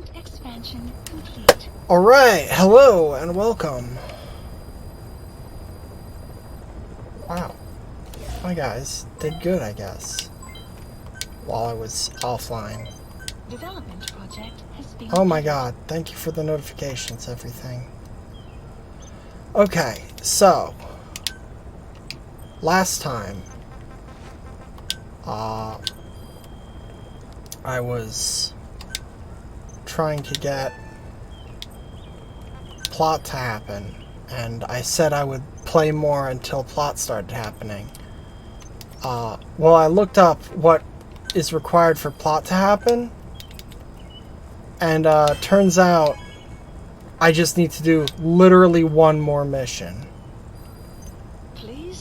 Unit expansion complete. Alright, hello and welcome. Wow. My guys did good, I guess, while I was offline. Development project has been... Oh my god, thank you for the notifications, everything. Okay, so last time I was trying to get plot to happen, and I said I would play more until plot started happening. Well, I looked up what is required for plot to happen, and turns out I just need to do literally one more mission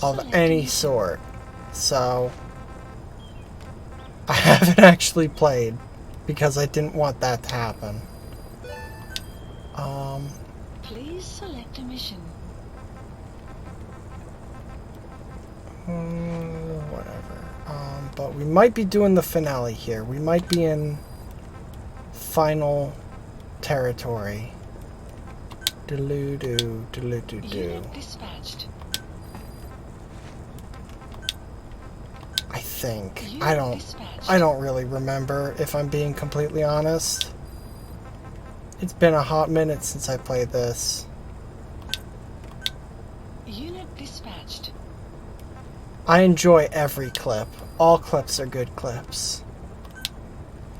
of any sort. So I haven't actually played because I didn't want that to happen. Please select a mission. Whatever. But we might be doing the finale here. We might be in final territory. Deloo-doo, deloo-doo-doo. Unit dispatched. I think. Unit dispatched. I don't really remember, if I'm being completely honest. It's been a hot minute since I played this. Unit dispatched. I enjoy every clip. All clips are good clips.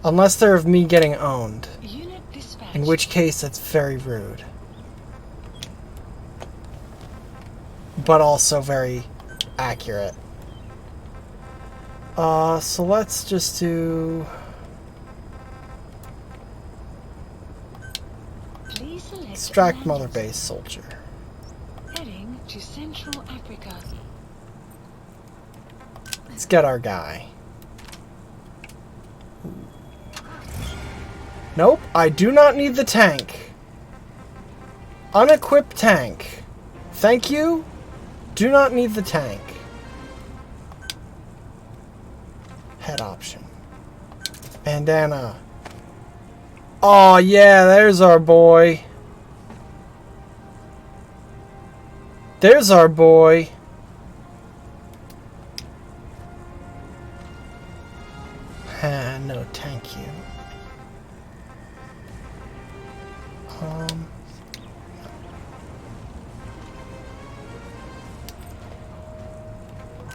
Unless they're of me getting owned. Unit dispatched. In which case, that's very rude. But also very accurate. So let's just do... Please select Extract Mother Base Soldier. Heading to Central Africa. Let's get our guy. Nope, I do not need the tank. Unequipped tank. Thank you. Do not need the tank. Head option. Bandana. Oh yeah, there's our boy. There's our boy. No, thank you.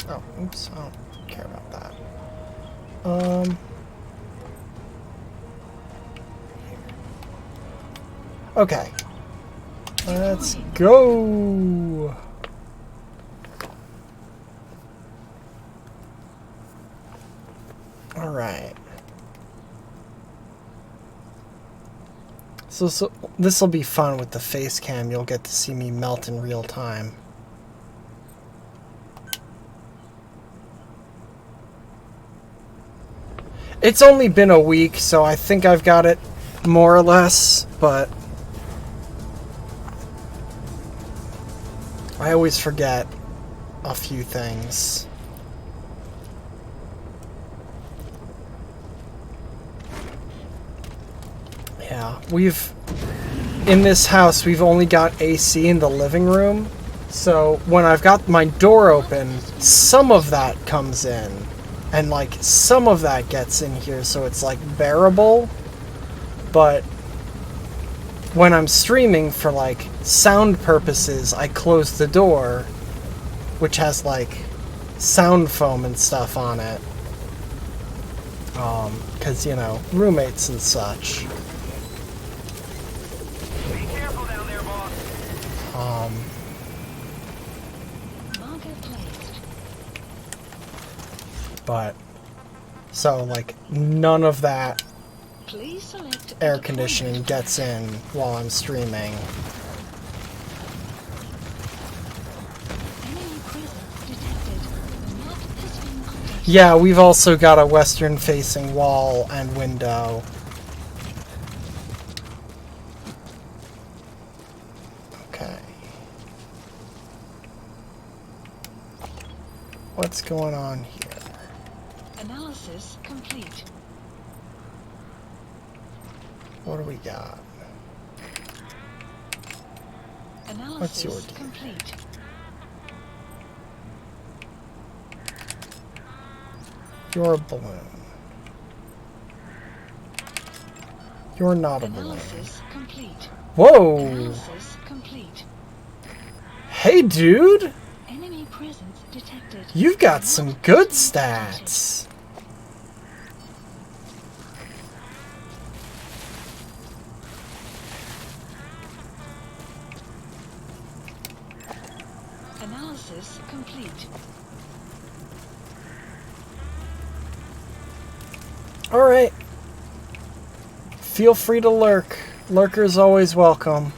Oh, oops, I don't care about that. Okay. Let's go! Alright. So this will be fun with the face cam. You'll get to see me melt in real time. It's only been a week, so I think I've got it more or less, but I always forget a few things. Yeah, in this house, we've only got AC in the living room, so when I've got my door open, some of that comes in, and like some of that gets in here, so it's like bearable, but when I'm streaming for like sound purposes, I close the door, which has like sound foam and stuff on it, 'cause you know, roommates and such. But, so like, none of that air conditioning gets in while I'm streaming. Yeah, we've also got a western-facing wall and window. Okay. What's going on here? Analysis complete. What do we got? What's your Analysis deal? complete. You're a balloon. You're not a balloon. Analysis complete. Whoa! Analysis complete. Hey, dude! Enemy presence detected. You've got some good stats. Analysis complete. Alright. Feel free to lurk. Lurker's always welcome.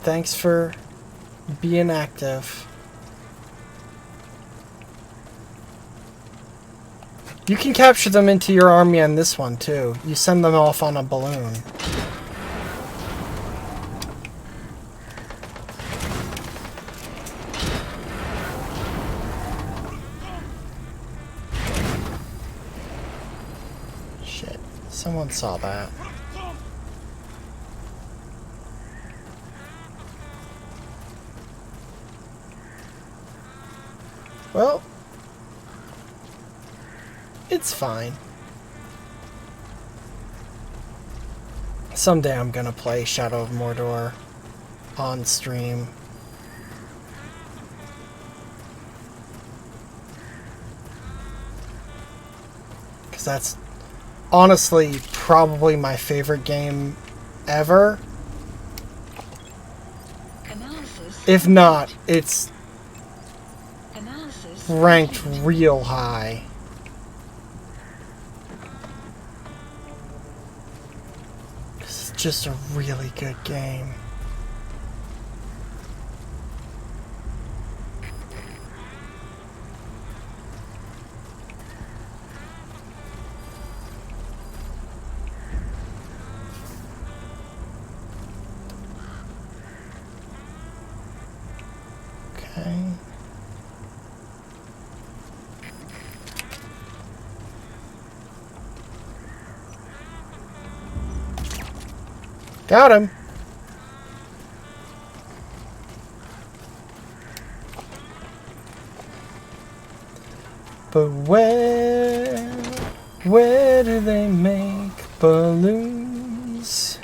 Thanks for being active. You can capture them into your army on this one too. You send them off on a balloon. Shit, someone saw that. Well, it's fine. Someday I'm gonna play Shadow of Mordor on stream. Because that's honestly probably my favorite game ever. Analysis If not, it's Analysis ranked complete. real high. It's just a really good game. Okay. Got him. But where do they make balloons?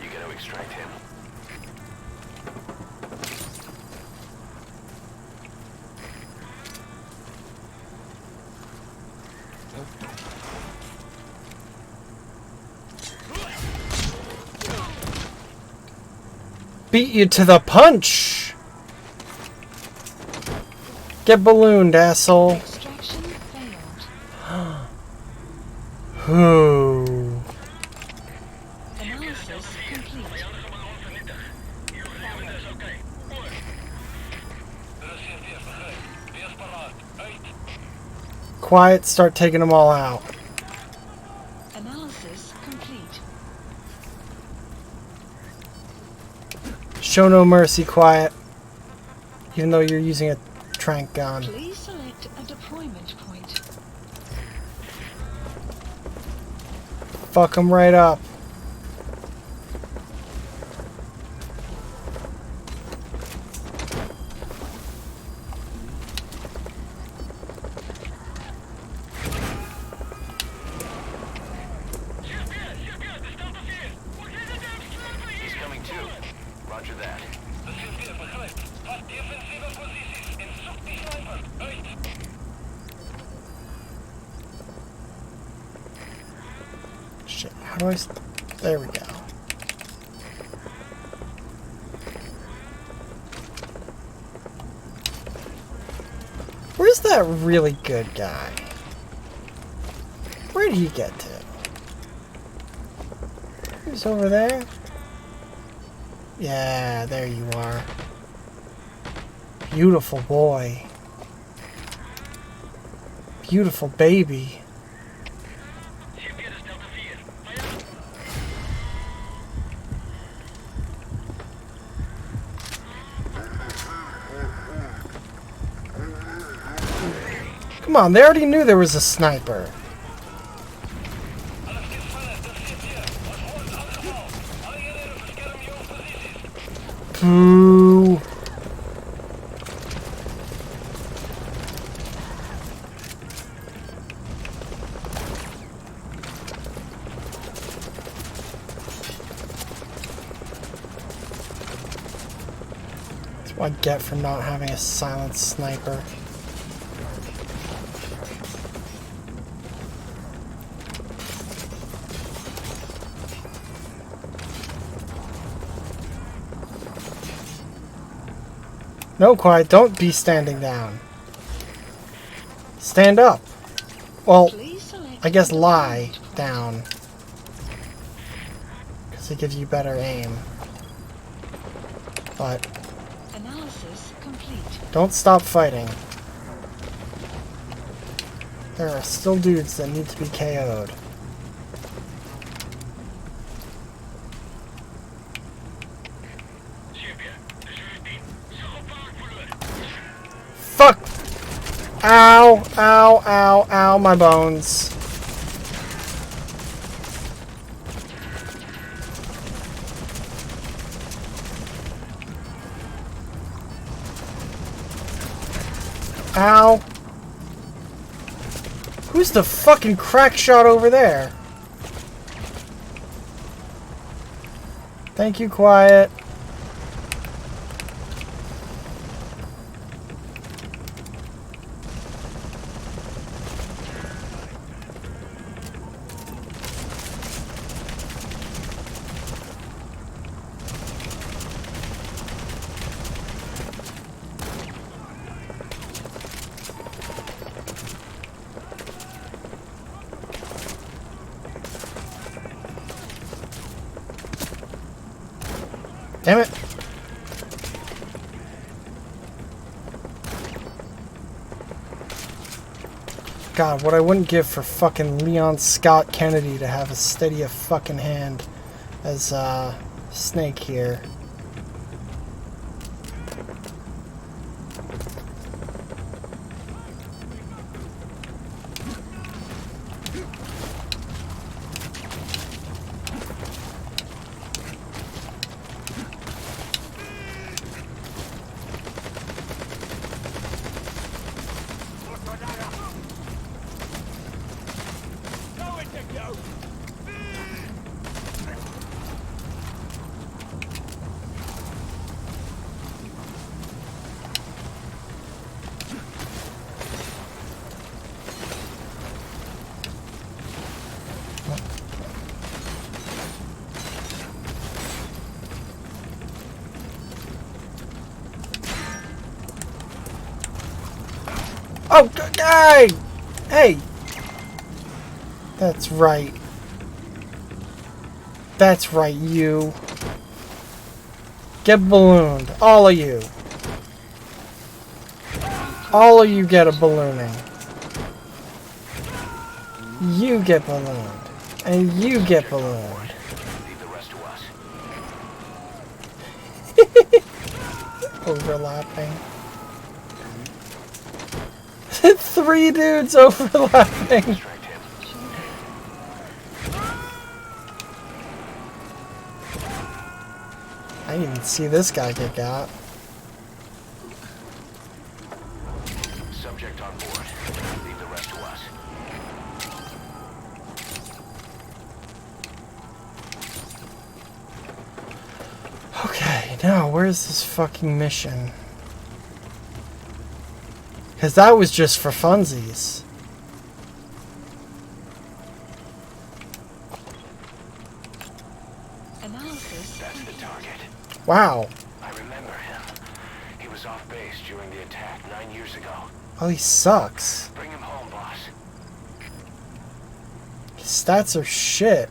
You gotta extract him. Beat you to the punch! Get ballooned, asshole. Extraction failed. Who? Analysis complete. Quiet, start taking them all out. Analysis complete. Show no mercy, quiet. Even though you're using a trank gun. Please select a deployment point. Fuck them right up. He's coming too. Roger that. Shit, how do I... There we go. Where's that really good guy? Where'd he get to? He's over there? Yeah, there you are. Beautiful boy. Beautiful baby. Come on, they already knew there was a sniper. Boo. That's what I get for not having a silent sniper. No, quiet. Don't be standing down. Stand up. Well, Please select I guess a lie deployment point. down. Because it gives you better aim. But Analysis complete. don't stop fighting. There are still dudes that need to be KO'd. Fuck! Ow, ow, ow, ow, my bones. Ow. Who's the fucking crack shot over there? Thank you, quiet. Damn it. God, what I wouldn't give for fucking Leon Scott Kennedy to have as steady a fucking hand as Snake here. Oh, guy! Hey! That's right. That's right, you. Get ballooned. All of you. All of you get a ballooning. You get ballooned. And you get ballooned. Leave the rest to us. Overlapping. 3 dudes overlapping. Distract him. I didn't even see this guy get got. Subject on board. Leave the rest to us. Okay, now where's this fucking mission? Because that was just for funsies. Analysis That's the complete. target. Wow. I remember him. He was off base during the attack 9 years ago. Oh, he sucks. Bring him home, boss. His stats are shit.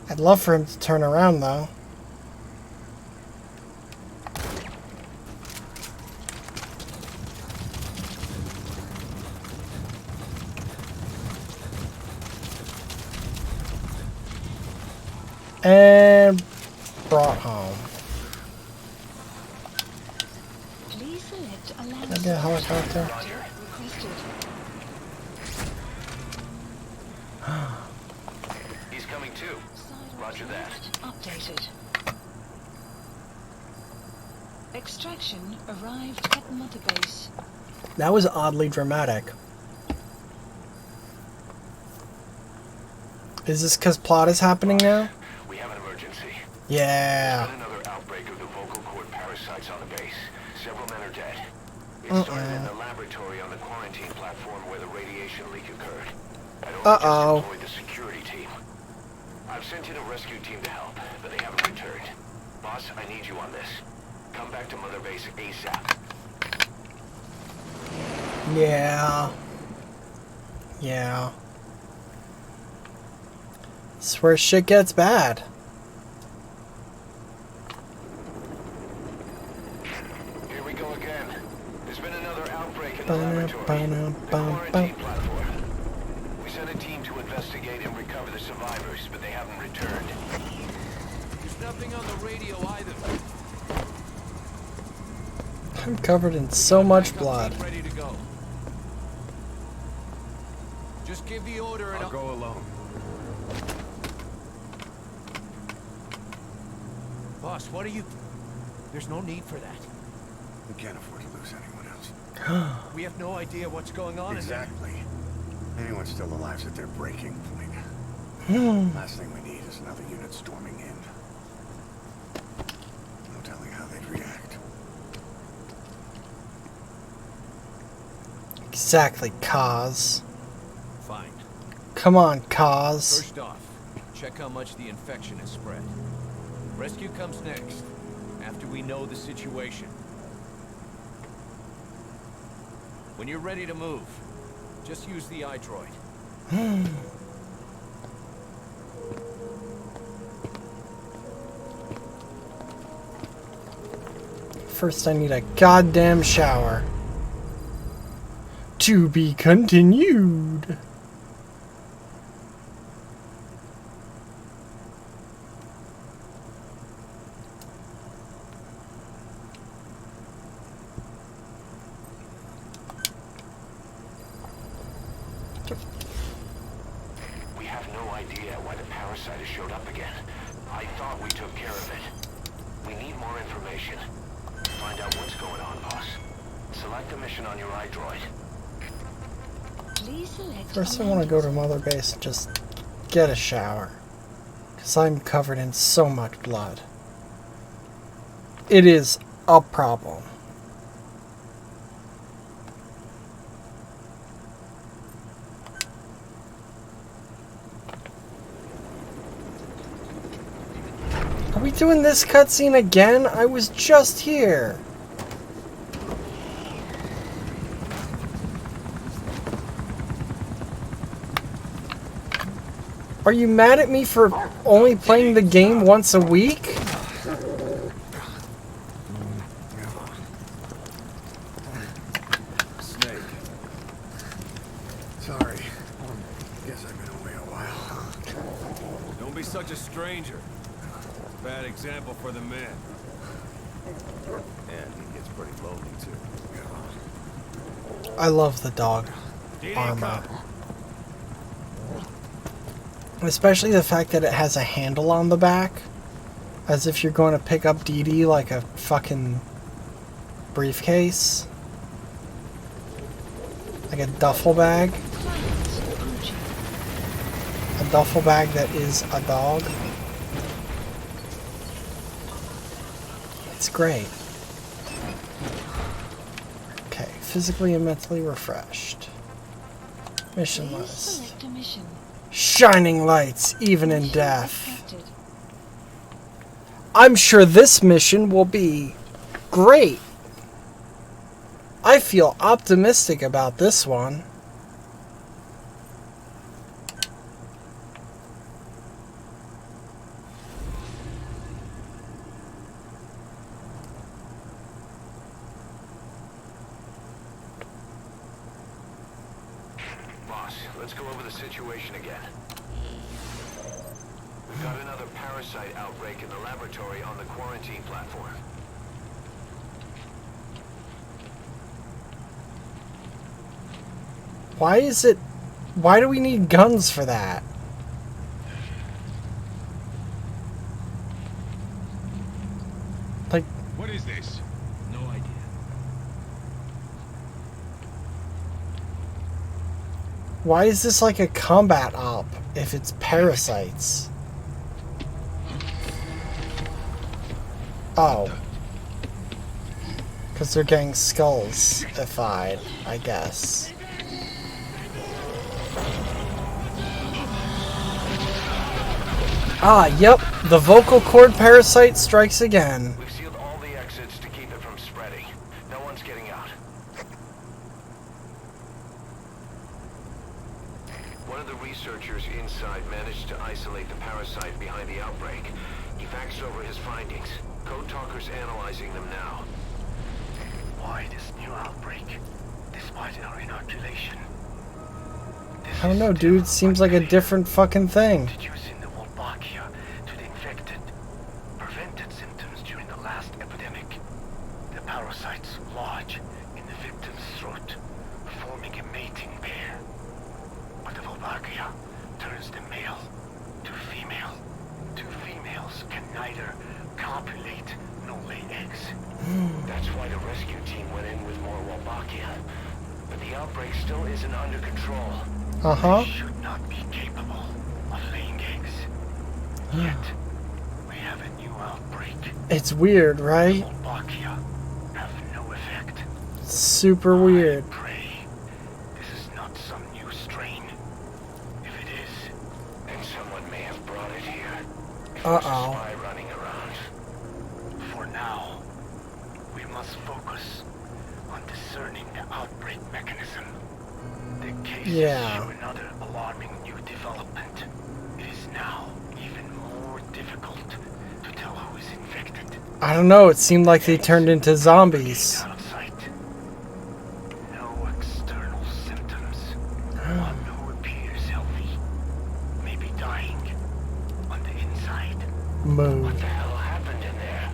I'd love for him to turn around, though. And brought home. Please select a And landing Yeah, helicopter. Roger. Requested. He's coming too. Side Roger that. Updated. Extraction arrived at Mother Base. That was oddly dramatic. Is this because plot is happening now? We have an emergency. Yeah. There's been another outbreak of the vocal cord parasites on the base. Several men are dead. It started in the laboratory on the quarantine platform where the radiation leak occurred. I'd only just deployed the security team. I've sent in a rescue team to help, but they haven't returned. Boss, I need you on this. Come back to Mother Base ASAP. Yeah. Yeah. This is where shit gets bad. Here we go again. There's been another outbreak in the laboratory. The Ba-na-ba-na-bum-bum. quarantine platform. We sent a team to investigate and recover the survivors, but they haven't returned. There's nothing on the radio either. I'm covered in so much blood. Ready to go. Just give the order and I'll go alone. Boss, what are you... There's no need for that. We can't afford to lose anyone else. We have no idea what's going on Exactly. Anyone still alive's at their breaking point. Last thing we need is another unit storming in. No telling how they'd react. Exactly, Kaz. Fine. Come on, Kaz. First off, check how much the infection has spread. Rescue comes next, after we know the situation. When you're ready to move, just use the iDroid. First, I need a goddamn shower. To be continued. We have no idea why the parasite has showed up again. I thought we took care of it. We need more information. Find out what's going on, boss. Select a mission on your iDroid. Please select. First, I want to go to Mother Base and just get a shower. Because I'm covered in so much blood. It is a problem. Are we doing this cutscene again? I was just here. Are you mad at me for only playing the game once a week? Snake. Sorry. Guess I've been away a while. Don't be such a stranger. Bad example for the men. And he gets pretty lonely too. I love the dog armor. Especially the fact that it has a handle on the back. As if you're going to pick up Dee Dee like a fucking briefcase. Like a duffel bag. A duffel bag that is a dog. It's great. Okay, physically and mentally refreshed. Mission Please list. select a mission. Shining lights, even in Mission death. accepted. I'm sure this mission will be great. I feel optimistic about this one. Boss, let's go over the situation again. We've got another parasite outbreak in the laboratory on the quarantine platform. Why is it... Why do we need guns for that? Like... What is this? No idea. Why is this like a combat op if it's parasites? Oh. Because they're getting skulls-ified, I guess. Ah, yep. The vocal cord parasite strikes again. We've sealed all the exits to keep it from spreading. No one's getting out. One of the researchers inside managed to isolate the parasite behind the outbreak. He faxed over his findings. Code Talker's analyzing them now. Why this new outbreak, despite our inoculation? I don't know, dude. Seems like a different fucking thing. Introducing the Wolbachia to the infected prevented symptoms during the last epidemic. The parasites lodge in the victim's throat, forming a mating pair. But the Wolbachia turns the male to female. Two females can neither copulate nor lay eggs. That's why the rescue team went in with more Wolbachia. But the outbreak still isn't under control. Uh-huh. They should not be capable of laying eggs. Yet, we have a new outbreak. It's weird, right? Wolbachia have no effect. Super weird. I pray this is not some new strain. If it is, And someone may have brought it here. If Uh-oh. there's a spy running around. for now, we must focus on discerning the outbreak mechanism. The cases show another alarming new development. It is now even more difficult to tell who is infected. I don't know. It seemed like they turned into zombies. Out of sight. No external symptoms. One who appears healthy may be dying on the inside. Moo. What the hell happened in there?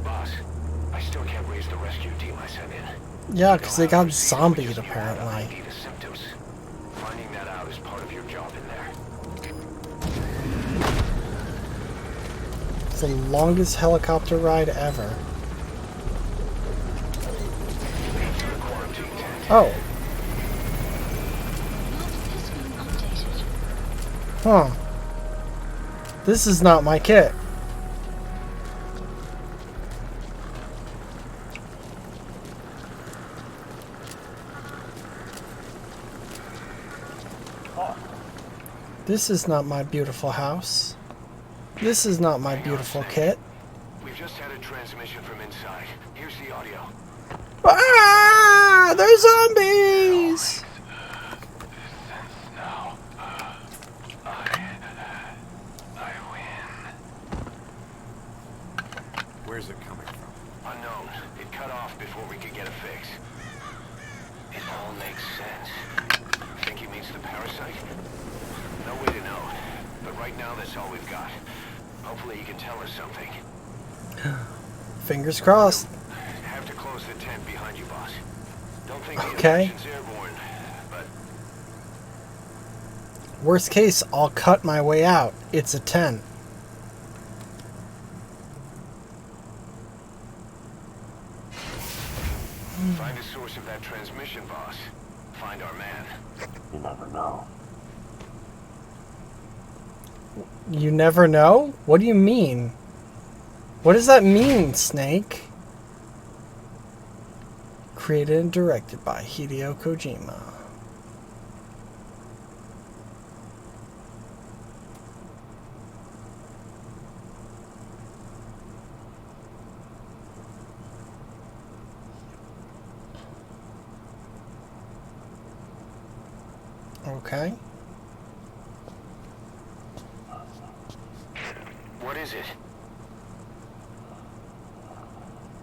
Boss, I still can't raise the rescue team I sent in. Yeah, because they got zombied, apparently. ID the symptoms. Finding that out is part of your job in there. It's the longest helicopter ride ever. Quarantine tent. Oh. Map has been updated. Huh. This is not my kit. This is not my beautiful house. This is not my beautiful kit. We've just had a transmission from inside. Here's the audio. Ah! They're zombies! Now, I win. Where's it coming from? Unknown. It cut off before we could get a fix. It all makes sense. Think he means the parasite? No way to know. But right now, that's all we've got. Hopefully he can tell us something. Fingers crossed. Have to close the tent behind you, boss. Don't think the Okay. infection's airborne, but Worst case, I'll cut my way out. It's a 10. find the source of that transmission, boss. Find our man. You never know. You never know? What do you mean? What does that mean, Snake? Created and directed by Hideo Kojima. Okay. What is it?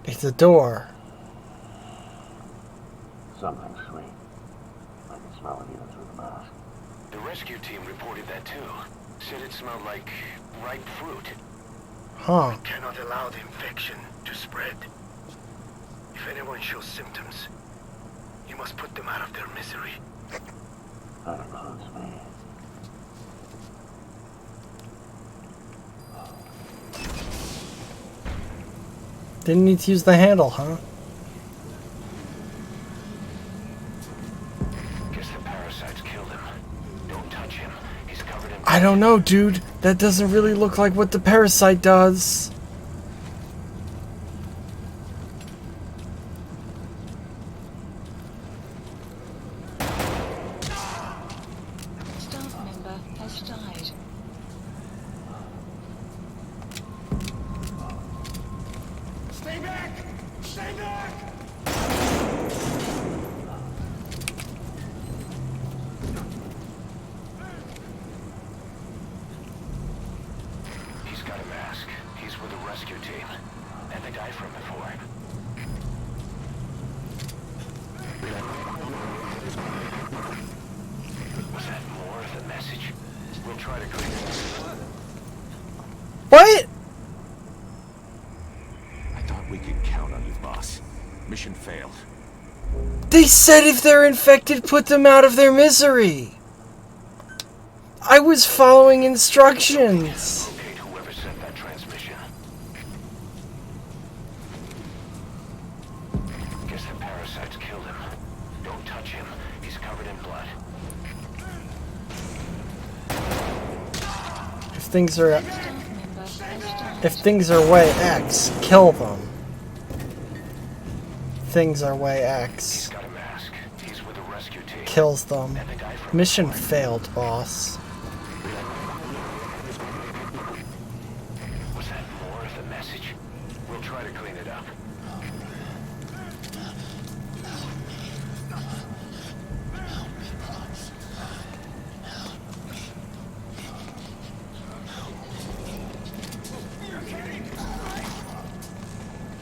It's a door. Something sweet. I can smell it even through the mask. The rescue team reported that too. Said it smelled like ripe fruit. Huh. Cannot allow the infection to spread. If anyone shows symptoms, You must put them out of their misery. That includes me. Didn't need to use the handle, huh? Guess the parasites killed him. Don't touch him. He's covered in... I don't know, dude. That doesn't really look like what the parasite does. Staff member has died. Stay back! Stay back! He's got a mask. He's with the rescue team. And the guy from before. Was that more of the message? We'll try to clean it up. What? I thought we could count on you, boss. Mission failed. They said if they're infected, put them out of their misery. I was following instructions. Locate whoever sent that transmission. Guess the parasites killed him. Don't touch him. He's covered in blood. If things are Staff member has died. if things are way X, kill them. Things are way X. He's got a mask. He's with the rescue team. Kills them. And the guy from Mission before. failed, boss. Was that more of the message? We'll try to clean it up.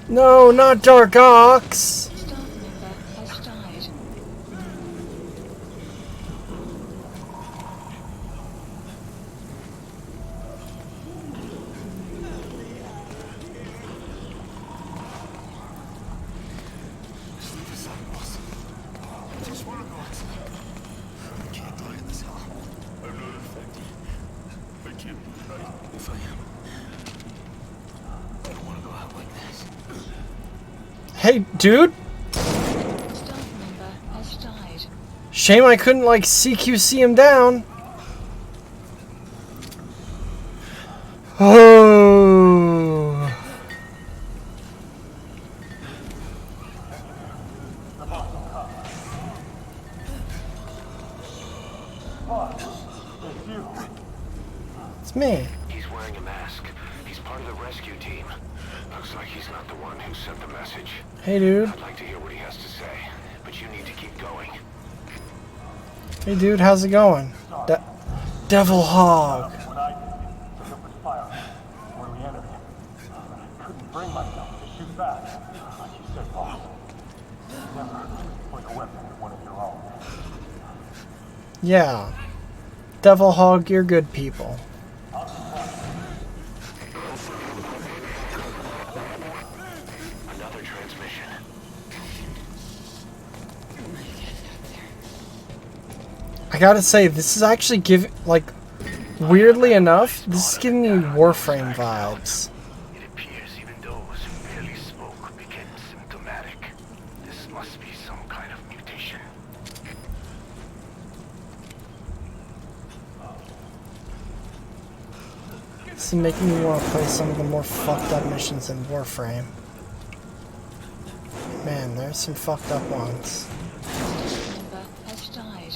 No, not Dark Ox. Staff member has died. Leave us out, boss. I just want to go outside. I can't die in this hell. I'm not infected. I can't be right if I am. I don't want to go out like this. Hey, dude. Staff member has died. Shame I couldn't, like, CQC him down. Oh. It's me. He's wearing a mask. He's part of the rescue team. Looks like he's not the one who sent the message. Hey, dude. I'd like to hear what he has to say, but you need to keep going. Hey, dude. How's it going? Devil Hog. What I did, took up his fire when we entered him. I couldn't bring myself to shoot back. Like you said, boss. Never point a weapon at one of your own. Yeah. Devil Hog, you're good people. Another transmission. I gotta say, this is actually weirdly enough, this is giving me Warframe vibes. It appears even those who barely spoke became symptomatic. This must be some kind of mutation. This is making me want to play some of the more fucked up missions in Warframe. Man, there's some fucked up ones. Staff member has died.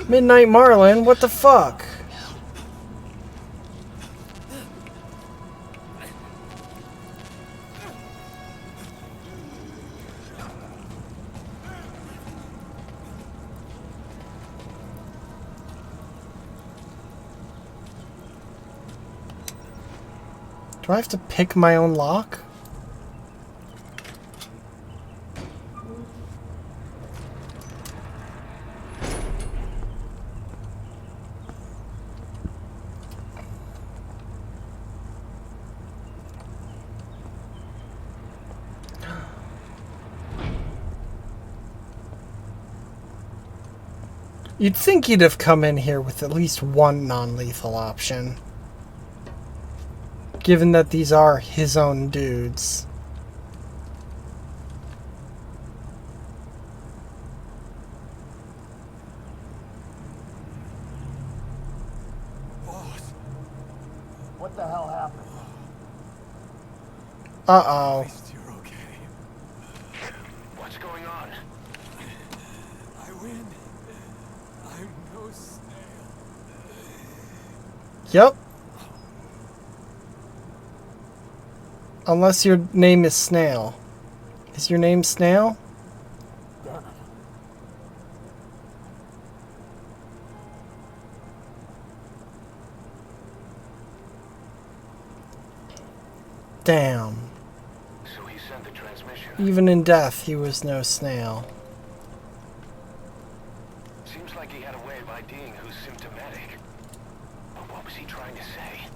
Midnight Marlin, what the fuck? Do I have to pick my own lock? You'd think he'd have come in here with at least one non-lethal option. Given that these are his own dudes. What the hell happened? Uh-oh. You're okay. What's going on? I win. I'm no snail. Yep. Unless your name is Snail. Is your name Snail? Damn it. Damn. So he sent the transmission. Even in death, he was no snail. Seems like he had a way of IDing who's symptomatic. But what was he trying to say?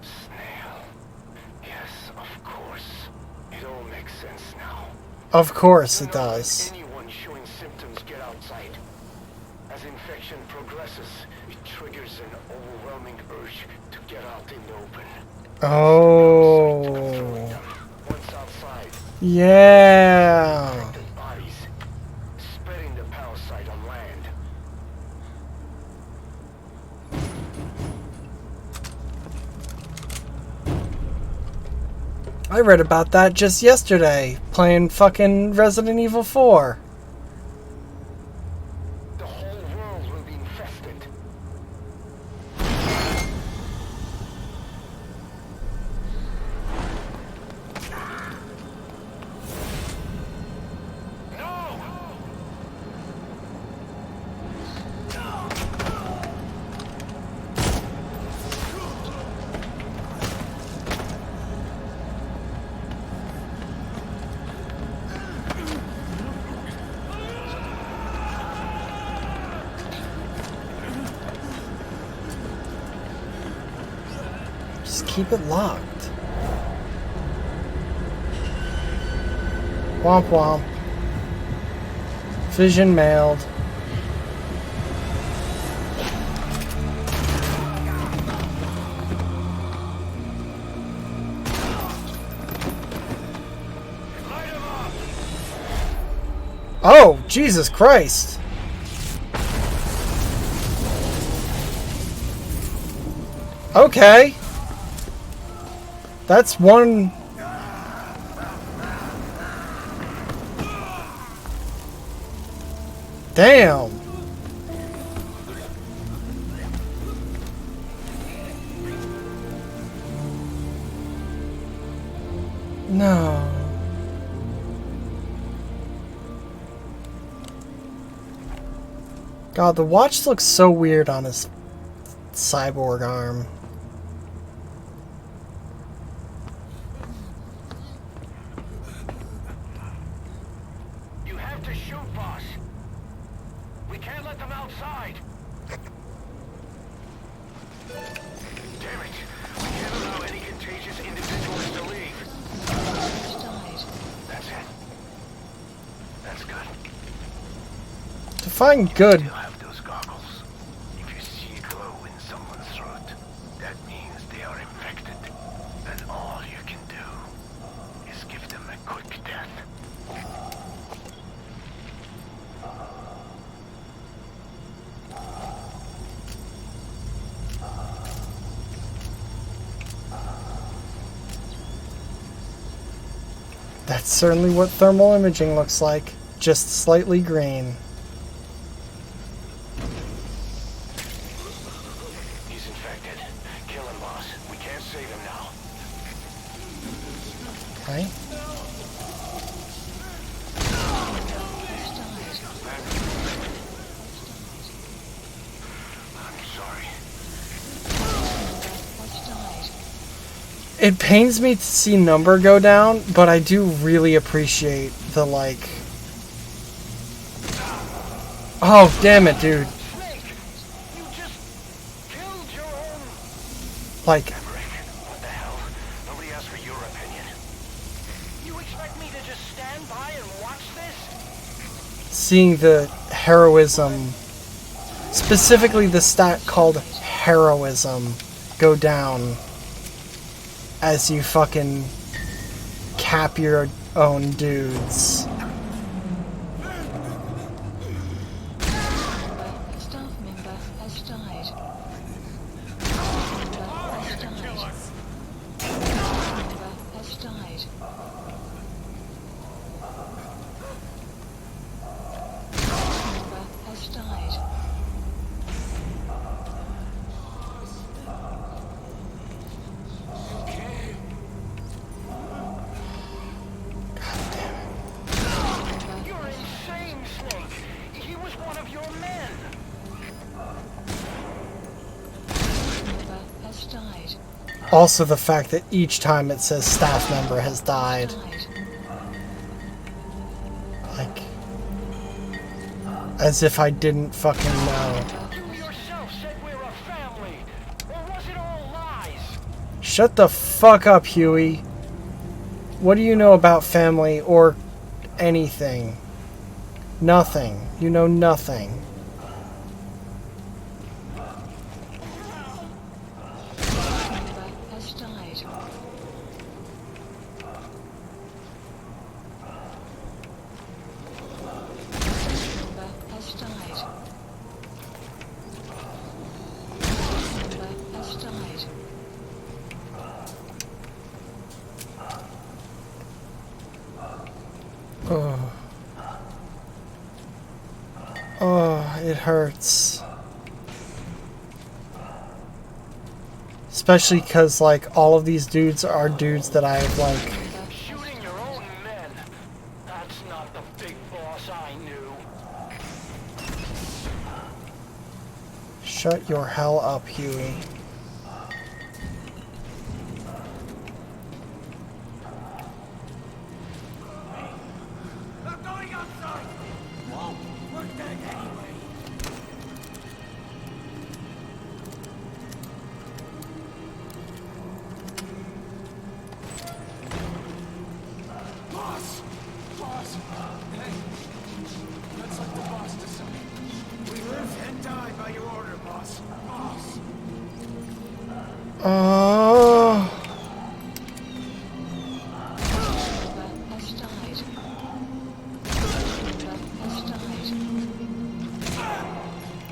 Snail. Yes, of course. It all makes sense now. Of course it does. Anyone showing symptoms get outside. As infection progresses, it triggers an overwhelming urge to get out in the open. Oh. Once outside, Yeah. infected bodies, spreading the parasite on land. I read about that just yesterday, playing fucking Resident Evil 4. The whole world will be infested. No! Just keep it locked. Womp womp. Vision mailed. Oh, Jesus Christ. Okay. That's one. Damn. No. God, the watch looks so weird on his cyborg arm. You have to shoot, boss. We can't let them outside. Damn it. We can't allow any contagious individuals to leave. Has died. That's it. That's good. Define good. You have those goggles. If you see a glow in someone's throat, that means they are infected. And all you can do is give them a quick death. That's certainly what thermal imaging looks like. Just slightly green. He's infected. Kill him, boss. We can't save him now. Okay. I'm sorry. Has died. It pains me to see number go down, but I do really appreciate the, like... Oh, damn it, dude. Snake! You just killed your own... Like, What the hell? Nobody asked for your opinion. You expect me to just stand by and watch this? seeing the heroism, specifically the stat called heroism, go down as you fucking cap your own dudes. Staff member has died. Member has died. Member has died. Member has died. You're insane, Snake. He was one of your men. Member has died. Also the fact that each time it says staff member has died. Like, as if I didn't fucking know. You yourself said we're a family. Or was it all lies? Shut the fuck up, Huey. What do you know about family or anything? Nothing. You know nothing. Member has died. Member has died. Member has died. Oh. Oh, it hurts. Especially because, like, all of these dudes are dudes that I've, like... Shooting your own men. That's not the big boss I knew. Shut your hell up, Huey. I'm going outside! Whoa, we're dead anyway. Boss! Boss! Hey! That's like the boss decided. We live and die by your order, boss. Boss! Oh. Member has died. Member has died.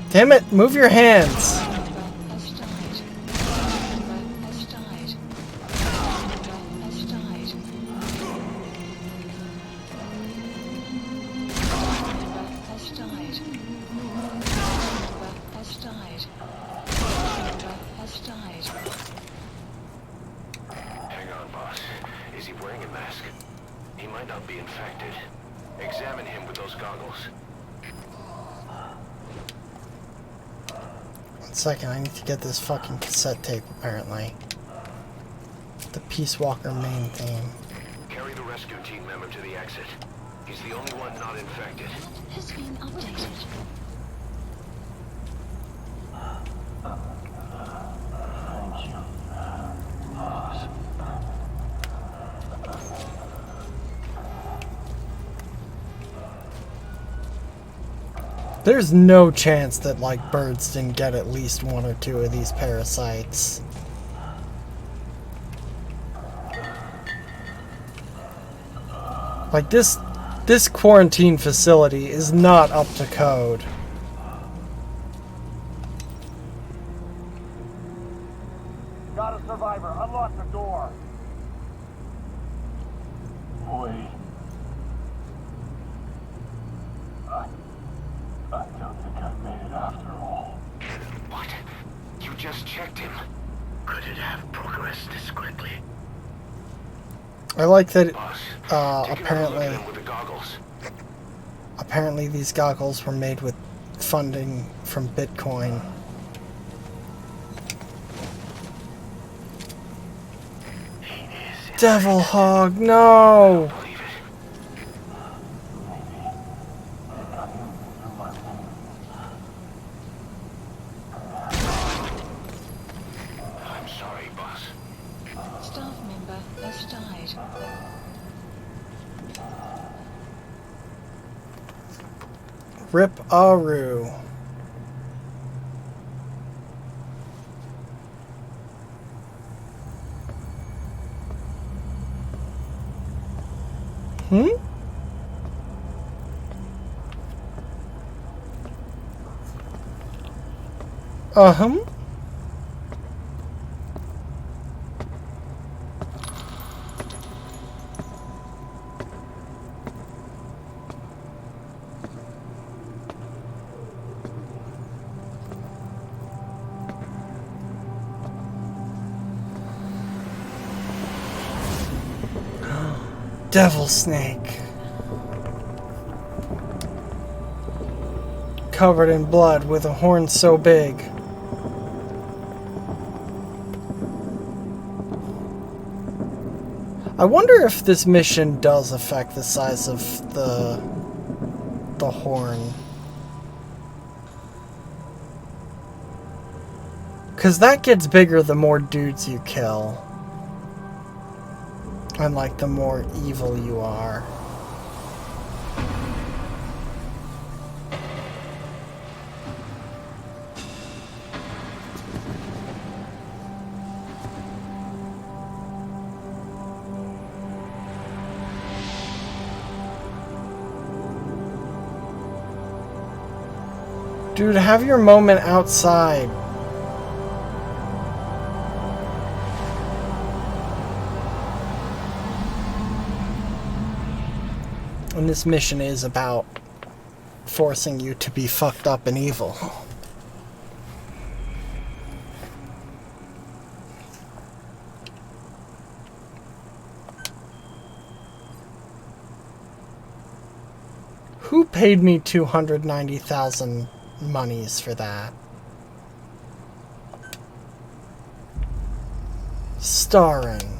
Damn it, move your hands. Member has died. Member has died. Member has died. Member has died. Member has died. Member has died. Hang on, boss. Is he wearing a mask? He might not be infected. Examine him with those goggles. 1 second, I need to get this fucking cassette tape, apparently. The Peace Walker main theme. Carry the rescue team member to the exit. He's the only one not infected. Has been updated. Thank you. Boss. There's no chance that, like, birds didn't get at least 1 or 2 of these parasites. Like, this quarantine facility is not up to code. Got a survivor. Unlock the door. Wait. I don't think I made it after all. What? You just checked him. Could it have progressed this quickly? I like that, Boss, take another look apparently, at him with the goggles. apparently these goggles were made with funding from Bitcoin. He is Devil Hog, no! Believe it. I'm sorry, boss. Staff member has died. Rip-a-roo. Hmm? Uh-huh. Devil snake. Covered in blood with a horn so big. I wonder if this mission does affect the size of the horn. 'Cause that gets bigger the more dudes you kill. And like the more evil you are. Dude, have your moment outside. And this mission is about forcing you to be fucked up and evil. Who paid me 290,000 monies for that? Starring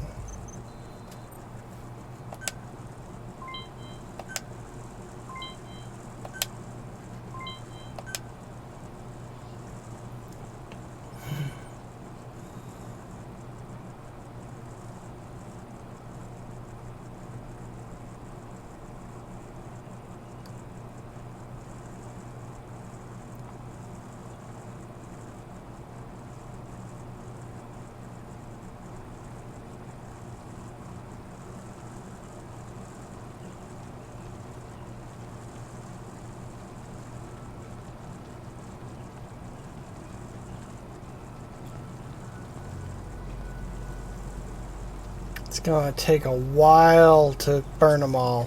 it's gonna take a while to burn them all.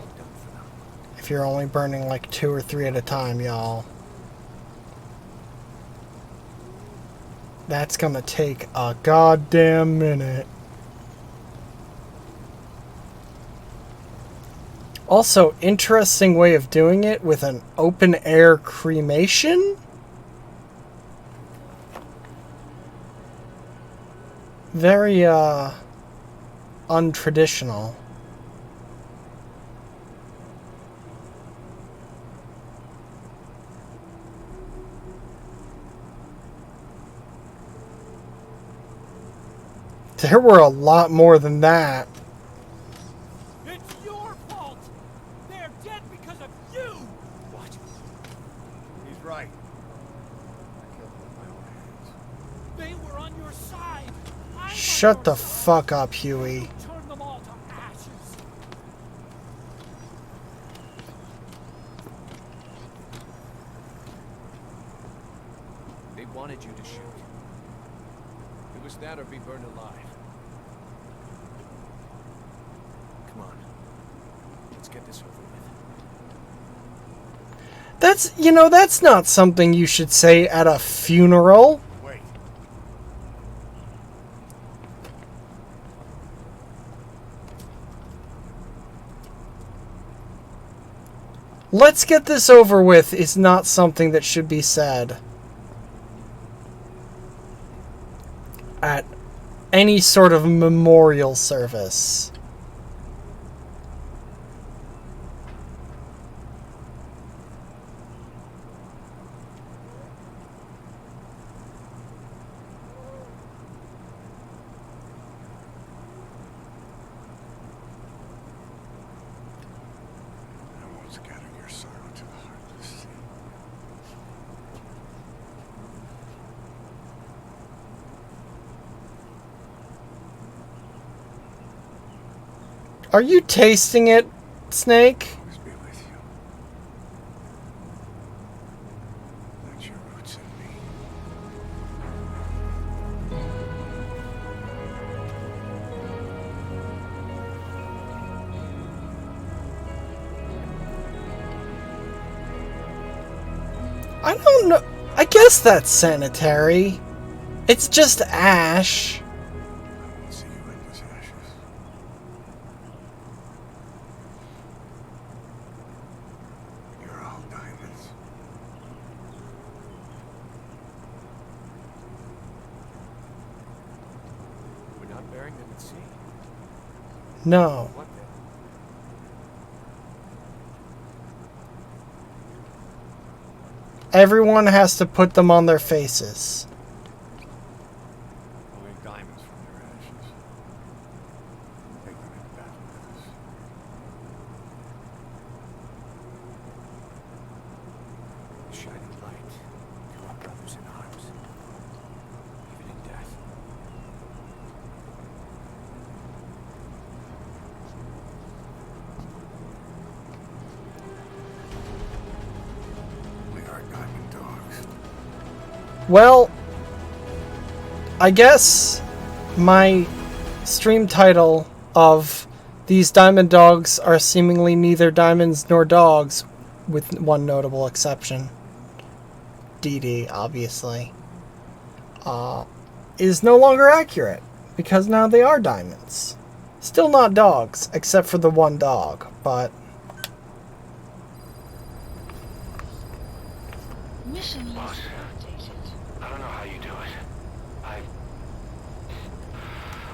If you're only burning like 2 or 3 at a time, y'all. That's gonna take a goddamn minute. Also, interesting way of doing it with an open air cremation? Very, untraditional. There were a lot more than that. It's your fault! They're dead because of you! What? He's right. I killed them with my own hands. They were on your side! I'm Shut on the your side. fuck up, Huey. Turn them all to ashes! They wanted you to shoot. It was that or be burned alive. Come on. Let's get this over with. That's, you know, that's not something you should say at a funeral. Wait. Let's get this over with is not something that should be said at any sort of memorial service. I won't scatter your sorrow to the heartless sea. Are you tasting it, Snake? Always be with you. Plant your roots in me. I don't know. I guess that's sanitary. It's just ash. I won't see you in these ashes. You're all diamonds. We're not burying them at sea. No. What then? Everyone has to put them on their faces. We'll make diamonds from their ashes. Take them into battle with us. The shining light to our brothers in arms, even in death. We are diamond dogs. Well, I guess my stream title of these diamond dogs are seemingly neither diamonds nor dogs, with one notable exception. DD, obviously. Is no longer accurate, because now they are diamonds. Still not dogs, except for the one dog, but... Mission Boss, list updated. I don't know how you do it.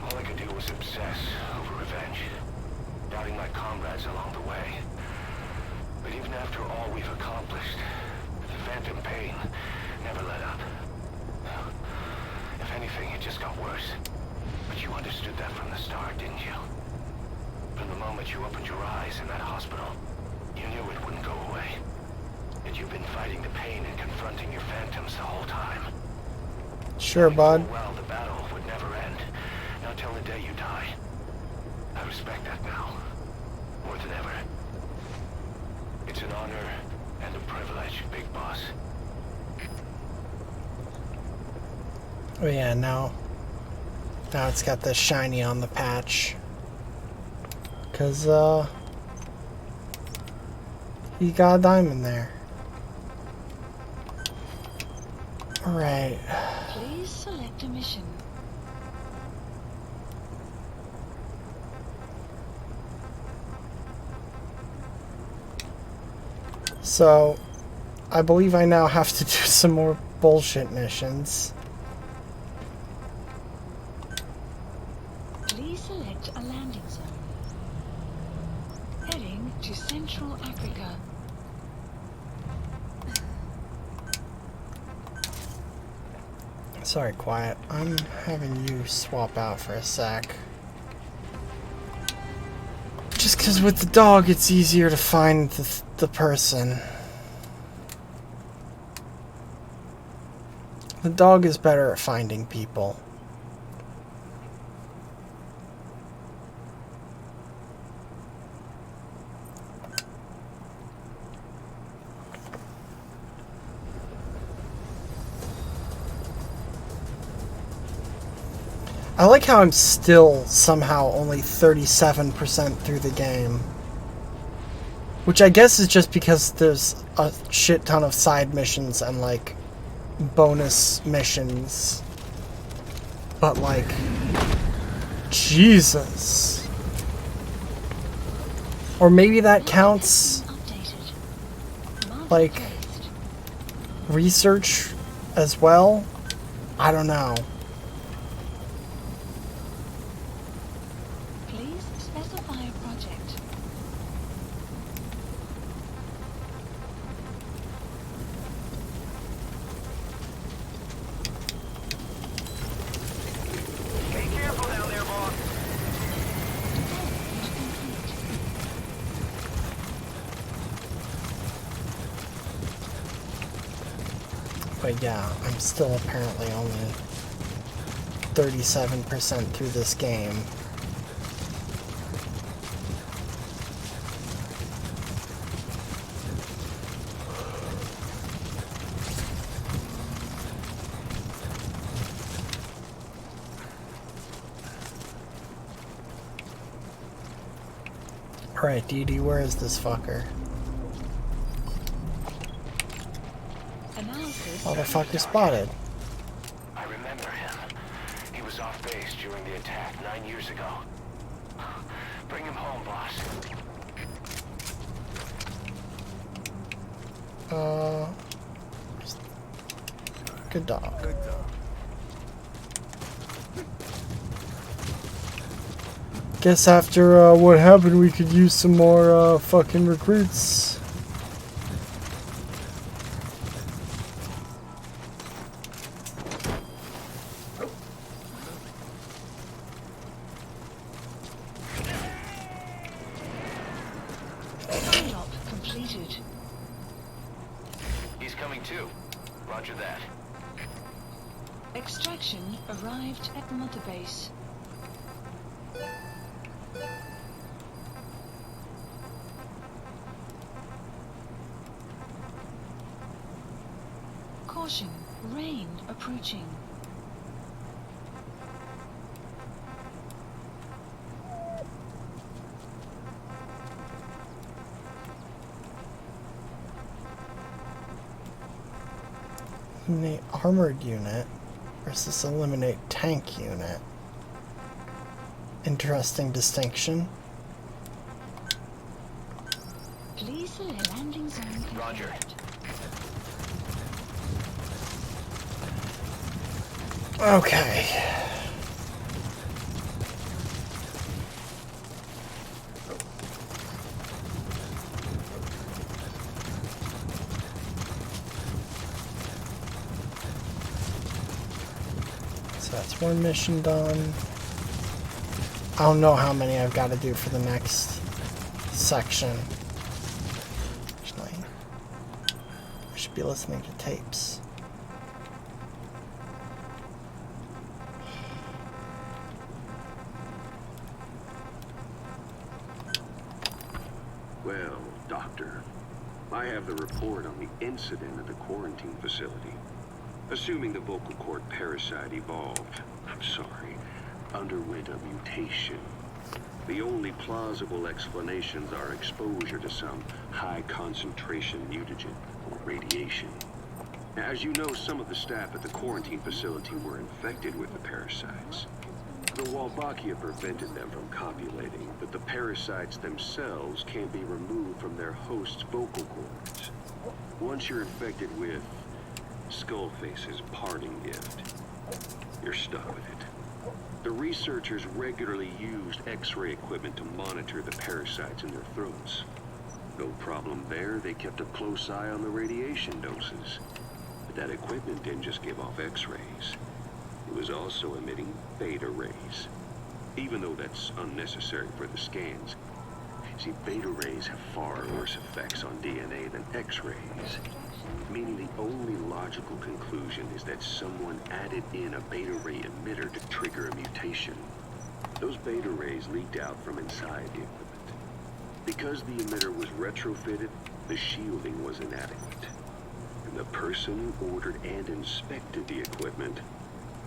All I could do was obsess over revenge, doubting my comrades along the way. But even after all we've accomplished, the phantom pain never let up. If anything, it just got worse. But you understood that from the start, didn't you? From the moment you opened your eyes in that hospital, you knew it wouldn't go away. That you've been fighting the pain and confronting your phantoms the whole time. Sure, bud. Well, the battle would never end, not till the day you die. I respect that now, more than ever. It's an honor and a privilege, Big Boss. Oh yeah, now it's got the shiny on the patch. 'Cause, he got a diamond there. Alright. Please select a mission. So, I believe I now have to do some more bullshit missions. Please select a landing zone. Heading to Central Africa. Sorry, Quiet. I'm having you swap out for a sec. Just 'cause with the dog it's easier to find the person. The dog is better at finding people. I like how I'm still somehow only 37% through the game. Which I guess is just because there's a shit ton of side missions and like bonus missions. But like, Jesus. Or maybe that counts Updated. like Placed. research as well? I don't know. Please specify a project. Be careful down there, boss. But yeah, I'm still apparently only 37% through this game. Alright, Dee, where is this fucker? Analysis. Motherfucker spotted. I remember him. He was off base during the attack 9 years ago. Bring him home, boss. Good dog. Good dog. Guess after what happened, we could use some more fucking recruits. Stop completed. He's coming too. Roger that. Extraction arrived at Mother Base. Caution, rain approaching. Eliminate armored unit versus eliminate tank unit. Interesting distinction. Please select landing zone confirmed. Roger. Okay. So that's one mission done. I don't know how many I've got to do for the next section. Actually, I should be listening to tapes. Well, Doctor, I have the report on the incident at the quarantine facility. Assuming the vocal cord parasite evolved, underwent a mutation. The only plausible explanations are exposure to some high concentration mutagen or radiation. As you know, some of the staff at the quarantine facility were infected with the parasites. The Walbachia prevented them from copulating, but the parasites themselves can't be removed from their host's vocal cords. Once you're infected with Skullface's parting gift, you're stuck with it. The researchers regularly used X-ray equipment to monitor the parasites in their throats. No problem there, they kept a close eye on the radiation doses. But that equipment didn't just give off X-rays. It was also emitting beta rays. Even though that's unnecessary for the scans. See, beta rays have far worse effects on DNA than X-rays. Meaning the only logical conclusion is that someone added in a beta ray emitter to trigger a mutation. Those beta rays leaked out from inside the equipment. Because the emitter was retrofitted, the shielding was inadequate. And the person who ordered and inspected the equipment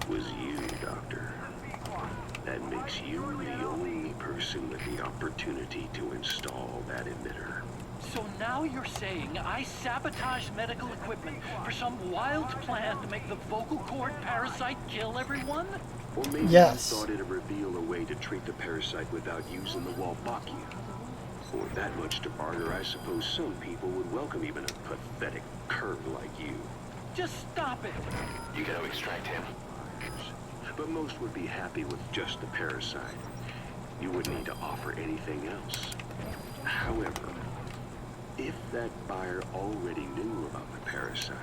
was you, Doctor. That makes you the only person with the opportunity to install that emitter. So now you're saying I sabotaged medical equipment for some wild plan to make the vocal cord parasite kill everyone? Or maybe Yes. you thought it'd reveal a way to treat the parasite without using the Walbachia. For that much to barter, I suppose some people would welcome even a pathetic cur like you. Just stop it. You gotta extract him. But most would be happy with just the parasite. You wouldn't need to offer anything else. However, if that buyer already knew about the parasite,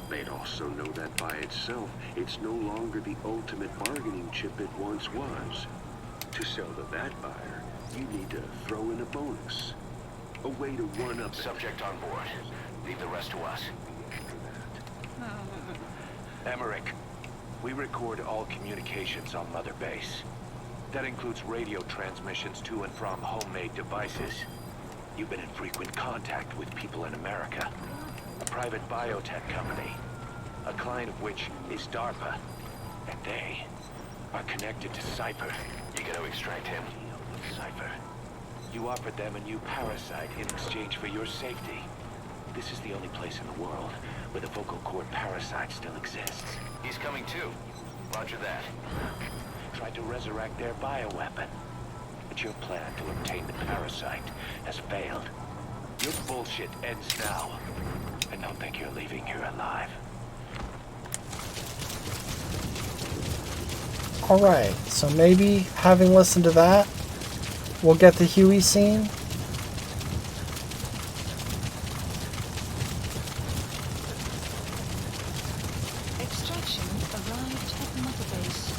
they'd also know that by itself, it's no longer the ultimate bargaining chip it once was. To sell to that buyer, you need to throw in a bonus. A way to one-up Subject on board. Leave the rest to us. Emmerich, we record all communications on Mother Base. That includes radio transmissions to and from homemade devices. You've been in frequent contact with people in America. A private biotech company. A client of which is DARPA. And they are connected to Cypher. You gotta extract him. Cypher. You offered them a new parasite in exchange for your safety. This is the only place in the world where the vocal cord parasite still exists. He's coming too. Roger that. Tried to resurrect their bioweapon. But your plan to obtain the parasite has failed. Your bullshit ends now. I don't think you're leaving here alive. Alright, so maybe having listened to that, we'll get the Huey scene. Extraction arrived at Mother Base.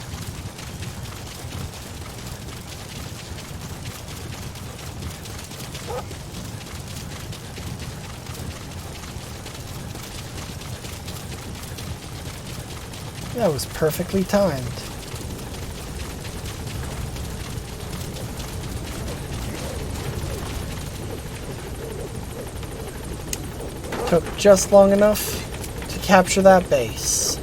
That was perfectly timed. Took just long enough to capture that base.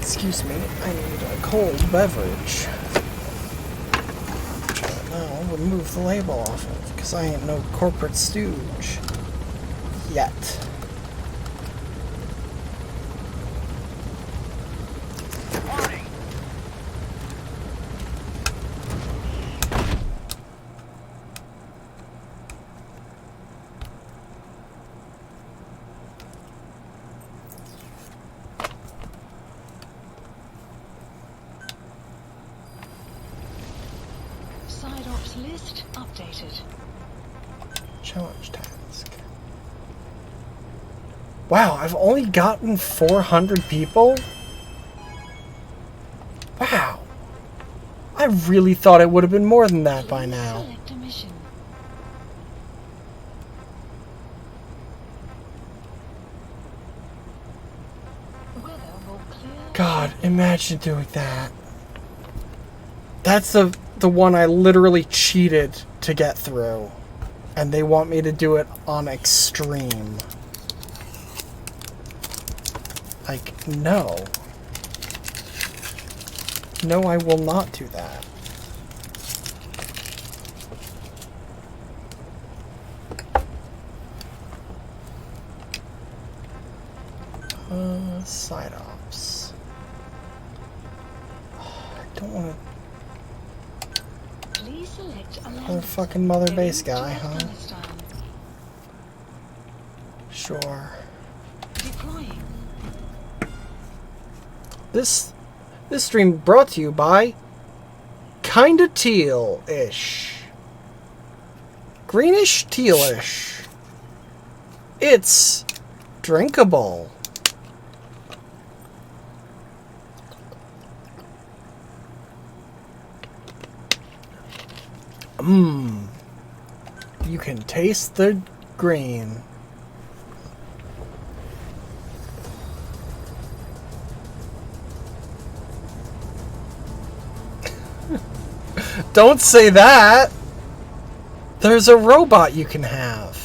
Excuse me, I need a cold beverage. Now remove the label off it, because I ain't no corporate stooge. Yet. Side ops list updated. Challenge task. Wow, I've only gotten 400 people? Wow. I really thought it would have been more than that by now. Select a mission. Weather will clear. God, imagine doing that. That's the one I literally cheated to get through. And they want me to do it on extreme. Like, no. No, I will not do that. Side ops. I don't want to... Please select a Another fucking mother base Going to guy, huh? Afghanistan. Sure. Deploying. This stream brought to you by Kinda Teal-ish. Greenish tealish. It's drinkable. You can taste the green. Don't say that! There's a robot you can have.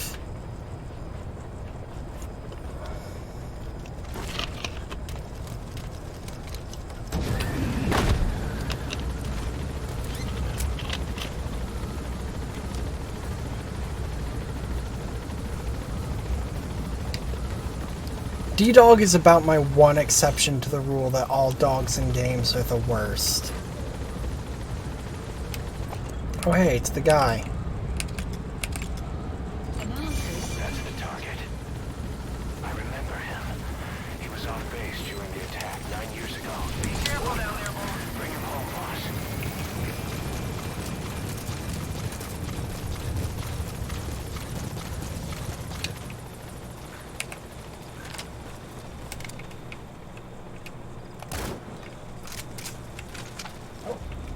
D-Dog is about my one exception to the rule that all dogs in games are the worst. Oh hey, it's the guy. Analysis. That's the target. I remember him. He was off base during the attack 9 years ago. Be careful down there, boss. Bring him home, boss.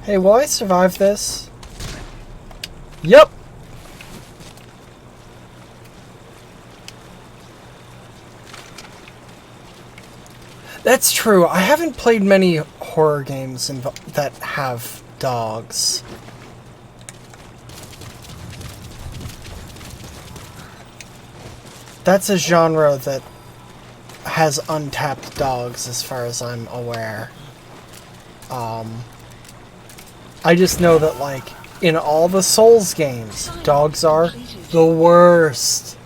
Hey, will I survive this? Yep. That's true. I haven't played many horror games that have dogs. That's a genre that has untapped dogs as far as I'm aware. I just know that, like, in all the Souls games, dogs are the worst.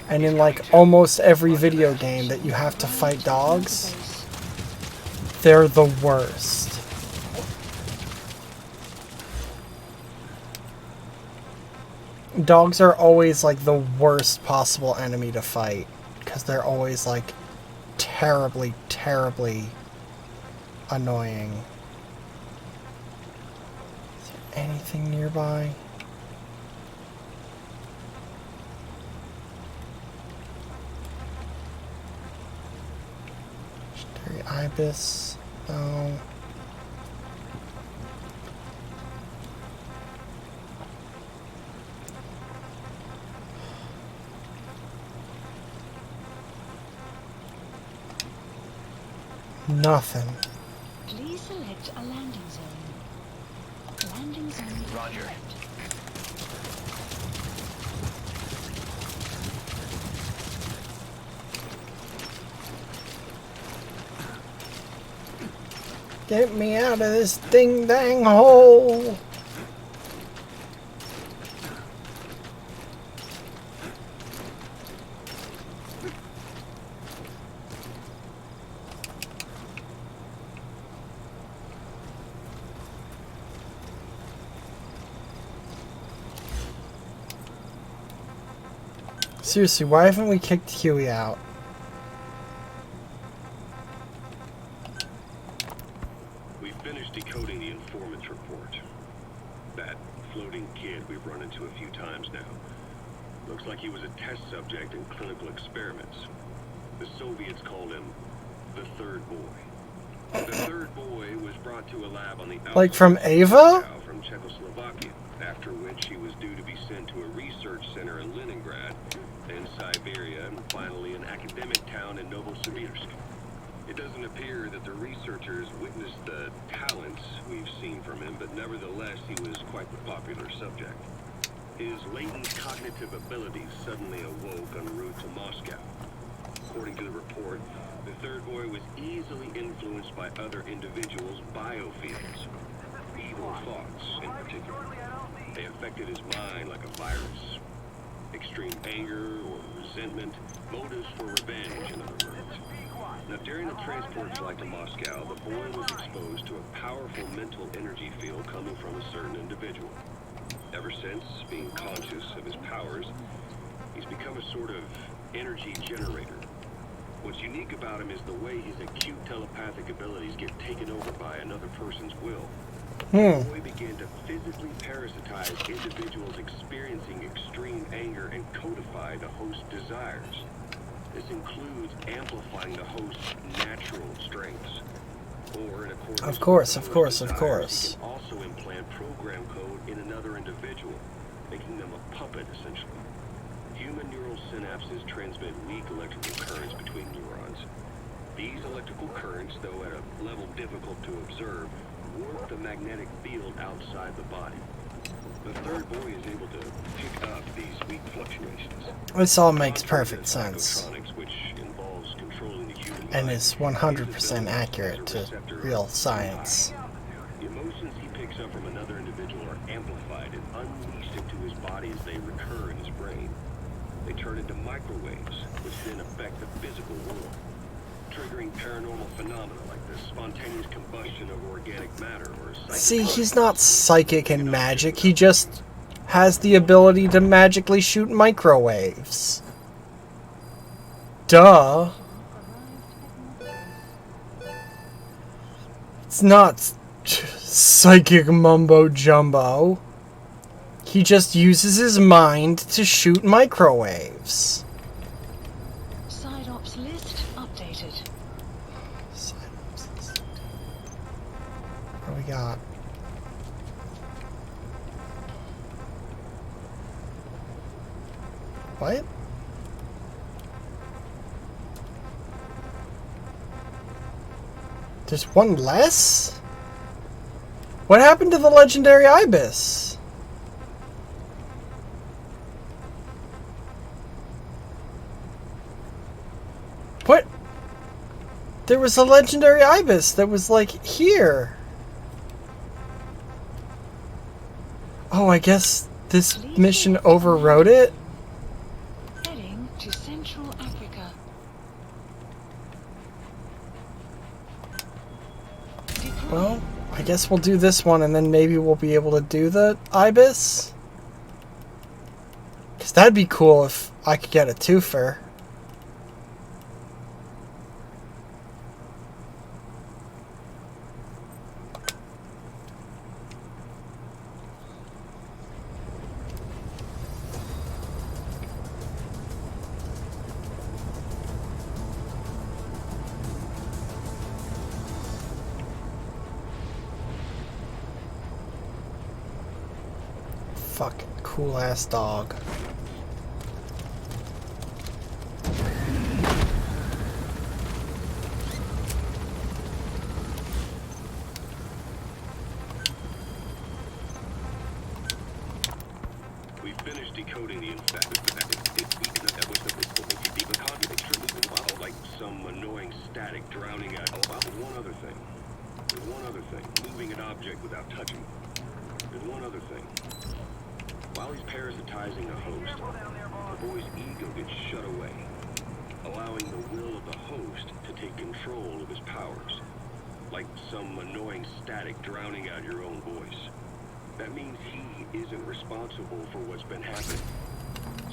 And in, like, almost every video game that you have to fight dogs, they're the worst. Dogs are always, like, the worst possible enemy to fight. Because they're always, like, terribly, terribly annoying. Is there anything nearby? Legendary Ibis? No. Nothing. Please select a landing zone. Landing zone. Roger. Get me out of this ding-dang hole! Seriously, why haven't we kicked Huey out? We've finished decoding the informant's report. That floating kid we've run into a few times now. Looks like he was a test subject in clinical experiments. The Soviets called him the third boy. The third boy was brought to a lab on the Like from Ava? From Czechoslovakia, after which he was due to be sent to a research center in Leningrad, then Siberia, and finally an academic town in Novosibirsk. It doesn't appear that the researchers witnessed the talents we've seen from him, but nevertheless he was quite the popular subject. His latent cognitive abilities suddenly awoke en route to Moscow. According to the report, the third boy was easily influenced by other individuals' biofields. Evil thoughts, in particular. They affected his mind like a virus. Extreme anger or resentment, motives for revenge, in other words. Now, during the transport flight to Moscow, the boy was exposed to a powerful mental energy field coming from a certain individual. Ever since, being conscious of his powers, he's become a sort of energy generator. What's unique about him is the way his acute telepathic abilities get taken over by another person's will. The boy began to physically parasitize individuals experiencing extreme anger and codify the host's desires. This includes amplifying the host's natural strengths. Or, in accordance Of course. he can also implant program code in another individual, making them a puppet, essentially. Human neural synapses transmit weak electrical currents between neurons. These electrical currents, though at a level difficult to observe, warp the magnetic field outside the body. The third boy is able to pick up these weak fluctuations. This all makes perfect sense. Which involves controlling the human And mind. is 100% accurate to real science. The emotions he picks up from another individual are amplified and unleashed into his body as they recur in his brain. They turn into microwaves, which then affect the physical world, triggering paranormal phenomena like the spontaneous combustion of organic matter or psychic. See, he's not psychic and magic, he just has the ability to magically shoot microwaves. Duh. It's not psychic mumbo jumbo. He just uses his mind to shoot microwaves. Side ops list updated. What do we got? What? There's one less? What happened to the legendary Ibis? What? There was a legendary ibis that was like here. Oh, I guess this mission overrode it? Heading to Central Africa. Well, I guess we'll do this one and then maybe we'll be able to do the ibis. Because that'd be cool if I could get a twofer. Fucking cool ass dog. We finished decoding the infected. That was the contradiction, like some annoying static drowning out. One other thing. Moving an object without touching. There's one other thing. While he's parasitizing the host, the boy's ego gets shut away, allowing the will of the host to take control of his powers, like some annoying static drowning out your own voice. That means he isn't responsible for what's been happening.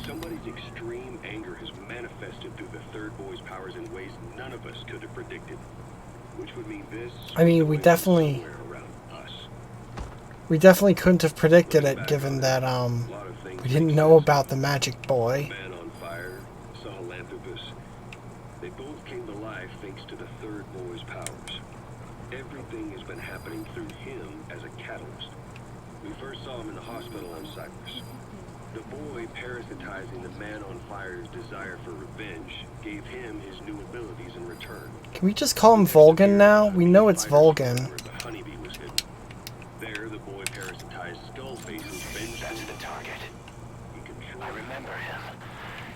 Somebody's extreme anger has manifested through the third boy's powers in ways none of us could have predicted, which would mean this. I mean, we definitely couldn't have predicted it, given that we didn't know about the magic boy. Man on fire, Sahelanthropus. They both came to life thanks to the third boy's powers. Everything has been happening through him as a catalyst. We first saw him in the hospital on Cyprus. The boy parasitizing the man on fire's desire for revenge gave him his new abilities in return. Can we just call him Volgan now? We know it's Volgan. The honeybee was hidden. There, the boy parasitized Skullface's venge. That's the target. I remember him.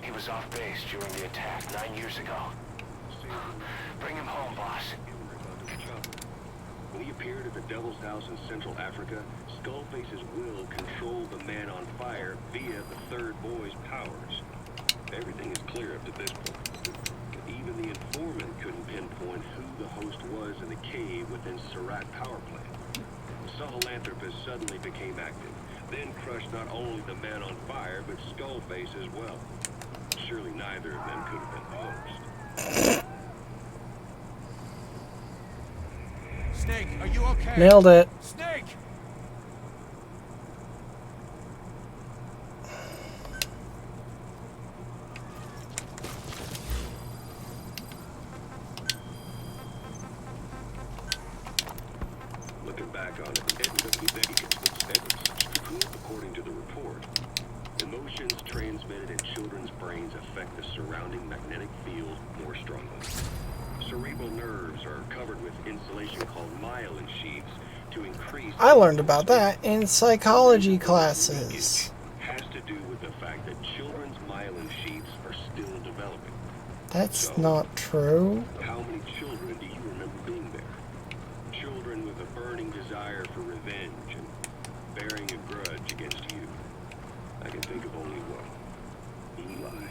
He was off base during the attack 9 years ago. Bring him home, boss. When he appeared at the Devil's House in Central Africa, Skullface's will controlled the man on fire via the third boy's powers. Everything is clear up to this point. Even the informant couldn't pinpoint who the host was in the cave within Surat power plant. Sahelanthropus suddenly became active, then crushed not only the man on fire, but Skullface as well. Surely neither of them could have been the host. Snake, are you okay? Nailed it. Snake! Looking back on it, according to the report, emotions transmitted in children's brains affect the surrounding magnetic field more strongly. Cerebral nerves are covered with insulation called myelin sheaths to increase... I learned about that in psychology classes. Has to do with the fact that children's myelin sheaths are still developing. That's not true. How many children do you remember being there? Children with a burning desire for revenge and bearing a grudge against you. I can think of only one. Eli.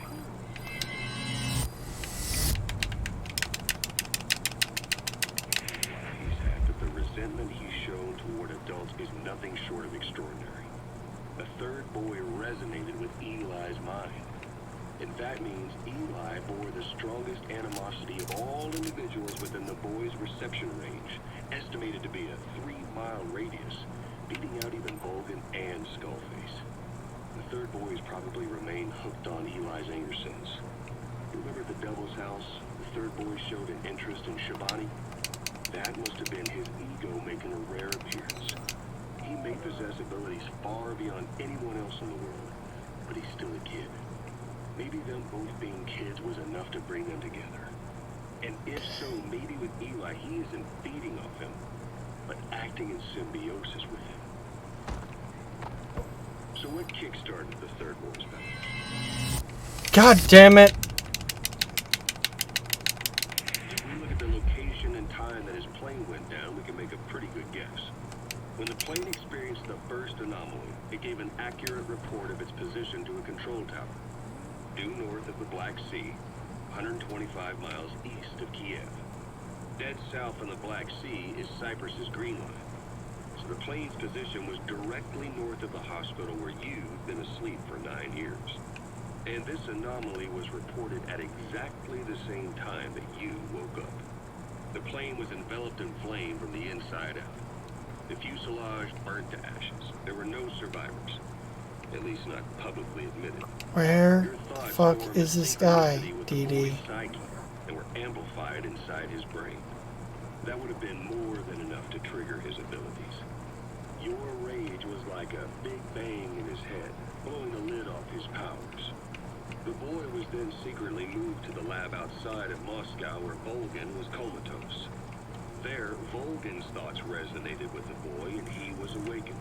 He said that the resentment he's shown toward adults is nothing short of extraordinary. The third boy resonated with Eli's mind. And that means Eli bore the strongest animosity of all individuals within the boy's reception range, estimated to be a 3-mile radius, beating out even Volgan and Skullface. The third boy's probably remained hooked on Eli's anger since. Remember the Devil's House? The third boy showed an interest in Shabani? That must have been his ego making a rare appearance. He may possess abilities far beyond anyone else in the world, but he's still a kid. Maybe them both being kids was enough to bring them together. And if so, maybe with Eli, he isn't feeding off him, but acting in symbiosis with him. So what kickstarted the third boy's powers? God damn it! If we look at the location photographs. When the plane experienced the first anomaly, it gave an accurate report of its position to a control tower, due north of the Black Sea, 125 miles east of Kiev. Dead south on the Black Sea is Cyprus's Green Line. So the plane's position was directly north of the hospital where you'd been asleep for 9 years. And this anomaly was reported at exactly the same time that you woke up. The plane was enveloped in flame from the inside out. The fuselage burnt to ashes. There were no survivors. At least not publicly admitted. Where the fuck is this guy, DD? And were amplified inside his brain. That would have been more than enough to trigger his abilities. Your rage was like a big bang in his head, blowing the lid off his powers. The boy was then secretly moved to the lab outside of Moscow where Volgin was comatose. There, Volgin's thoughts resonated with the boy and he was awakened.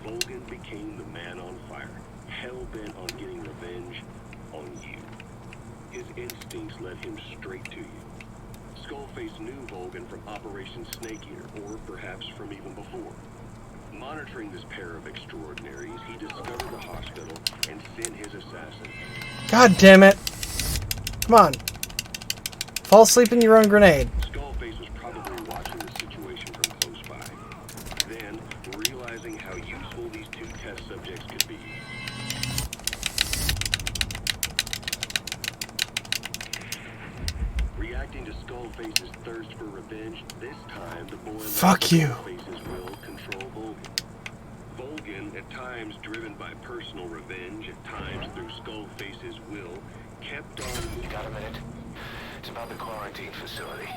Volgin became the man on fire, hell-bent on getting revenge on you. His instincts led him straight to you. Skullface knew Volgin from Operation Snake Eater, or perhaps from even before. Monitoring this pair of extraordinaries, he discovered the hospital and sent his assassin. God damn it! Come on. Fall asleep in your own grenade. Skullface was probably watching the situation from close by. Then, realizing how useful these two test subjects could be, reacting to Skullface's thirst for revenge, this time the boy let Skullface's will control Volgin. Volgin, at times driven by personal revenge, at times through Skullface's will, kept on... You got a minute? It's about the quarantine facility.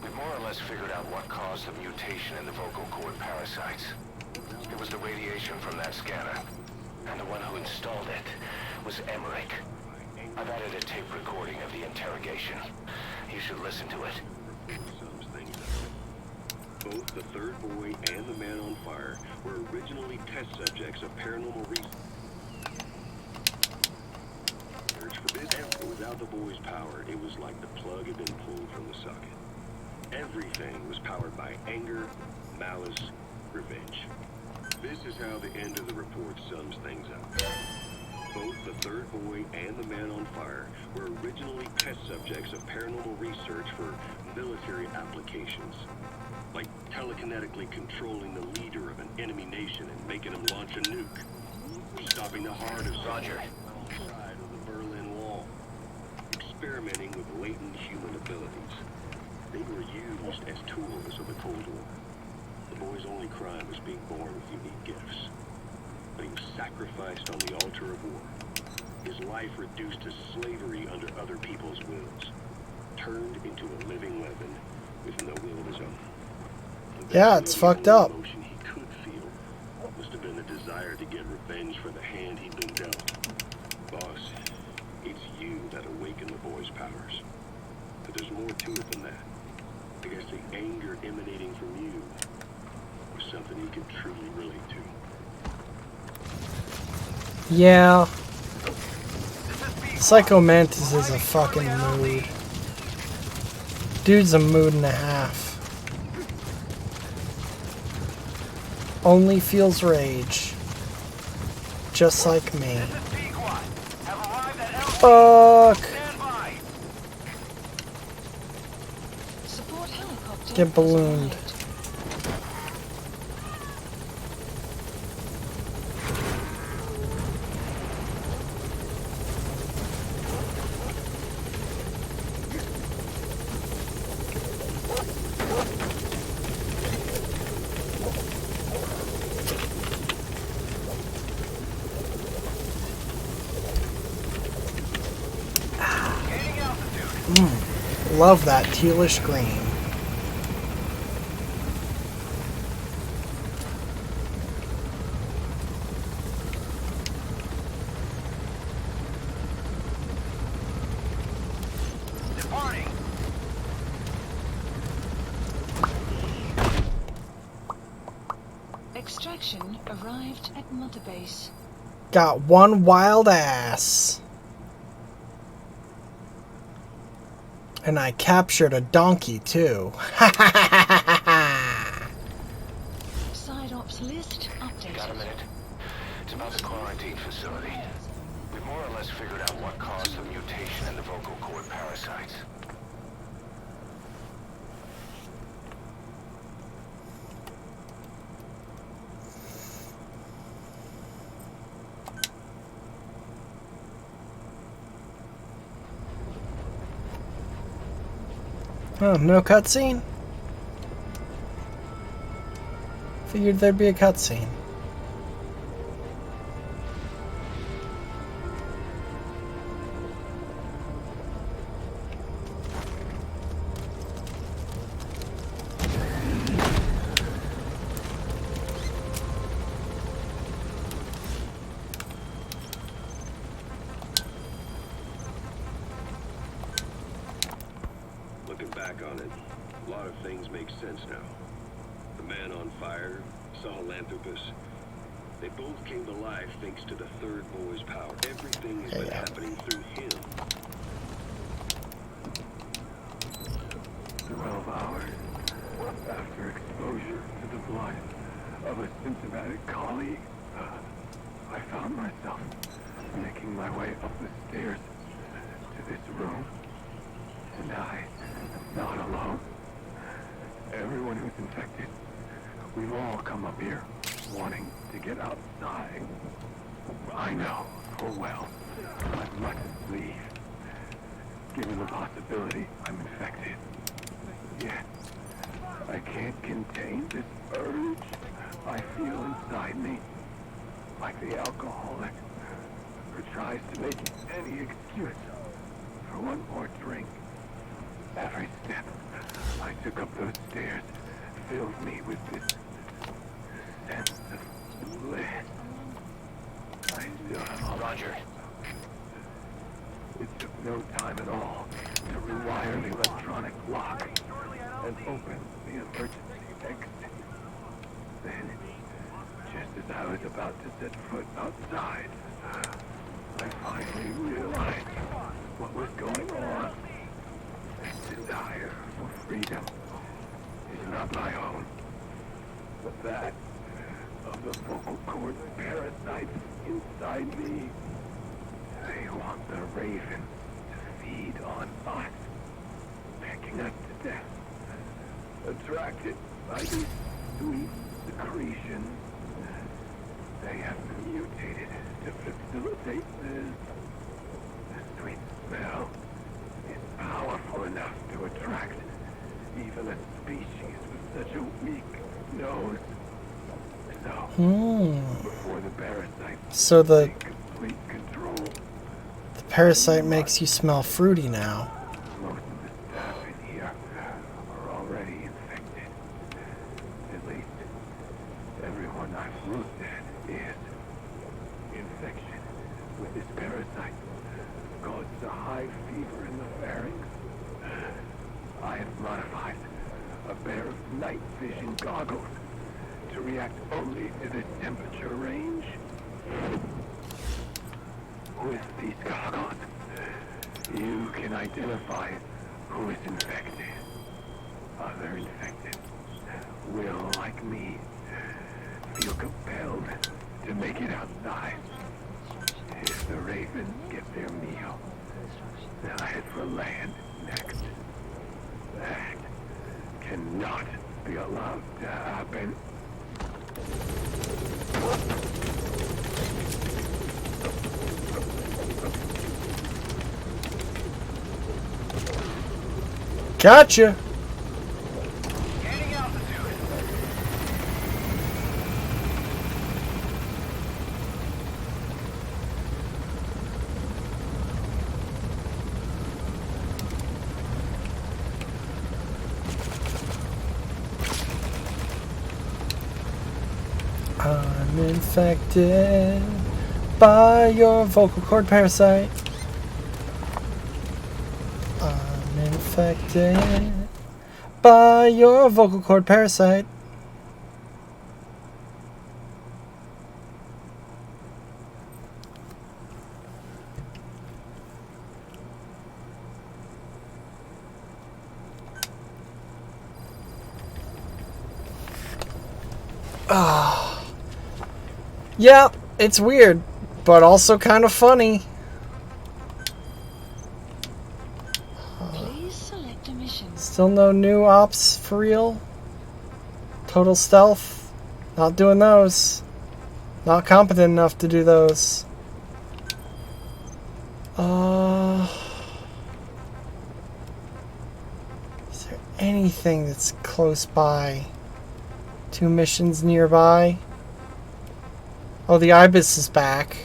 We've more or less figured out what caused the mutation in the vocal cord parasites. It was the radiation from that scanner. And the one who installed it was Emmerich. I've added a tape recording of the interrogation. You should listen to it. Both the third boy and the man on fire were originally test subjects of paranormal research. Without the boy's power, it was like the plug had been pulled from the socket. Everything was powered by anger, malice, revenge. This is how the end of the report sums things up. Both the third boy and the man on fire were originally test subjects of paranormal research for military applications. Like telekinetically controlling the leader of an enemy nation and making him launch a nuke. Stopping the heart of Roger side of the Berlin Wall. Experimenting with latent human abilities. They were used as tools of the Cold War. The boy's only crime was being born with unique gifts. But he was sacrificed on the altar of war. His life reduced to slavery under other people's wills. Turned into a living weapon with no will of his own. Yeah, it's fucked up. The emotion he could feel must have been the desire to get revenge for the hand he'd been dealt. Boss, it's you that awakened the boy's powers. But there's more to it than that. I guess the anger emanating from you was something he could truly relate to. Yeah. Psycho Mantis is a fucking mood. Dude's a mood and a half. Only feels rage. Just like me. Fuck! Get ballooned. Love that tealish green. Departing. Extraction arrived at Mother Base. Got one wild ass. And I captured a donkey too. Ha ha ha ha ha ha! Classified ops list updated. Got a minute? It's about the quarantine facility. We've more or less figured out what caused the mutation in the vocal cord parasites. Oh, no cutscene? Figured there'd be a cutscene. Looking back on it, a lot of things make sense now. The man on fire, Sahelanthropus, they both came to life thanks to the third boy's power. Everything has been happening through him. 12 hours after exposure to the blood of a symptomatic colleague, I found myself making my way up the stairs to this room. And I am not alone. Everyone who's infected, we've all come up here wanting to get outside. I know full well I mustn't leave, given the possibility I'm infected. Yet, I can't contain this urge I feel inside me, like the alcoholic who tries to make any excuse for one more drink. Every step I took up those stairs filled me with this sense of bliss. I still have all Roger. It took no time at all to rewire the electronic lock and open the emergency exit. Then, just as I was about to set foot outside, I finally realized what was going on. This desire for freedom is not my own, but that of the vocal cord parasites inside me. They want the raven to feed on us, pecking us to death. Attracted by these sweet secretions, they have mutated to facilitate this. The sweet smell is powerful enough to attract even a species with such a weak nose. So, before the parasites So the take complete control, parasite makes you smell fruity now. most of the staff in here are already infected. At least, everyone I've looked at is. Infection with this parasite causes a high fever in the pharynx. I have modified a pair of night vision goggles to react only to this temperature range. With these goggles, you can identify who is infected. Other infected will, like me, feel compelled to make it outside. If the ravens get their meal, they'll head for land next. That cannot be allowed to happen. Gotcha. Gaining altitude. I'm infected by your vocal cord parasite. I'm infected by your vocal cord parasite. Yeah, it's weird, but also kind of funny. Please select a mission. Still no new ops for real? Total stealth? Not doing those. Not competent enough to do those. Is there anything that's close by? 2 missions nearby? Oh, the Ibis is back.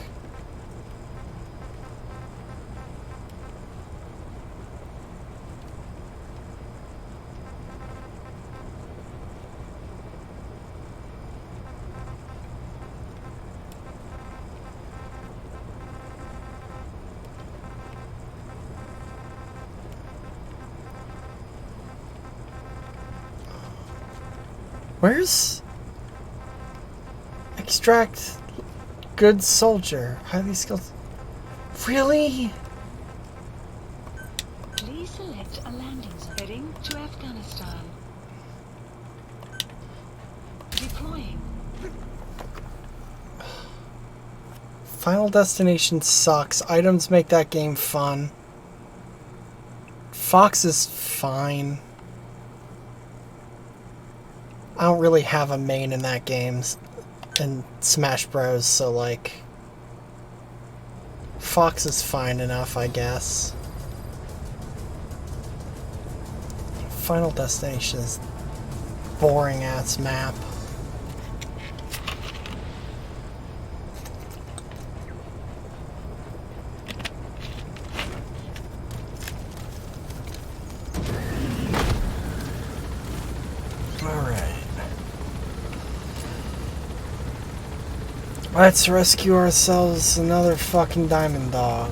Where's extract good soldier? Highly skilled. Really? Please select a landing zone. Heading to Afghanistan. Deploying. Final Destination sucks. Items make that game fun. Fox is fine. I don't really have a main in that game in Smash Bros, so like Fox is fine enough, I guess. Final Destination is boring ass map. Let's rescue ourselves another fucking diamond dog.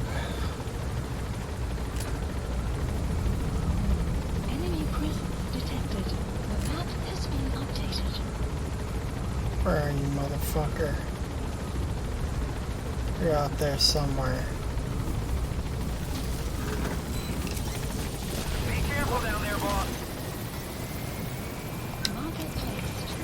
Enemy presence detected. The map has been updated. Where are you, motherfucker? You're out there somewhere. Be careful down there, boss. Market placed.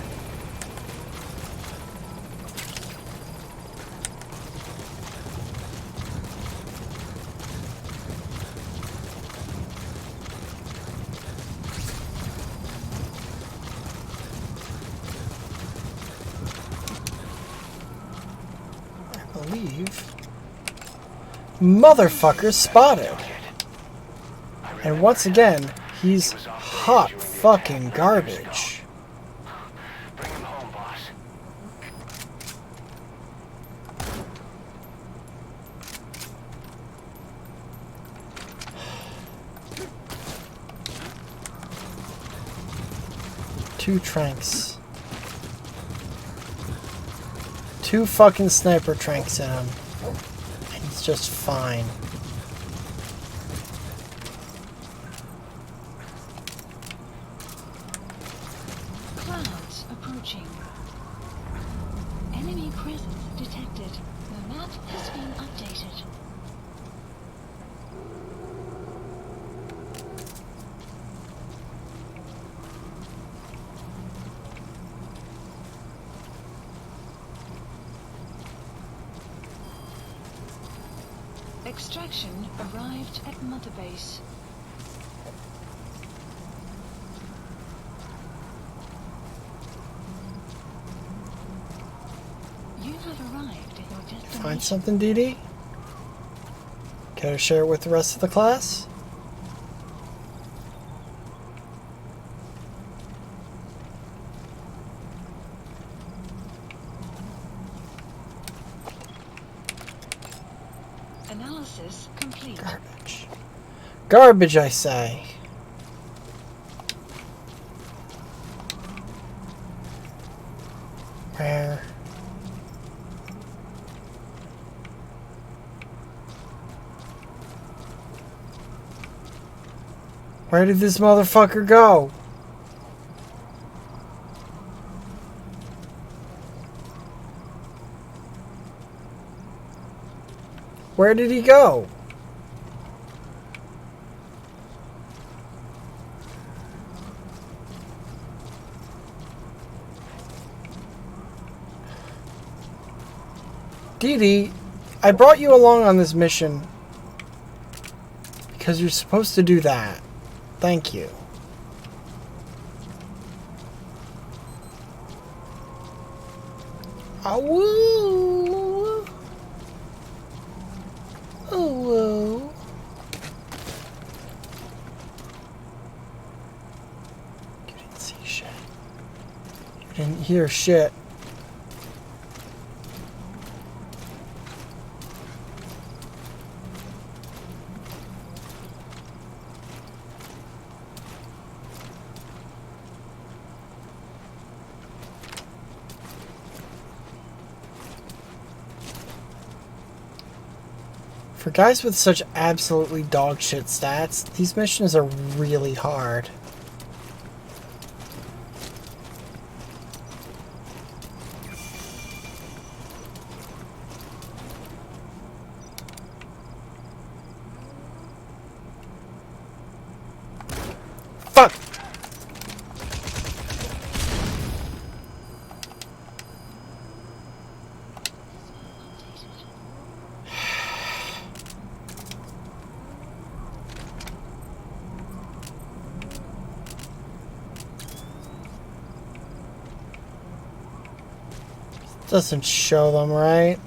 Motherfucker spotted. And once again, he's hot fucking garbage. Bring him home, boss. Two tranks. 2 fucking sniper tranks in him. And he's just fine. Clouds approaching. Enemy presence detected. The map has been updated. Extraction arrived at Mother Base. You have arrived at your destination. Find something, DD? Care to share it with the rest of the class? Analysis complete. Garbage. Garbage, I say. Where? Where did this motherfucker go? Where did he go? Dee Dee, I brought you along on this mission because you're supposed to do that. Thank you. Oh, woo! Oh, woo! You didn't see shit. You didn't hear shit. For guys with such absolutely dog shit stats, these missions are really hard. Fuck! Doesn't show them, right?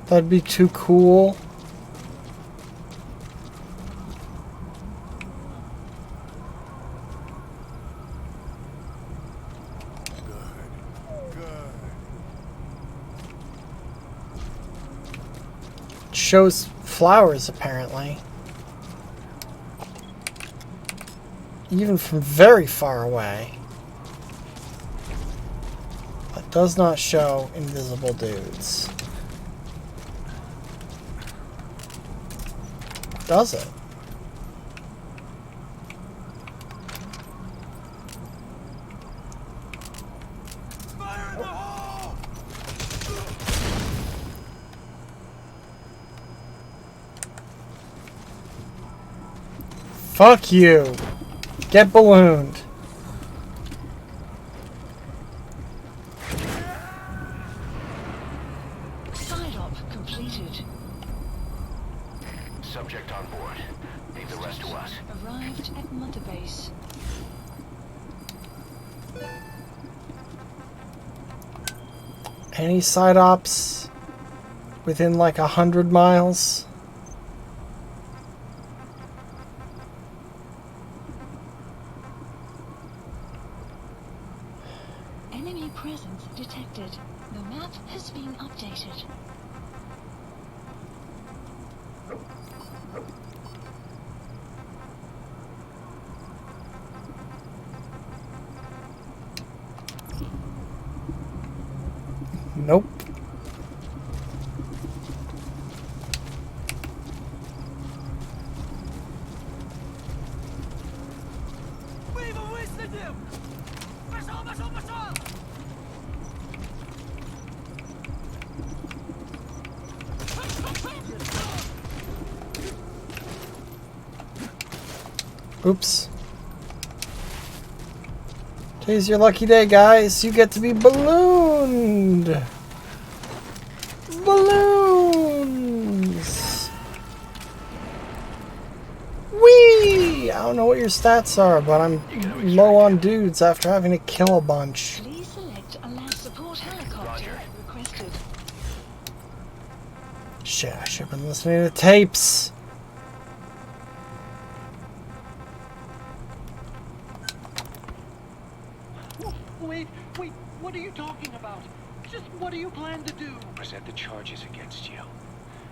That'd be too cool. It shows flowers, apparently. Even from very far away. Does not show invisible dudes. Does it? Fire in the hole! Fuck you. Get ballooned. Subject on board. Leave the rest to us. Arrived at Mother Base. Any side ops within like 100 miles? Enemy presence detected. The map has been updated. Nope. We've arrested him! Marshal! Oops. Today's your lucky day, guys. You get to be ballooned. Balloons. Whee! I don't know what your stats are, but I'm low on dudes after having to kill a bunch. Please select a land support helicopter requested. Shit, I should have been listening to tapes. Wait, what are you talking about? Just what do you plan to do? Present the charges against you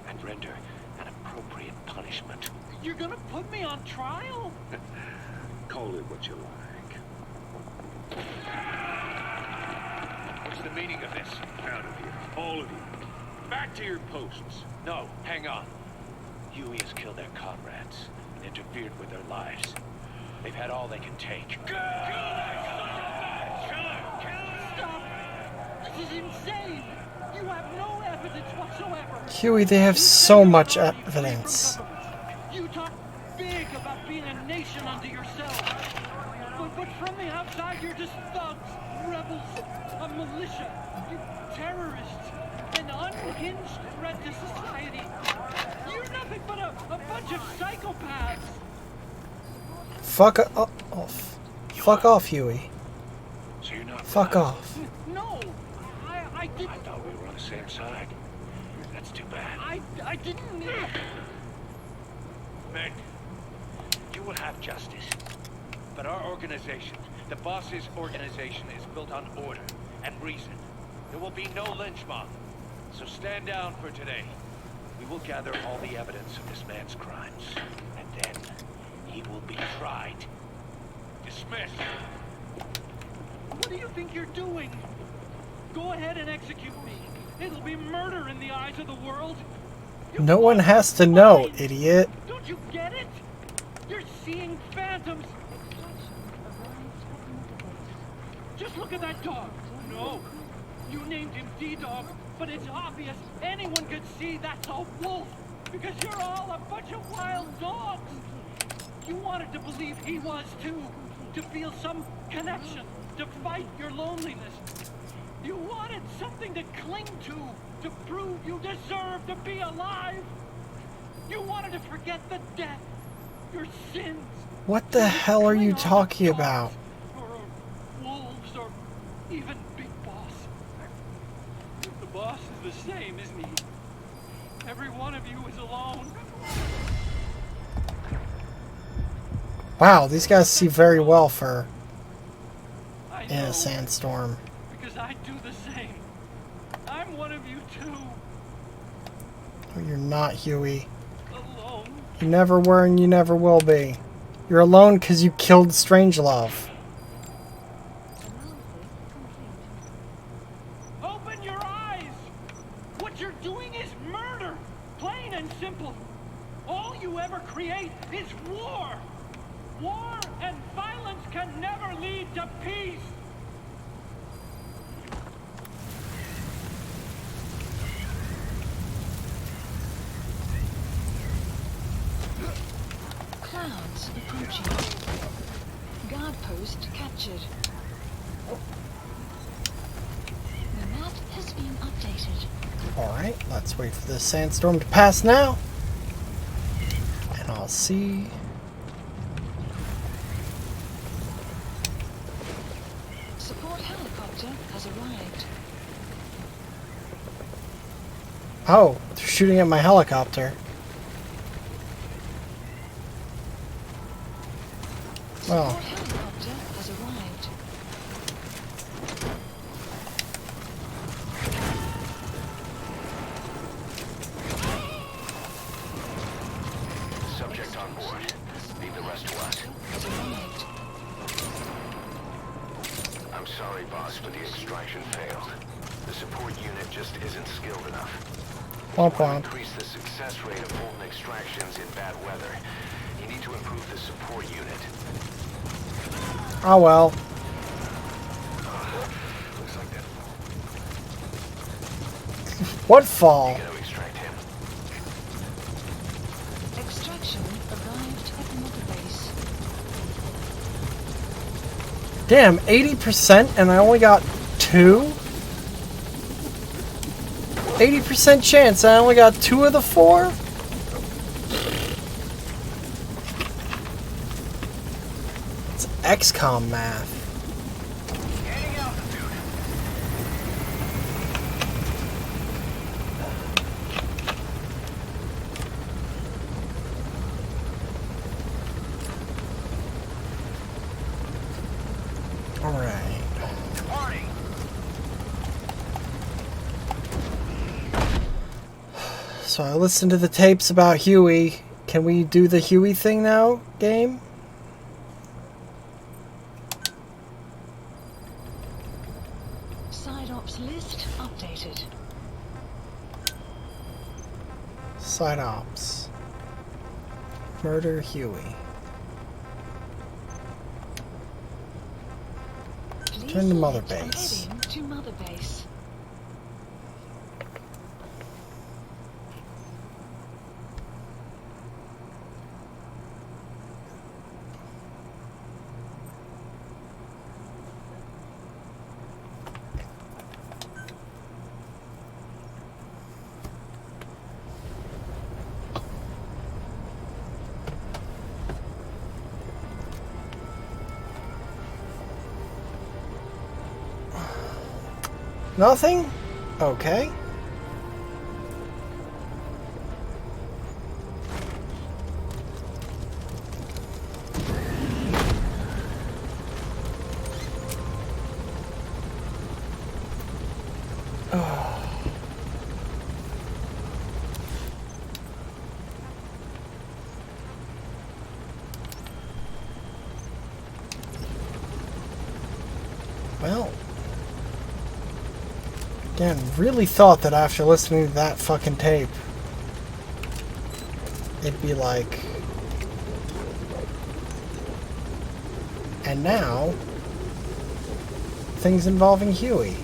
and render an appropriate punishment. You're gonna put me on trial? Call it what you like. What's the meaning of this? Out of here, all of you. Back to your posts. No, hang on. Huey has killed their comrades and interfered with their lives. They've had all they can take. Stop! This is insane! You have no evidence whatsoever! Huey, they have so much evidence. You talk big about being a nation unto yourself, but But from the outside, you're just thugs, rebels, a militia, terrorists, an unhinged threat to society. You're nothing but a bunch of psychopaths. Fuck off. Fuck off, Huey. So you're not Fuck blind. No, off. I didn't. I thought we were on the same side. That's too bad. I didn't. Men, you will have justice. But our organization, the boss's organization, is built on order and reason. There will be no lynch mob. So stand down for today. We will gather all the evidence of this man's crimes. And then he will be tried. Dismissed. What do you think you're doing? Go ahead and execute me. It'll be murder in the eyes of the world. No one has to know, idiot. Don't you get it? You're seeing phantoms. Just look at that dog. No, you named him D-Dog, but it's obvious anyone could see that's a wolf because you're all a bunch of wild dogs. You wanted to believe he was too, to feel some connection, to fight your loneliness. You wanted something to cling to prove you deserve to be alive. You wanted to forget the death, your sins. What the hell are you talking about? Or wolves, or even Big Boss. The boss is the same, isn't he? Every one of you is alone. Wow, these guys see very well for I in know, a sandstorm. because I do the same. I'm one of you too. Oh, you're not, Huey. Alone. You never were and you never will be. You're alone because you killed Strangelove. Open your eyes! What you're doing is murder! Plain and simple. All you ever create is war! War and violence can never lead to peace! Clouds approaching. Guard post captured. The map has been updated. Alright, let's wait for this sandstorm to pass now. And I'll see. Support helicopter has arrived. Oh, they're shooting at my helicopter. Well, Support helicopter has arrived. Subject on board. Leave the rest to us. Has arrived. I'm sorry, boss, but the extraction failed. The support unit just isn't skilled enough. womp To womp. increase the success rate of Fulton extractions in bad weather, you need to improve the support unit. Oh well. Looks like that What fall? gotta extract him. Extraction arrived at the mother base. Damn, 80% and I only got 2? 80% chance I only got 2 of the 4? It's XCOM math. Gaining altitude. Alright. Party. So I listened to the tapes about Huey. Can we do the Huey thing now, game? Side ops list updated. Side ops. Murder Huey. Please Turn to Mother select Base. Heading to Mother Base. Nothing? Okay. Well, again, really thought that after listening to that fucking tape, it'd be like, and now, things involving Huey.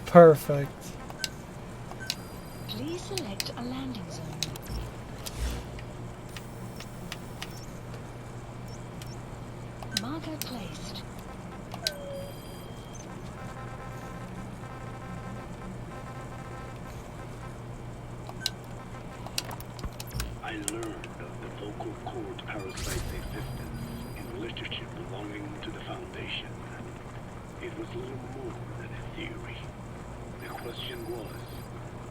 Perfect. Please select a landing zone. Marker placed. I learned of the vocal cord parasite's existence in literature belonging to the Foundation. It was little more than a theory. The question was,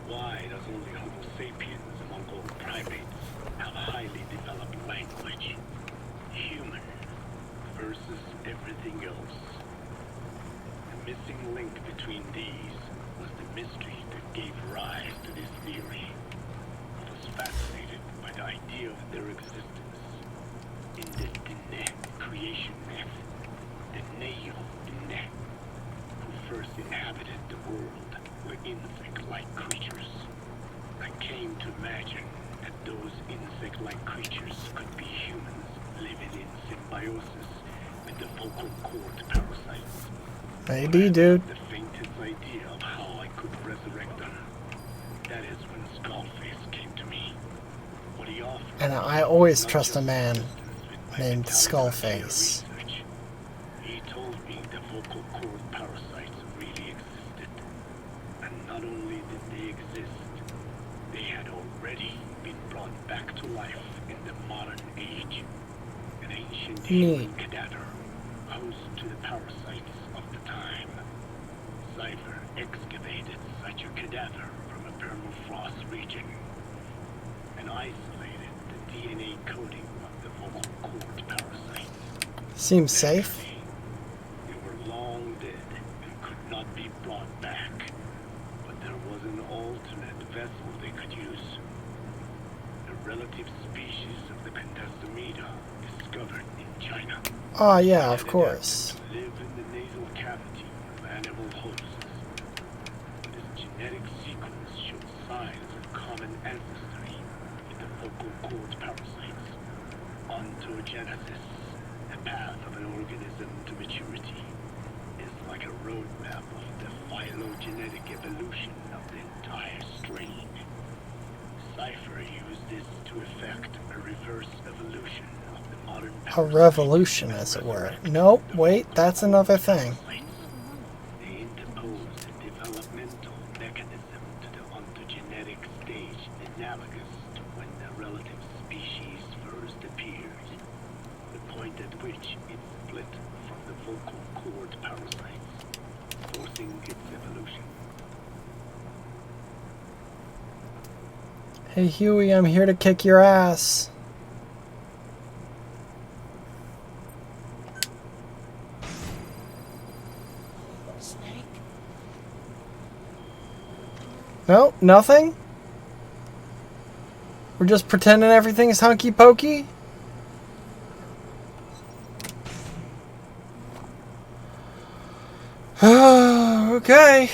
why does only Homo sapiens among all primates have a highly developed language? Human versus everything else. The missing link between these was the mystery that gave rise to this theory. I was fascinated by the idea of their existence. In the Dine creation myth, the Neo Dine, who first inhabited the world, were insect-like creatures. I came to imagine that those insect-like creatures could be humans living in symbiosis with the vocal cord parasites. Maybe, dude. The faintest idea of how I could resurrect them. That is when Skullface came to me. What he offered. And I always trust a man named Skullface. He told me the vocal cord parasites really existed. And not only did they exist, they had already been brought back to life in the modern age. An ancient human cadaver, host to the parasites of the time. Cypher excavated such a cadaver from a permafrost region and isolated the DNA coding of the vocal cord parasites. Seems safe. They were long dead and could not be brought back, but there was an alternate vessel they could use. The relative species of the Pentastomida discovered in China. Oh yeah, of course. Live in the nasal cavity of animal hosts. But its genetic sequence showed signs of common ancestry with the vocal cord parasites. Ontogenesis, the path of an organism to maturity, is like a roadmap of the phylogenetic evolution of the entire strain. Cypher used this to effect a reverse evolution of the modern A revolution, as it were. Nope, wait, that's another thing. They interposed a developmental mechanism to the ontogenetic stage analogous to when the relative species first appeared, the point at which it split from the vocal cord parasites, forcing its evolution. Hey Huey, I'm here to kick your ass. Snake. No, nothing? We're just pretending everything's hunky-pokey? Okay.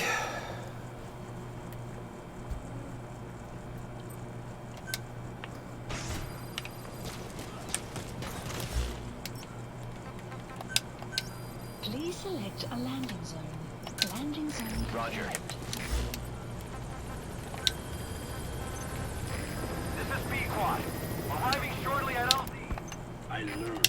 Please select a landing zone. Landing zone. Roger. This is B-Quad. Arriving shortly at LZ. I learned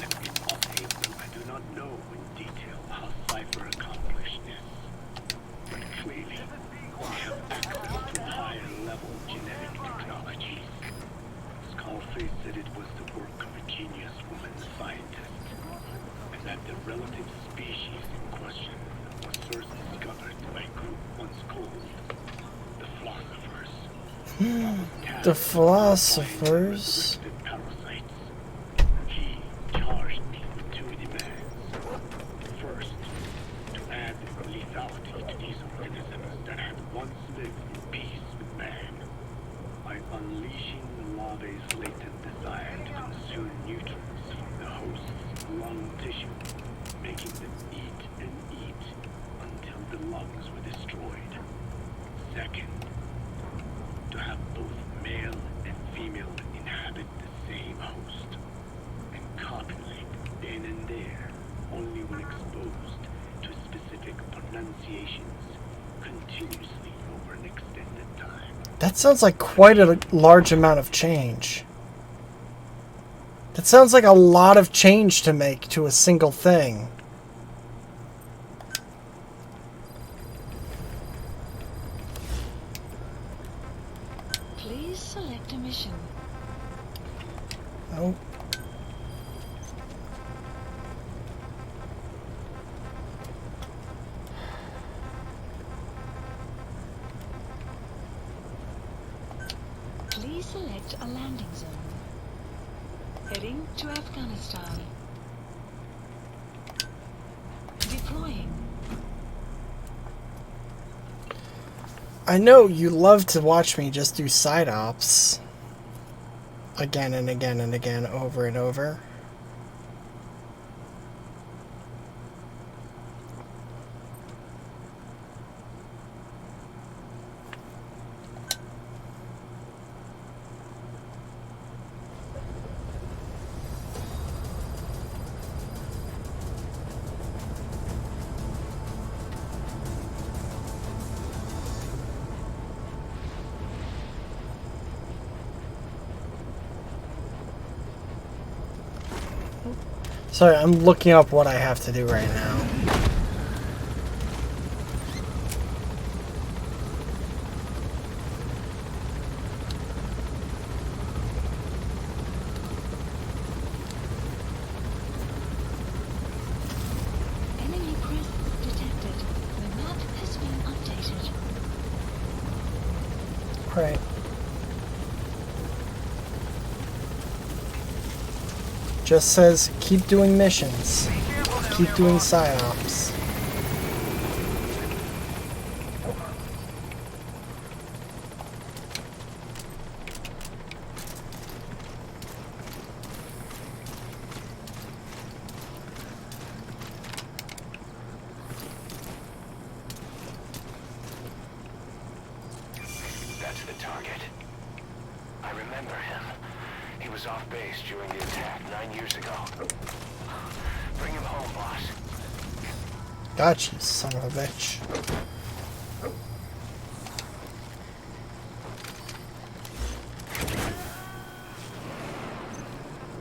I do not know in detail how Cypher accomplished this, but clearly They said it was the work of a genius woman scientist, and that the relative species in question was first discovered by a group once called the philosophers. The philosophers. Parasites. He charged me with two demands. First, to add lethality to these organisms that had once lived in peace with man by unleashing the larvae's latent desire to consume nutrients from the host's lung tissue, making them eat and eat until the lungs were destroyed. Second, to have both male and female inhabit the same host and copulate then and there only when exposed to specific pronunciations continuously over an extended time. That sounds like quite a large amount of change. That sounds like a lot of change to make to a single thing. Please select a mission. Oh. Please select a landing zone. Heading to Afghanistan. Deploying. I know you love to watch me just do side ops. Again and again and again, over and over. Sorry, I'm looking up what I have to do right now. Enemy presence detected. The map has been updated. Right. Just says, keep doing missions. Keep doing psyops. That's the target. I remember him. He was off base during the attack 9 years ago. Bring him home, boss. Got you, son of a bitch.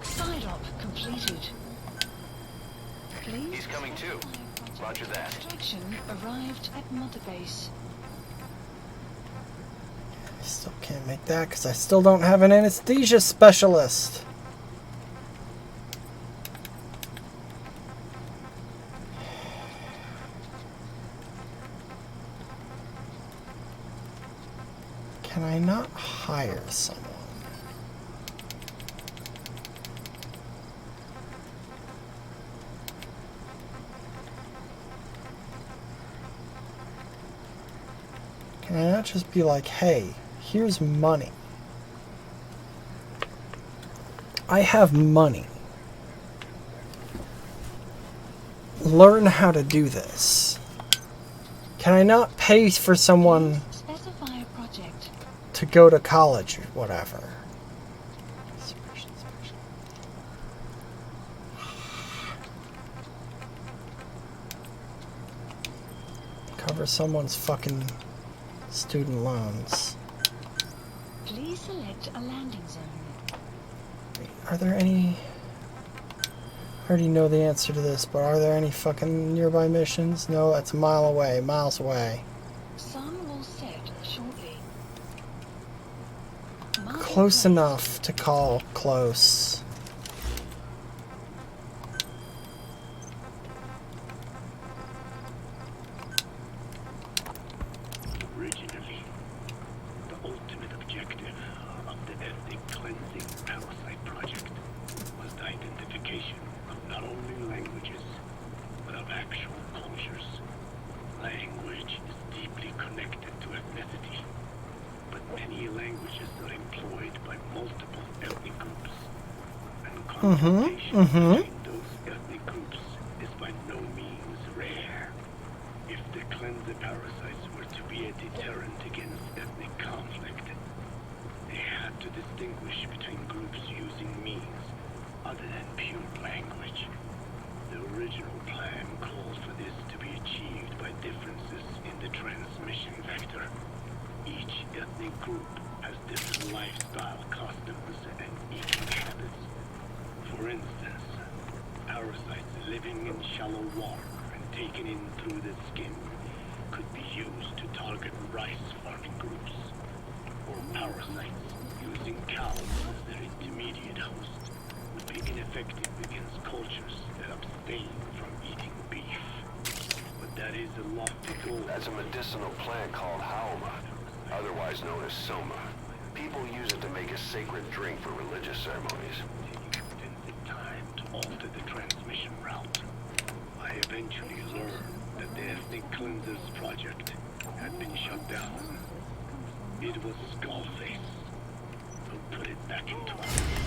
Side op completed. Please. He's coming too. Roger that. Extraction arrived at Mother Base. Still can't make that because I still don't have an anesthesia specialist. Can I not hire someone? Can I not just be like, hey, here's money. I have money. Learn how to do this. Can I not pay for someone Specify a project. to go to college or whatever? Cover someone's fucking student loans. Please select a landing zone. Are there any... I already know the answer to this, but are there any fucking nearby missions? No, that's a mile away, miles away. Sun will set shortly. Mark close enough to call close. Originally, the ultimate objective of the ethnic cleansing parasite project was the identification of not only languages, but of actual cultures. Language is deeply connected to ethnicity, but many languages are employed by multiple ethnic groups, and confrontation between those ethnic groups is by no means rare. If the cleanser parasites were to be a deterrent against ethnic conflict, they had to distinguish between groups using means other than pure language. The original plan called for this to be achieved by differences in the transmission vector. Each ethnic group has different lifestyle customs and eating habits. For instance, parasites living in shallow water and taken in through the skin could be used to target rice farming groups, or parasites using cows as their intermediate host would be ineffective against cultures that abstain from eating beef. But that is a lofty goal. That's a medicinal plant called Haoma, otherwise known as Soma. People use it to make a sacred drink for religious ceremonies. Taking extensive time to alter the transmission route, I eventually learned that the Ethnic Cleansers project had been shut down. It was Skullface who put it back into operation.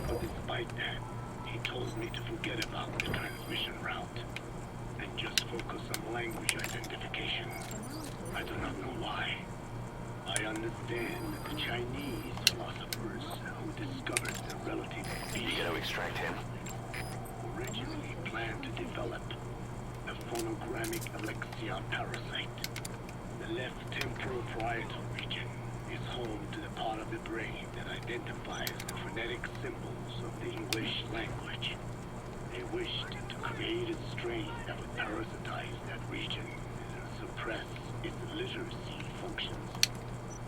But despite that, he told me to forget about the transmission route and just focus on language identification. I do not know why. I understand that the Chinese philosophers who discovered the relative speed You gotta extract him. originally planned to develop a phonogrammic Alexion parasite. The left temporal parietal region is home to the part of the brain that identifies the phonetic symbols of the English language. They wished to create a strain that would parasitize that region and suppress its literacy functions.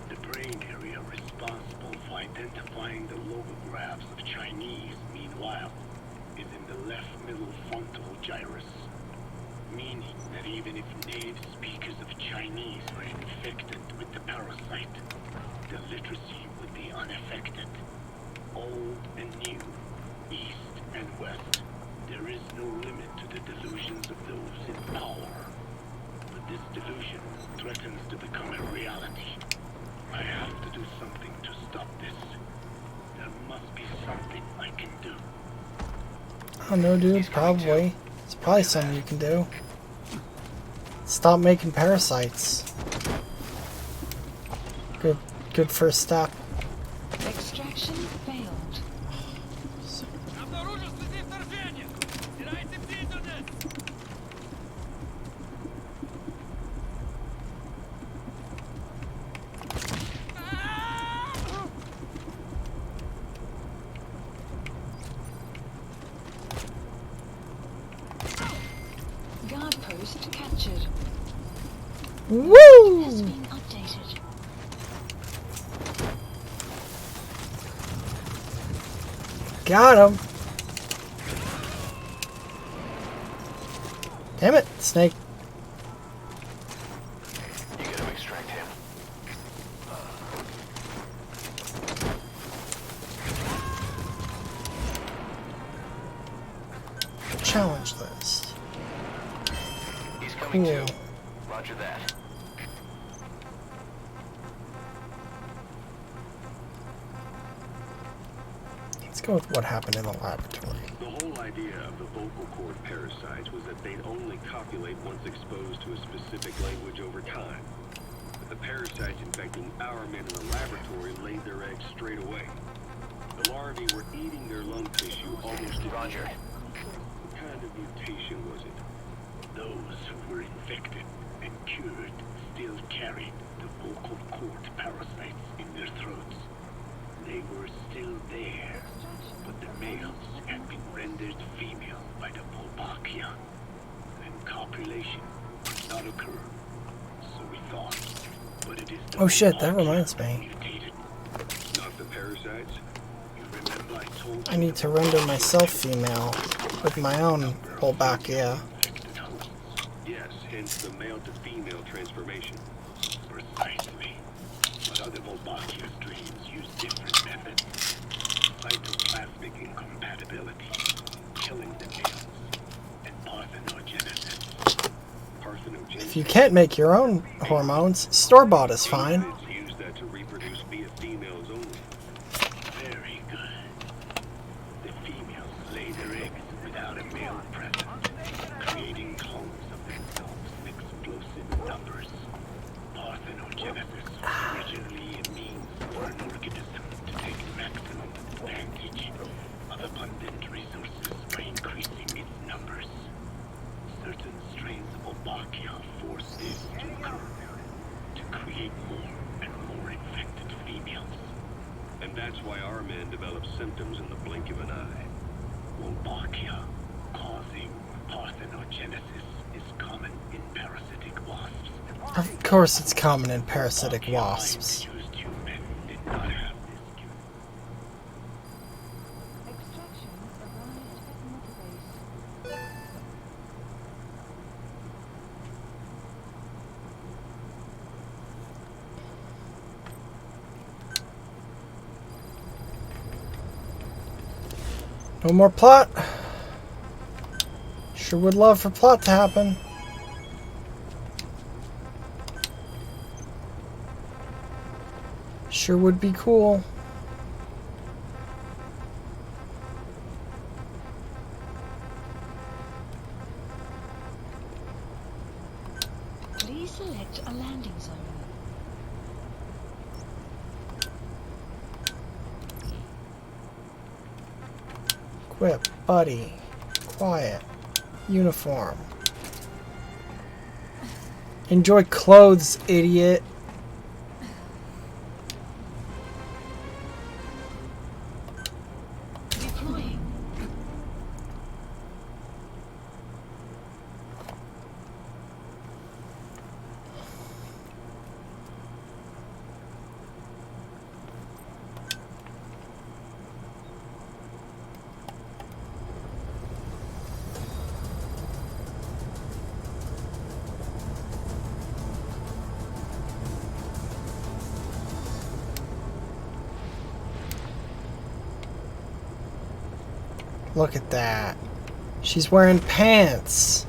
The brain area responsible for identifying the logographs of Chinese, meanwhile, is in the left middle frontal gyrus, meaning that even if native speakers of Chinese were infected with the parasite, the literacy would be unaffected. Old and new, east and west, there is no limit to the delusions of those in power. But this delusion threatens to become a reality. I have to do something to stop this. There must be something I can do. Oh no, dude, probably. It's probably something you can do. Stop making parasites. Good first step. Extraction failed. Guard post captured. Woo! Has been updated. Got him. Damn it, snake. You gotta extract him. Challenge list. He's coming Cool. too. Roger that. Let's go with what happened in the laboratory. The whole idea of the vocal cord parasites was that they'd only copulate once exposed to a specific language over time. But the parasites infecting our men in the laboratory laid their eggs straight away. The larvae were eating their lung tissue almost Roger. What kind of mutation was it? Those who were infected and cured still carried the vocal cord parasites in their throats. They were still there, but the males had been rendered female by the Volbachia, and copulation would not occur. So we thought, but it is the Oh shit, that Wolbachia reminds me. mutated. Not the parasites. You remember I told I you need to render myself female with my own Wolbachia. yes, hence the male to female transformation. Precisely. But other Wolbachia strains use different methods. Cytoplasmic incompatibility, killing the males, and parthenogenesis. If you can't make your own hormones, store-bought is fine. Use that to reproduce via females only. Very good. The females lay their eggs without a male present, creating clones of themselves in explosive numbers. Parthenogenesis originally a means for an organism to take maximum advantage of abundant resources by increasing its numbers. Certain strains of Wolbachia force this to occur, to create more and more infected females. And that's why our men develop symptoms in the blink of an eye. Wolbachia causing parthenogenesis is common in parasitic wasps. Of course it's common in parasitic wasps. Used human did not have this gift. Extraction arrived at Mother Base. No more plot. Sure would love for plot to happen. Sure would be cool. Please select a landing zone. Equip, buddy, quiet, uniform. Enjoy clothes, idiot. Deploying. Look at that. She's wearing pants.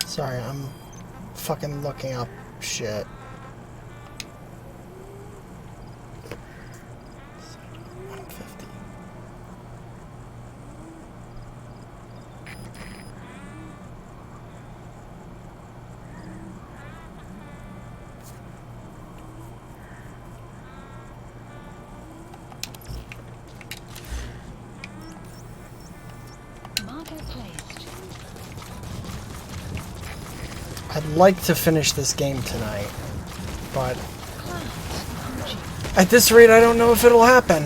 Sorry, I'm fucking looking up shit. Marker placed. I'd like to finish this game tonight, but Clouds approaching. at this rate, I don't know if it'll happen.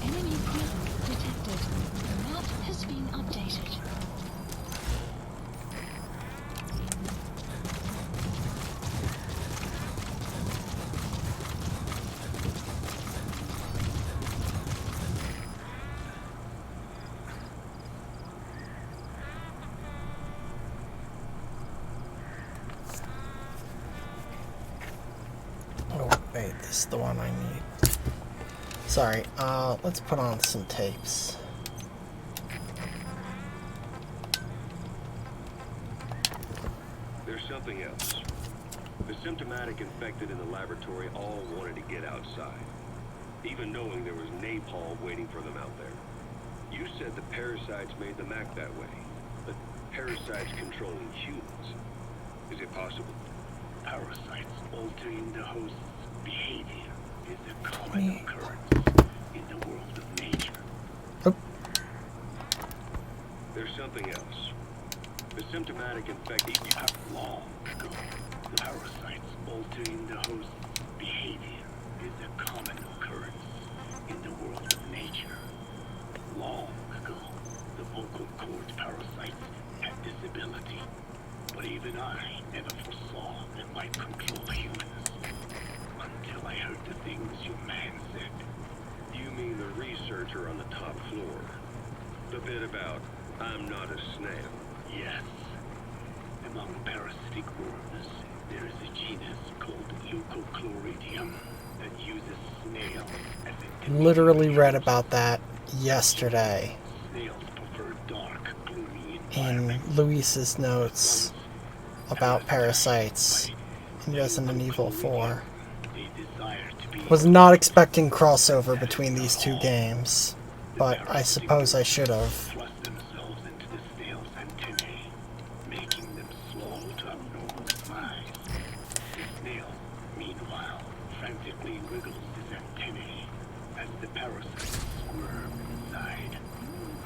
Enemy presence detected. The map has been updated. This is the one I need. Sorry, let's put on some tapes. There's something else. The symptomatic infected in the laboratory all wanted to get outside, even knowing there was napalm waiting for them out there. You said the parasites made them act that way, but parasites controlling humans. Is it possible? Parasites altering the host's behavior is a common occurrence in the world of nature. Oh. There's something else. The symptomatic infected Have long ago, the parasites altering the host's behavior is a common occurrence in the world of nature. Long ago, the vocal cord parasites had this ability, but even I never foresaw it might control humans. Until I heard the things your man said. You mean the researcher on the top floor? The bit about, I'm not a snail. Yes. Among parasitic worms, there is a genus called Leucochloridium that uses snails as a Literally read about that yesterday Snails prefer dark, gloomy in Luis's notes about parasites in Resident Evil 4. They desire to be Was not expecting crossover between these two games, but I suppose I should have. thrust themselves into the snail's antennae, making them swallow to abnormal size. The snail, meanwhile, frantically wiggles his antennae as the parasites squirm inside.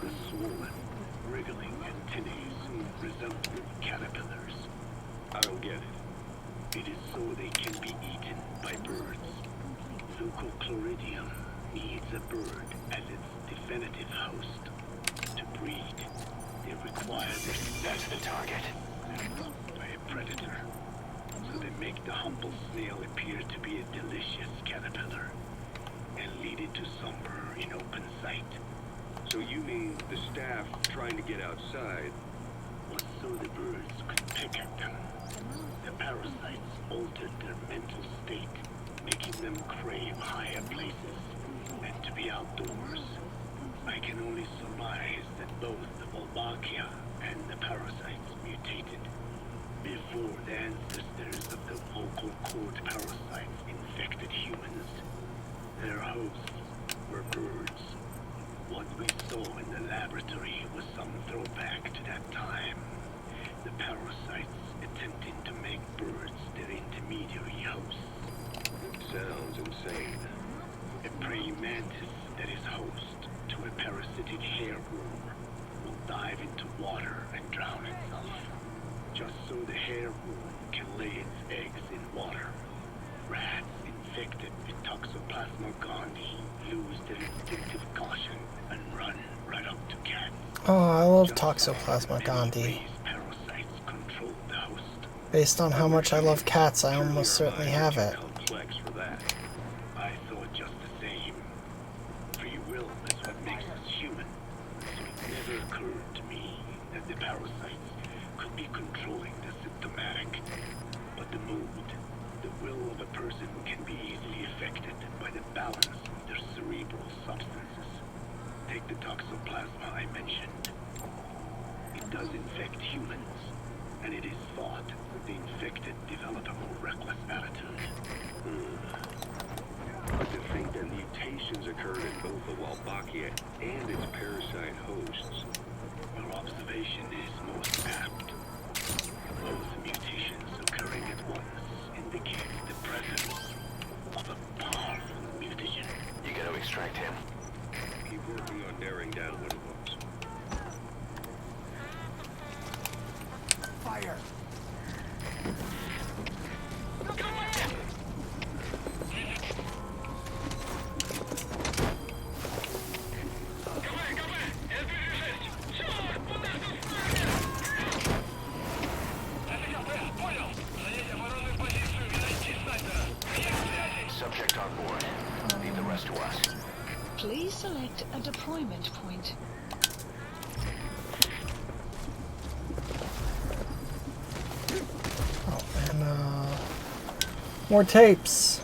The swollen, wriggling antennae resemble caterpillars. I don't get it. It is so they can be eaten by birds. Leucochloridium needs a bird as its definitive host. To breed, they require this That's the target. by a predator. So they make the humble snail appear to be a delicious caterpillar and lead it to slumber in open sight. So you mean the staff trying to get outside? Was so the birds could pick at them. The parasites altered their mental state, making them crave higher places and to be outdoors. I can only surmise that both the Volbachia and the parasites mutated before the ancestors of the vocal cord parasites infected humans. Their hosts were birds. What we saw in the laboratory was some throwback to that time. The parasites attempting to make birds their intermediary hosts. Sounds insane. A praying mantis that is host to a parasitic hairworm will dive into water and drown itself, just so the hairworm can lay its eggs in water. Rats infected with Toxoplasma gondii lose their instinctive caution and run right up to cats. Oh, I love Toxoplasma gondii. Parasites control the host. Based on how much I love cats, I almost certainly have it. Complex for that. I thought just the same. Free will is what makes us human. So it never occurred to me that the parasites could be controlling the symptomatic. But the mood, the will of a person can be easily affected by the balance of their cerebral substances. Take the toxoplasma I mentioned. It does infect humans, and it is thought that the infected develop a more reckless attitude. But to think that mutations occurred in both the Wolbachia and its parasite hosts. Your observation is most apt. Both mutations occurring at once indicate the presence of a powerful mutagen. You gotta extract him. Keep working on narrowing down what it was. Fire! Subject on board. Leave the rest to us. Please select a deployment point. Oh, and more tapes.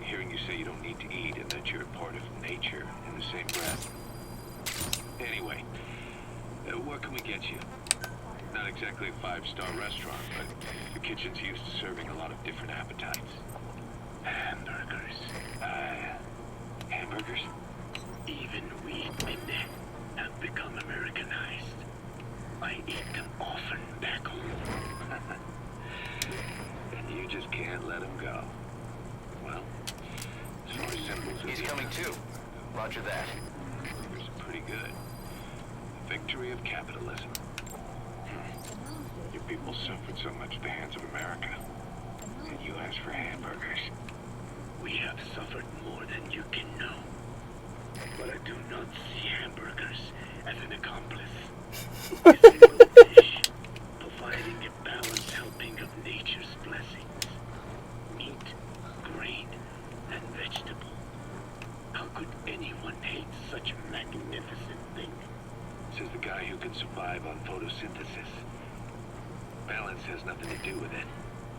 hearing you say you don't need to eat and that you're a part of nature in the same breath. Anyway, what can we get you? Not exactly a 5-star restaurant, but the kitchen's used to serving a lot of different appetites. Hamburgers. Hamburgers? Even we men have become Americanized. I eat them often back home. And you just can't let them go. Well, as far as symbols... He's coming too. Roger that. Hamburgers are pretty good. The victory of capitalism. Your people suffered so much at the hands of America. And you asked for hamburgers. We have suffered more than you can know. But I do not see hamburgers as an accomplice. A single dish, providing a balanced helping of nature's blessings. Meat, grain, and vegetable. How could anyone hate such a magnificent thing? Says the guy who can survive on photosynthesis. Balance has nothing to do with it.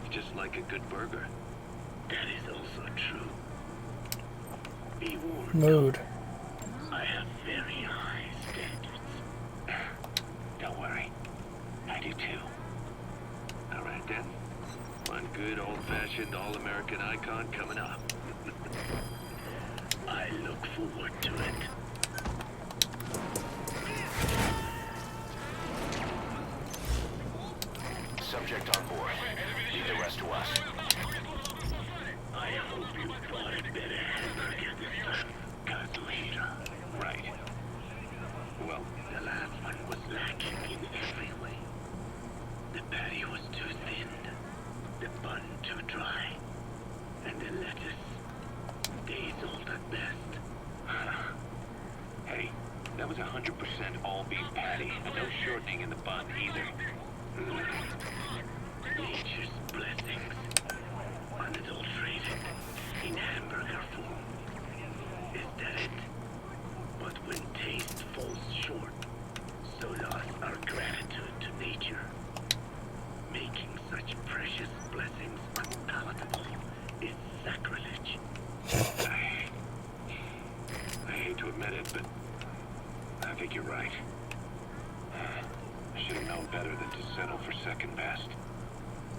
It's just like a good burger. That is also true. Be warned. Mood. I have very high standards. Don't worry. I do too. All right then. One good old-fashioned all-American icon coming up. I look forward to it. Subject on board. Leave the rest to us. I hope you bought a better hamburger this time, calculator. Right. Well, The last one was lacking in every way. The patty was too thin, the bun too dry, and the lettuce days old at best. hey, that was 100% all-beef patty, and no shortening in the bun either. Nature's blessings, unadulterated, in hamburger form. Is that it? But when taste falls short, so lost our gratitude to nature. Making such precious blessings unpalatable is sacrilege. I hate to admit it, but I think you're right. I should have known better than to settle for second best.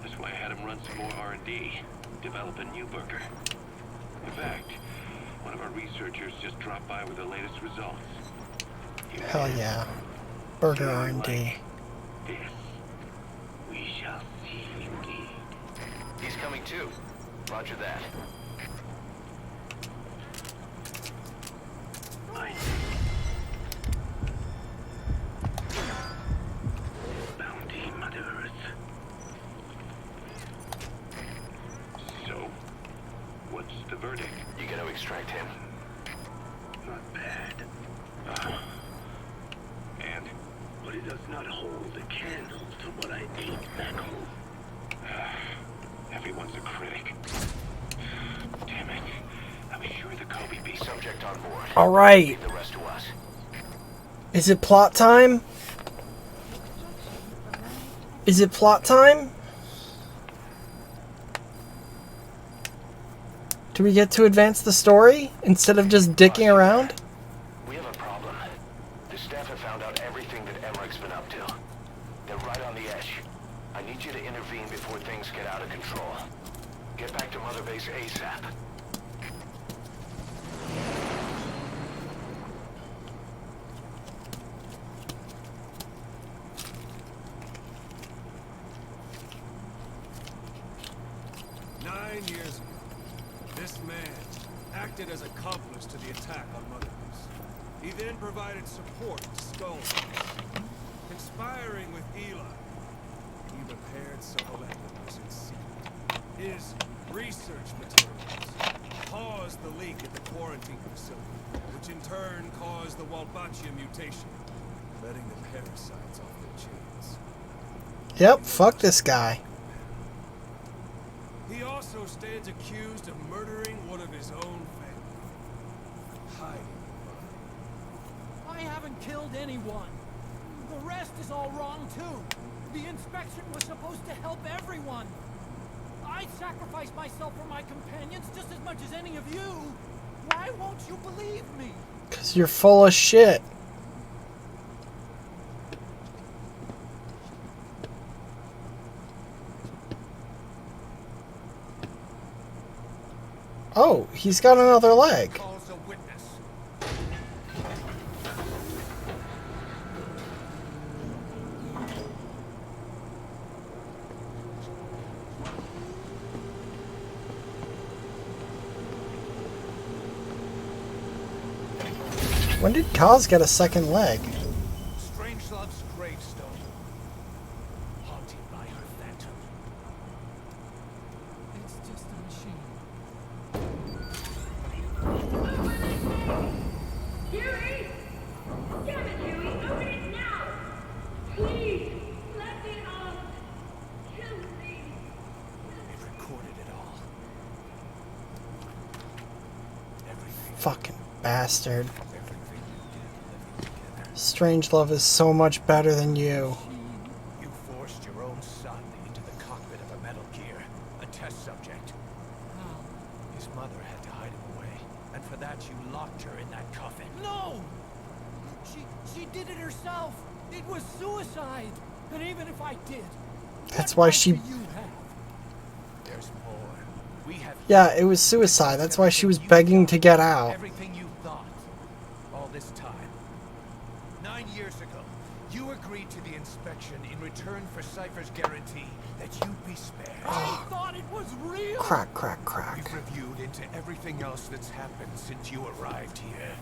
That's why I had him run some more R&D, develop a new burger. In fact, one of our researchers just dropped by with the latest results. Hell yeah. Burger R&D. This we shall see indeed. He's coming too. Roger that. I bounty, Mother Earth. So, what's the verdict? You got to extract him. Not bad. And? But it does not hold a candle to what I ate back home. Everyone's a critic. Damn it. I was sure the Kobe beef. Subject on board. All right. Leave the rest to us. Is it plot time? Is it plot time? Do we get to advance the story instead of just dicking around? We have a problem. The staff have found out everything that Emmerich's been up to. They're right on the edge. I need you to intervene before things get out of control. Get back to Mother Base ASAP. Years ago, this man acted as accomplice to the attack on Mother Base. He then provided support to Skull, conspiring with Eli. He repaired several enemies in secret. His research materials caused the leak at the quarantine facility, which in turn caused the Walbachia mutation, letting the parasites off their chains. Yep, fuck this guy. He also stands accused of murdering one of his own family. Hiding the body. I haven't killed anyone. The rest is all wrong too. The inspection was supposed to help everyone. I sacrifice myself for my companions just as much as any of you. Why won't you believe me? 'Cause you're full of shit. Oh, he's got another leg. Calls a witness. When did Kaz get a second leg? Strangelove's gravestone. Haunted by her phantom. It's just a machine. Huey! Damn it, Huey! Open it now! Please! Let me out! Kill me! It recorded it all. Everything. Fucking bastard. Everything you did living together. Strangelove is so much better than you. You forced your own son into the cockpit of a Metal Gear, a test subject. How? His mother had to hide him away, and for that you locked her in that coffin. No! She did it herself. It was suicide. And even if I did, That's what why right she... do you have? There's more. We have Yeah, it was suicide. That's why she was begging to get out. everything you thought. All this time. 9 years ago, you agreed to the inspection in return for Cypher's guarantee that you'd be spared. I thought it was real. Crack, crack, crack. We've reviewed into everything else that's happened since you arrived here.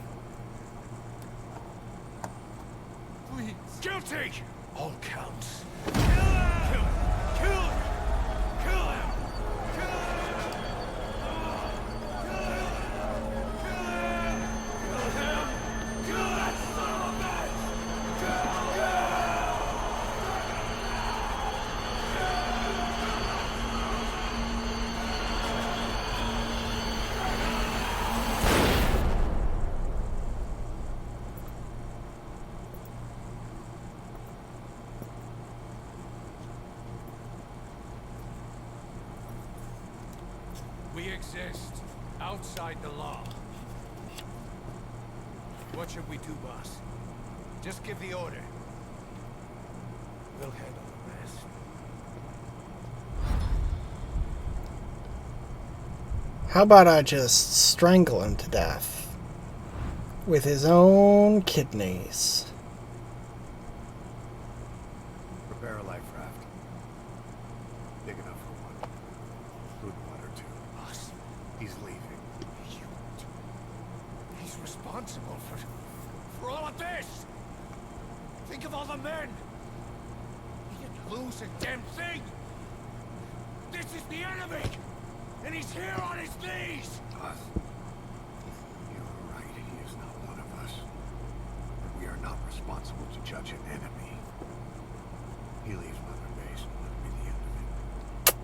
Please. Guilty! All counts. Kill him! Kill him! Kill him! Kill him! Kill him! Kill that son of a bitch! We exist outside the law. What should we do, boss? Just give the order. We'll handle the rest. How about I just strangle him to death? With his own kidneys. Prepare a life raft. Big enough for one. Food and water too. Boss, he's leaving. He's responsible for all of this. Think of all the men. He didn't lose a damn thing. This is the enemy, and he's here on his knees. Boss, you are right. He is not one of us. But we are not responsible to judge an enemy. He leaves Mother Base, and that'll be the end of it.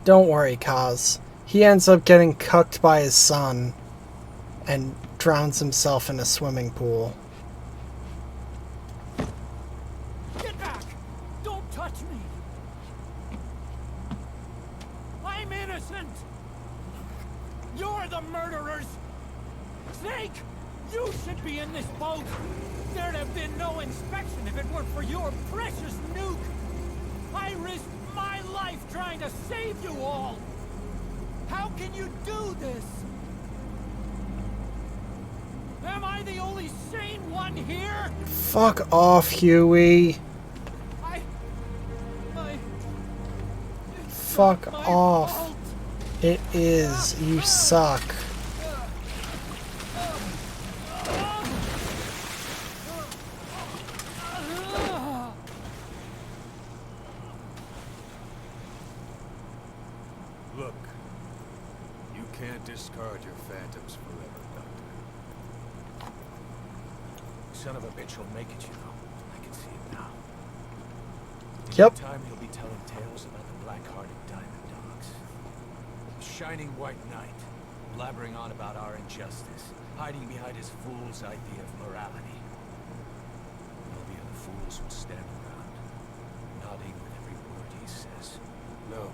Don't worry, Kaz. He ends up getting cucked by his son and drowns himself in a swimming pool. Get back! Don't touch me! I'm innocent! You're the murderers! Snake! You should be in this boat! There'd have been no inspection if it weren't for your precious nuke! I risked my life trying to save you all! How can you do this? Am I the only sane one here? Fuck off, Huey. Fuck off. Fault. It is. You suck. Look, you can't discard your phantoms forever, Doctor. Son of a bitch will make it, you know. I can see it now. In Yep. time, he'll be telling tales about the black-hearted diamond dogs. The shining white knight, blabbering on about our injustice, hiding behind his fool's idea of morality. All the other fools would stand around, nodding with every word he says. No.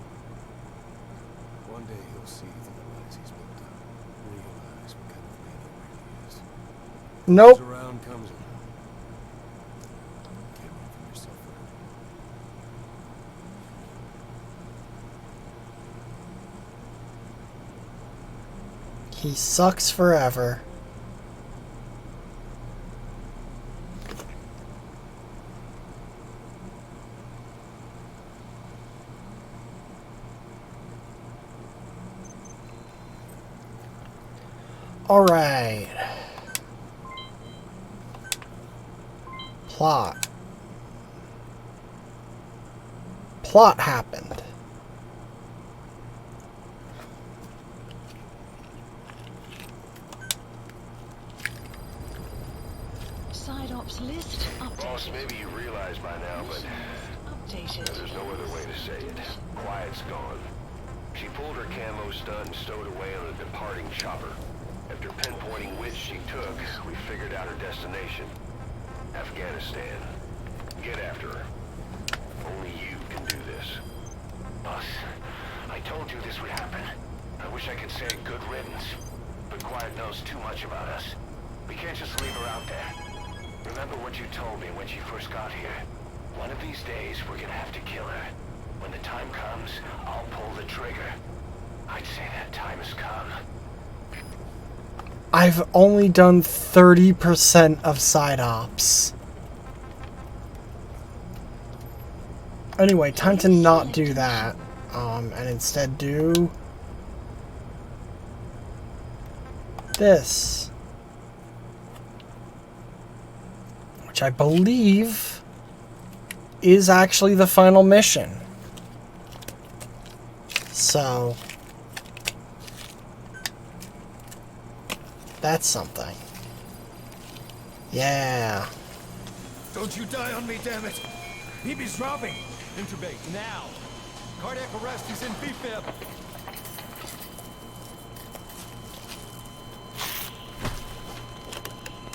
One day he'll see through the lies he's built up. Realize what kind of man he really is. Nope. Comes around, comes around. Can't run from yourself forever. He sucks forever. All right. Plot. Plot happened. Side ops list updated. Boss, maybe you realize by now, but Updated. there's no other way to say it. Quiet's gone. She pulled her camo stud and stowed away on a departing chopper. After pinpointing which she took, we figured out her destination. Afghanistan. Get after her. Only you can do this. Boss, I told you this would happen. I wish I could say good riddance, but Quiet knows too much about us. We can't just leave her out there. Remember what you told me when she first got here. One of these days, we're gonna have to kill her. When the time comes, I'll pull the trigger. I'd say that time has come. I've only done 30% of side ops. Anyway, time to not do that. And instead do this. Which I believe is actually the final mission. So that's something. Yeah. Don't you die on me, damn it! BB's dropping! Intubate, now! Cardiac arrest, he's in BFib!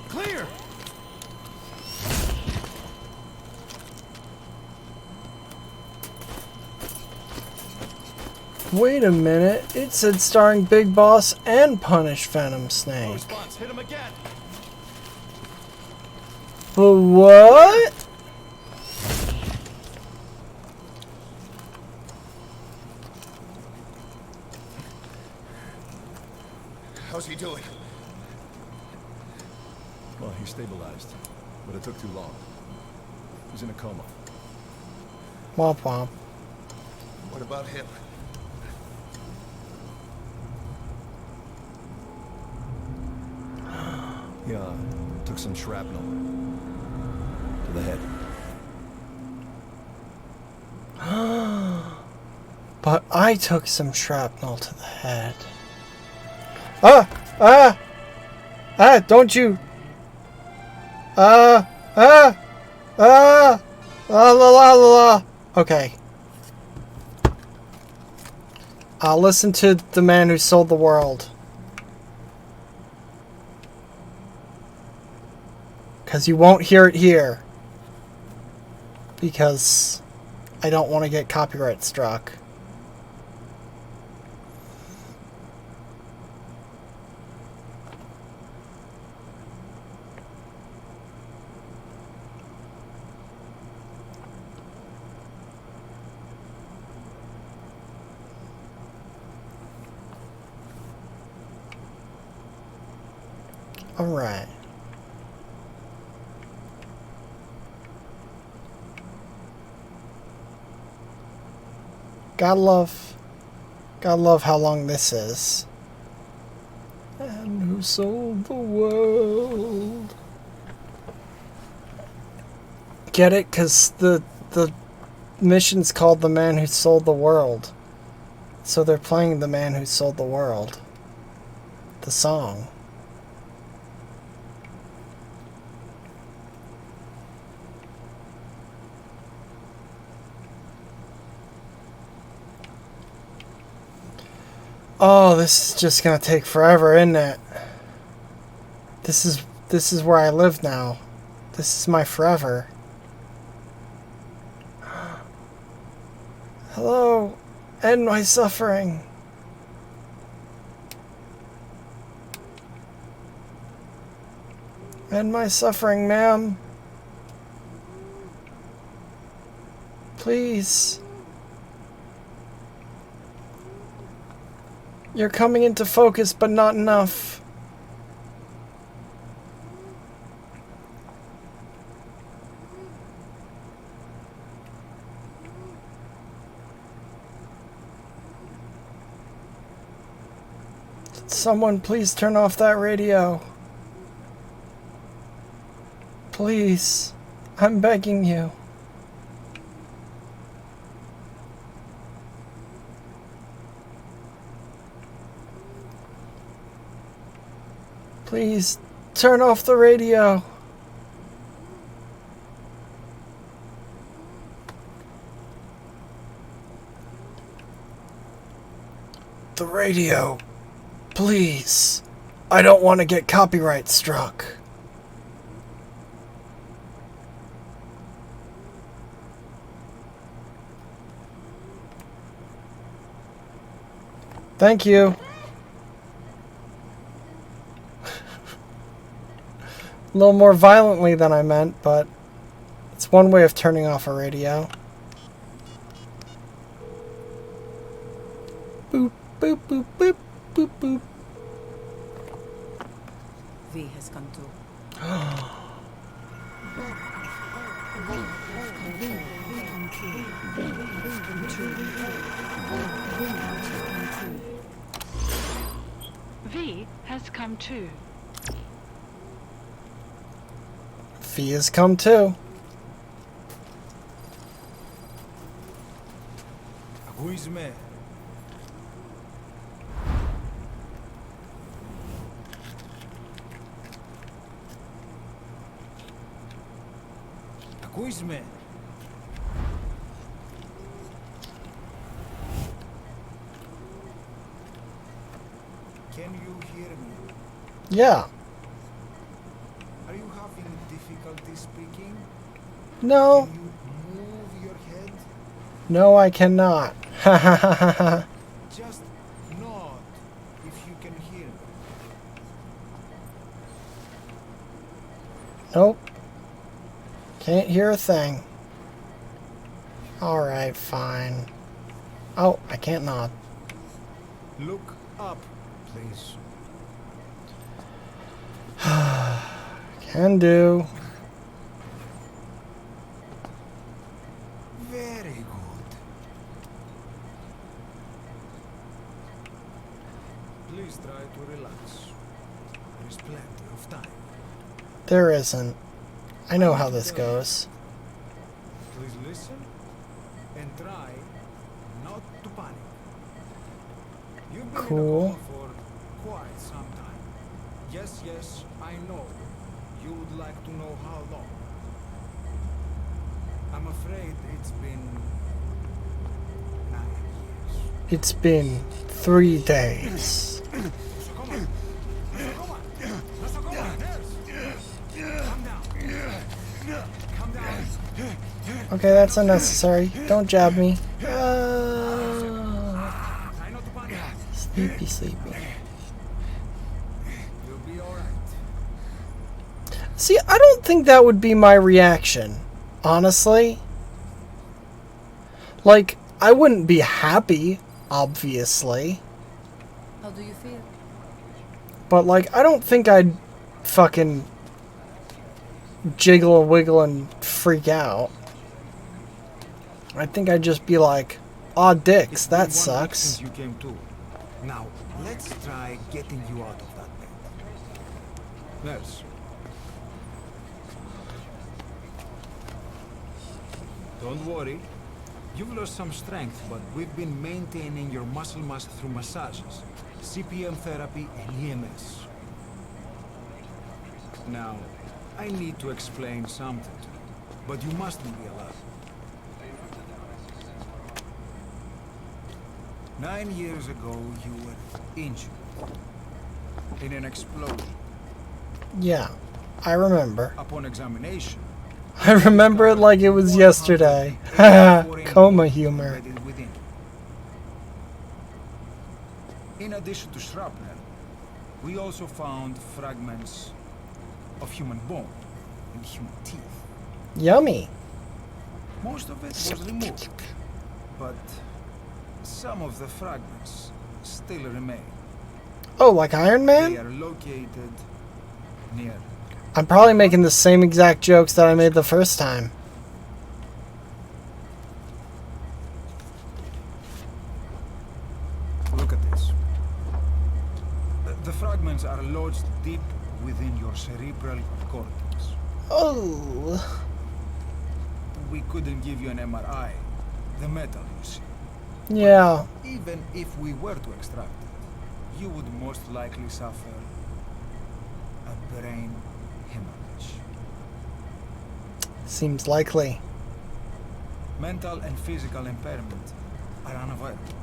Clear! Wait a minute, it said starring Big Boss and Punish Venom Snake. Response, hit him again! But what? How's he doing? Well, he stabilized, but it took too long. He's in a coma. Womp womp. What about him? Yeah, took some shrapnel to the head. But I took some shrapnel to the head. Don't you. La la la la. Okay. I'll listen to the man who sold the world. Because you won't hear it here. Because I don't want to get copyright struck. All right. Gotta love how long this is. And who sold the world? Get it? 'Cause the mission's called The Man Who Sold the World. So they're playing The Man Who Sold the World. The song. Oh, this is just gonna take forever, isn't it? This is where I live now. This is my forever. Hello, end my suffering. End my suffering, ma'am. Please. You're coming into focus, but not enough. Someone please turn off that radio. Please. I'm begging you. Please turn off the radio. The radio. Please. I don't want to get copyright struck. Thank you. A little more violently than I meant, but it's one way of turning off a radio. Boop, boop, boop, boop, boop, boop. V has come to. V has come too. V has come too. Who is man? Who is man? Can you hear me? Yeah. Are you having difficulty speaking? No. Can you move your head? No, I cannot. Ha ha ha ha ha. Just nod if you can hear me. Nope. Can't hear a thing. Alright, fine. Oh, I can't nod. Look up, please. Can do. Very good. Please try to relax. There is plenty of time. There isn't. I know how this goes. Please listen and try not to panic. You've been Cool. in a coma for quite some time. Yes, yes, I know. You would like to know how long. I'm afraid it's been 9 years. It's been 3 days. Okay, that's unnecessary. Don't jab me. Sleepy, sleepy. See, I don't think that would be my reaction, honestly. Like, I wouldn't be happy, obviously. How do you feel? But, like, I don't think I'd fucking jiggle and wiggle and freak out. I think I'd just be like, aw dicks, that sucks. Since you came to. Now, let's try getting you out of that bed. Nurse. Don't worry. You've lost some strength, but we've been maintaining your muscle mass through massages, CPM therapy, and EMS. Now, I need to explain something to you, but you mustn't be allowed. 9 years ago, you were injured in an explosion. Yeah, I remember. Upon examination, I remember it like it was yesterday. Haha, coma humor. embedded within. In addition to shrapnel, we also found fragments of human bone and human teeth. Yummy. Most of it was removed, but some of the fragments still remain. Oh, like Iron They Man? are located near. I'm probably making the same exact jokes that I made the first time. Look at this. The fragments are lodged deep within your cerebral cortex. Oh. We couldn't give you an MRI. The metal, you see. Yeah. Even if we were to extract it, you would most likely suffer a brain hemorrhage. Seems likely. Mental and physical impairment are unavoidable.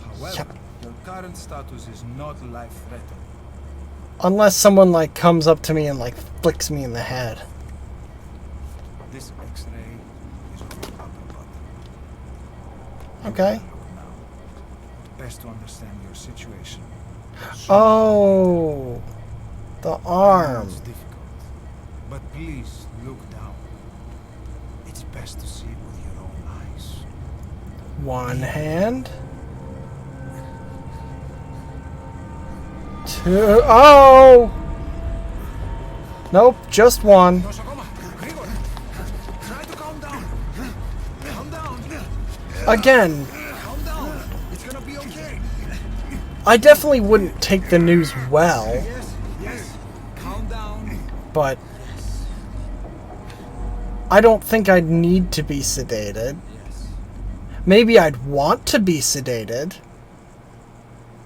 However, Yep. your current status is not life-threatening. Unless someone like comes up to me and like flicks me in the head. This X-ray is on your upper button. Okay. Look now. Best to understand your situation. Oh. The I know arm. it's difficult, but please look down. It's best to see it with your own eyes. One hand. Two. Oh! Nope, just one. Try to calm down. Calm down. Again, Calm down. It's gonna be okay. I definitely wouldn't take the news well, Yes. Calm down. but I don't think I'd need to be sedated. Maybe I'd want to be sedated.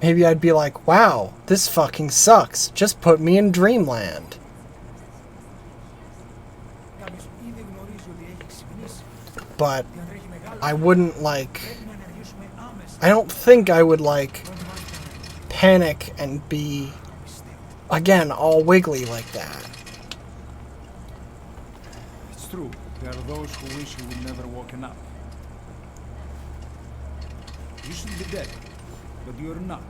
Maybe I'd be like, wow, this fucking sucks. Just put me in dreamland. But I wouldn't like... I don't think I would like panic and be, again, all wiggly like that. It's true. There are those who wish you would never woken up. You should be dead, but you're not.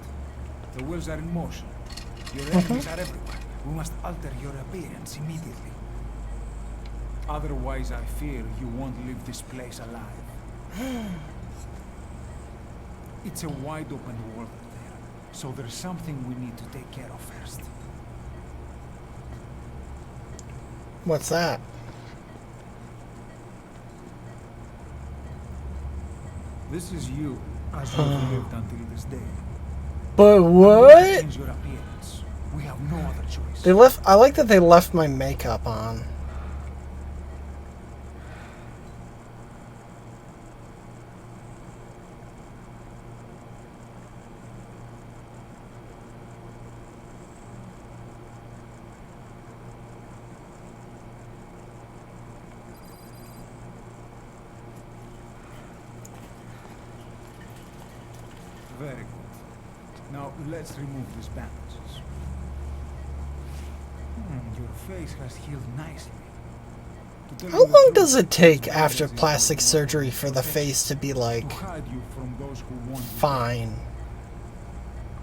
The wheels are in motion. Your enemies are everywhere. We must alter your appearance immediately. Otherwise, I fear you won't leave this place alive. It's a wide open world out there, so there's something we need to take care of first. What's that? This is you, as you've lived until this day. But what? Change your appearance. We have no other choice. They left. I like that they left my makeup on. Very good. Now let's remove these bandages. Your face has healed nicely. To tell How you the long truth, does it take this after bandage is plastic for surgery more for the face to be like to hide you from those who want you fine?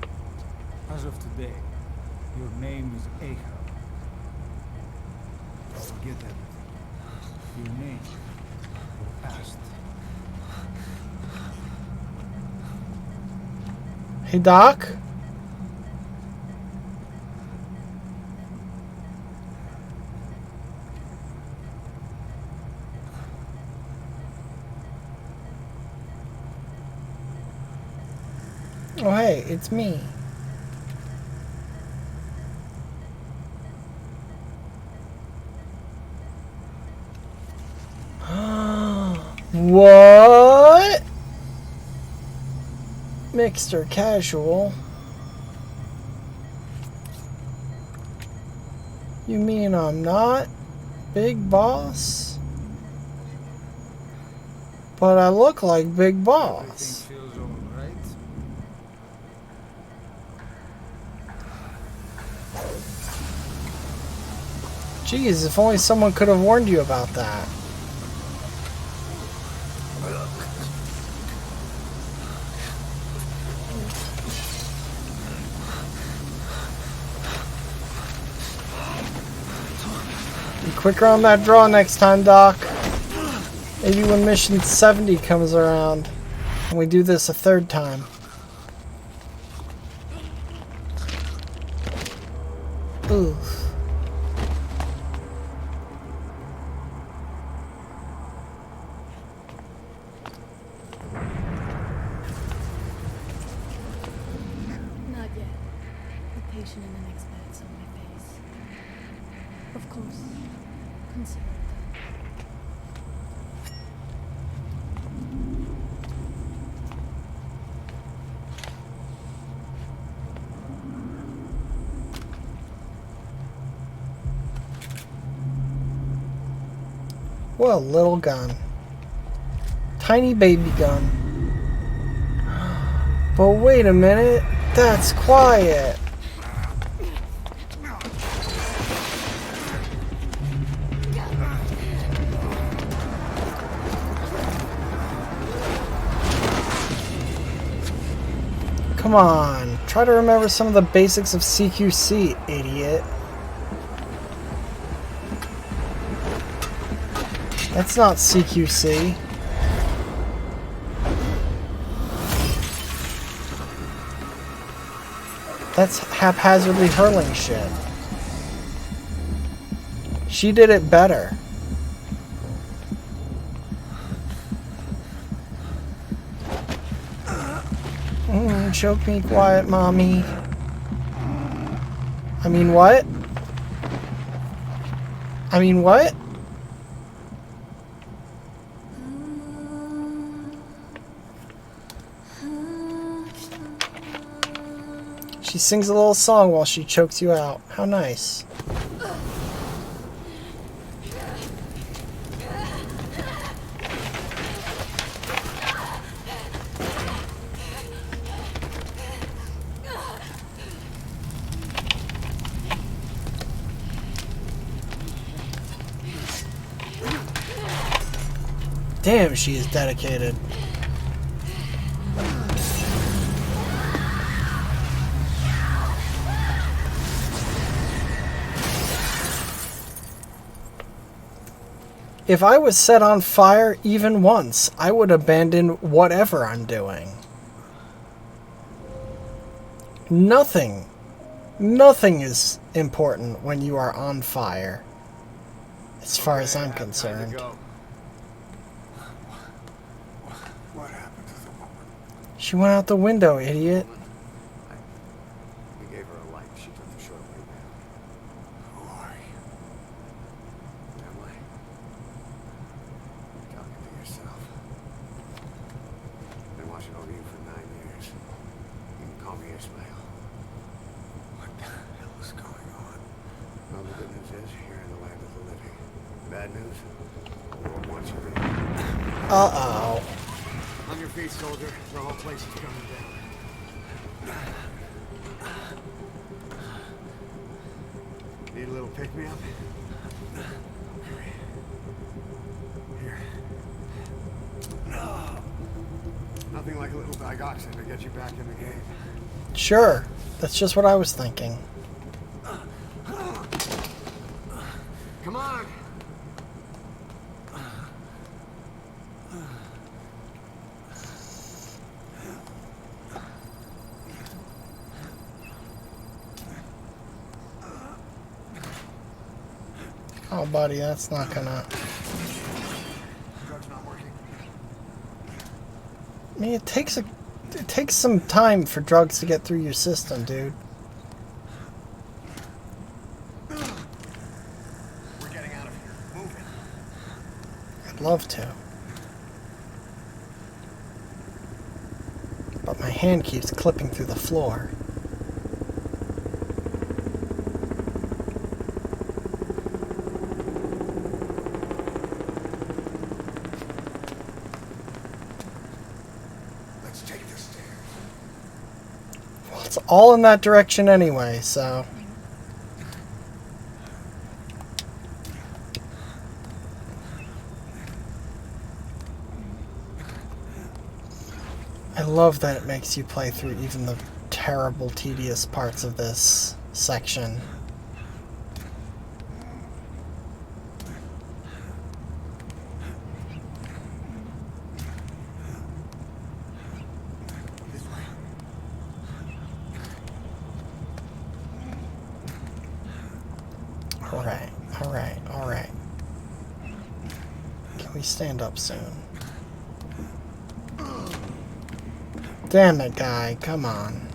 dead. As of today, your name is Yayhem. Forget everything. Your name, your past. Hey, Doc? Oh, hey, it's me. What? Mixter Casual? You mean I'm not Big Boss? But I look like Big Boss. Everything feels over. Jeez, if only someone could have warned you about that. Be quicker on that draw next time, Doc. Maybe when mission 70 comes around and we do this a third time. Oof. Not yet. The patient in the next bed's on my face. Of course. Consider it What a little gun. Tiny baby gun. But wait a minute, that's quiet. Come on, try to remember some of the basics of CQC, idiot. That's not CQC. That's haphazardly hurling shit. She did it better. Choke me quiet, mommy. I mean, what? I mean, what? She sings a little song while she chokes you out. How nice. Damn, she is dedicated. If I was set on fire even once, I would abandon whatever I'm doing. Nothing is important when you are on fire, as far as I'm concerned. What happened to the woman? She went out the window, idiot. We gave her a light. She took the short way down. Who are you? Am I? You're talking to yourself. Been watching over you for 9 years. You can call me Ismail. What the hell is going on? Well, the good news is you're in the land of the living. Bad news? The world wants you dead. Uh-oh. On your feet, soldier. The whole place is coming down. Need a little pick-me-up? Here. Nothing like a little digoxin to get you back in the game. Sure. That's just what I was thinking. Come on! Oh, buddy, that's not gonna... Drug's not working. I mean, it takes some time for drugs to get through your system, dude. We're getting out of here. Move it. I'd love to. But my hand keeps clipping through the floor. Let's take the stairs. Well, it's all in that direction anyway, so... love that it makes you play through even the terrible, tedious parts of this section. Alright, alright, alright. Can we stand up soon? Damn it, guy, come on.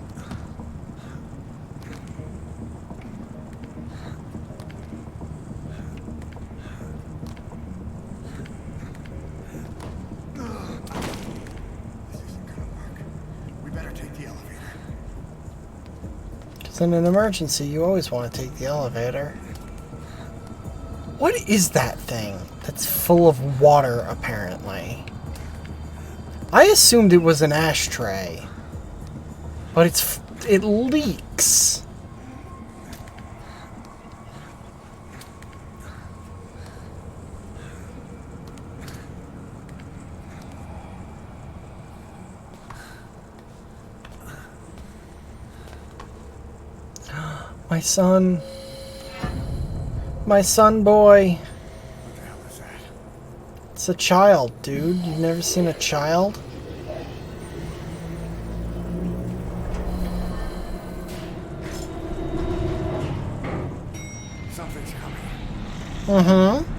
We better take the elevator. Because in an emergency, you always want to take the elevator. What is that thing that's full of water, apparently? I assumed it was an ashtray, but it leaks. My son. My son boy. What the hell is that? It's a child, dude. You've never seen a child? Something's coming. Mm-hmm.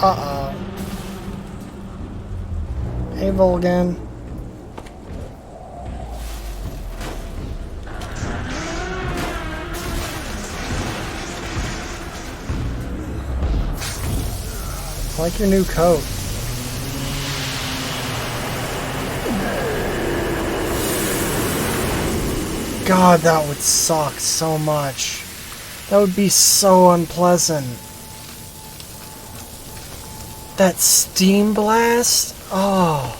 Uh-oh. Hey, Volgan. I like your new coat. God, that would suck so much. That would be so unpleasant. That steam blast? Oh.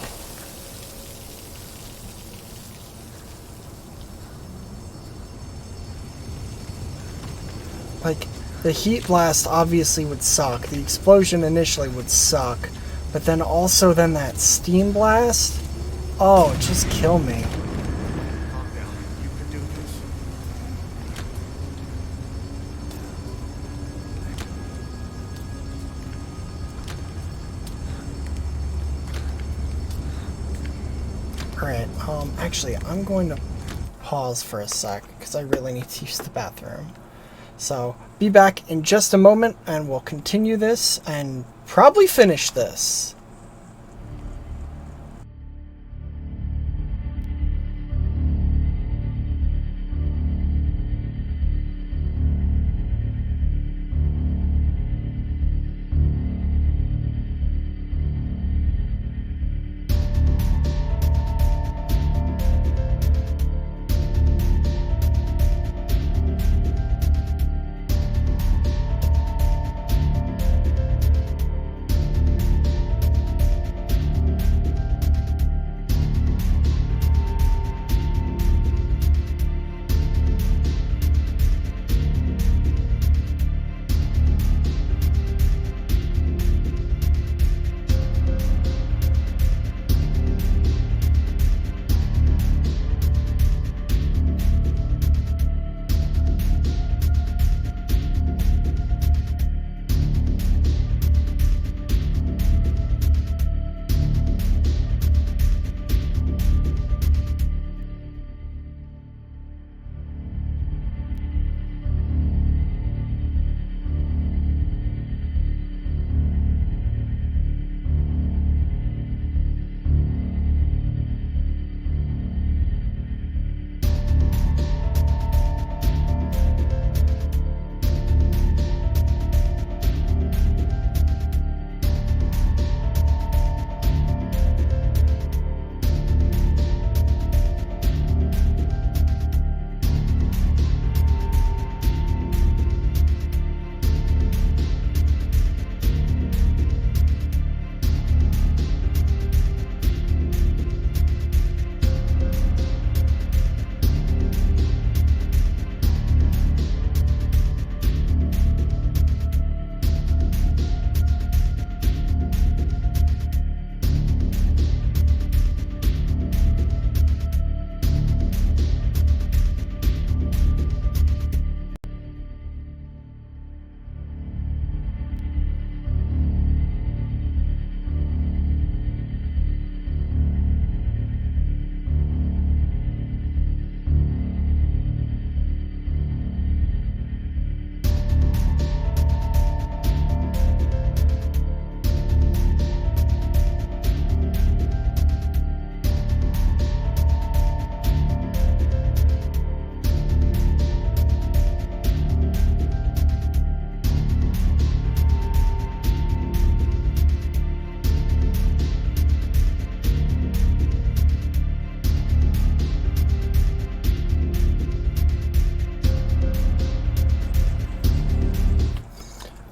Like, the heat blast obviously would suck. The explosion initially would suck. But then also then that steam blast? Oh, just kill me. Calm down. You can do this. Alright, actually, I'm going to pause for a sec, because I really need to use the bathroom. So, be back in just a moment, and we'll continue this, and probably finish this.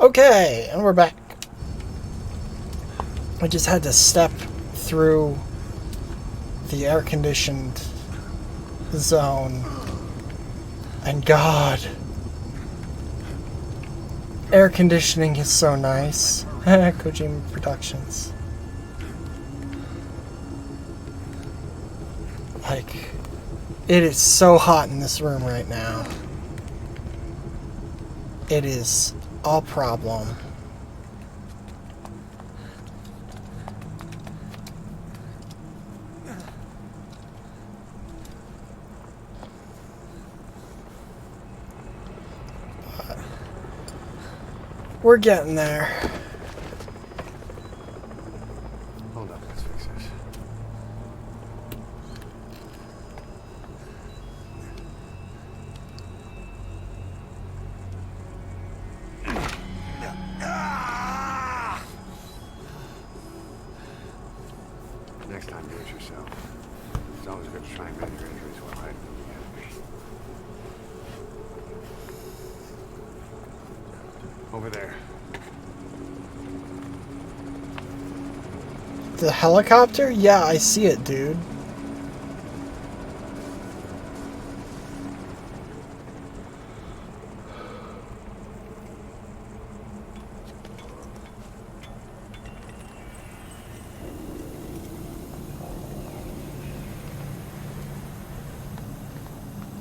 Okay, and we're back. I just had to step through the air-conditioned zone. And God, air conditioning is so nice. Kojima Productions. Like, it is so hot in this room right now. It is a problem. But we're getting there. Hold up, let's fix this. Next time, do it yourself. It's always good to try and manage your injuries while hiding from the enemy. Over there. The helicopter? Yeah, I see it, dude.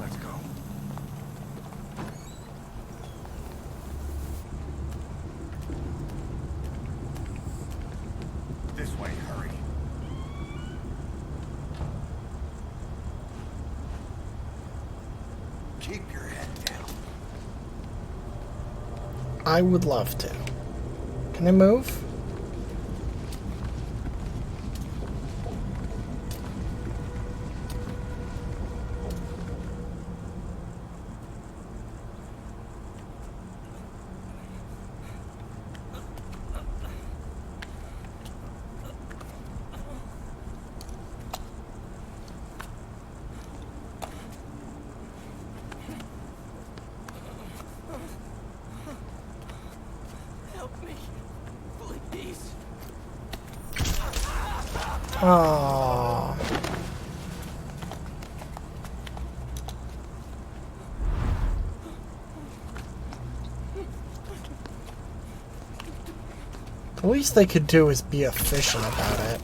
Let's go. This way, hurry. Keep your head down. I would love to. Can I move? Help me, please. Oh. The least they could do is be efficient about it.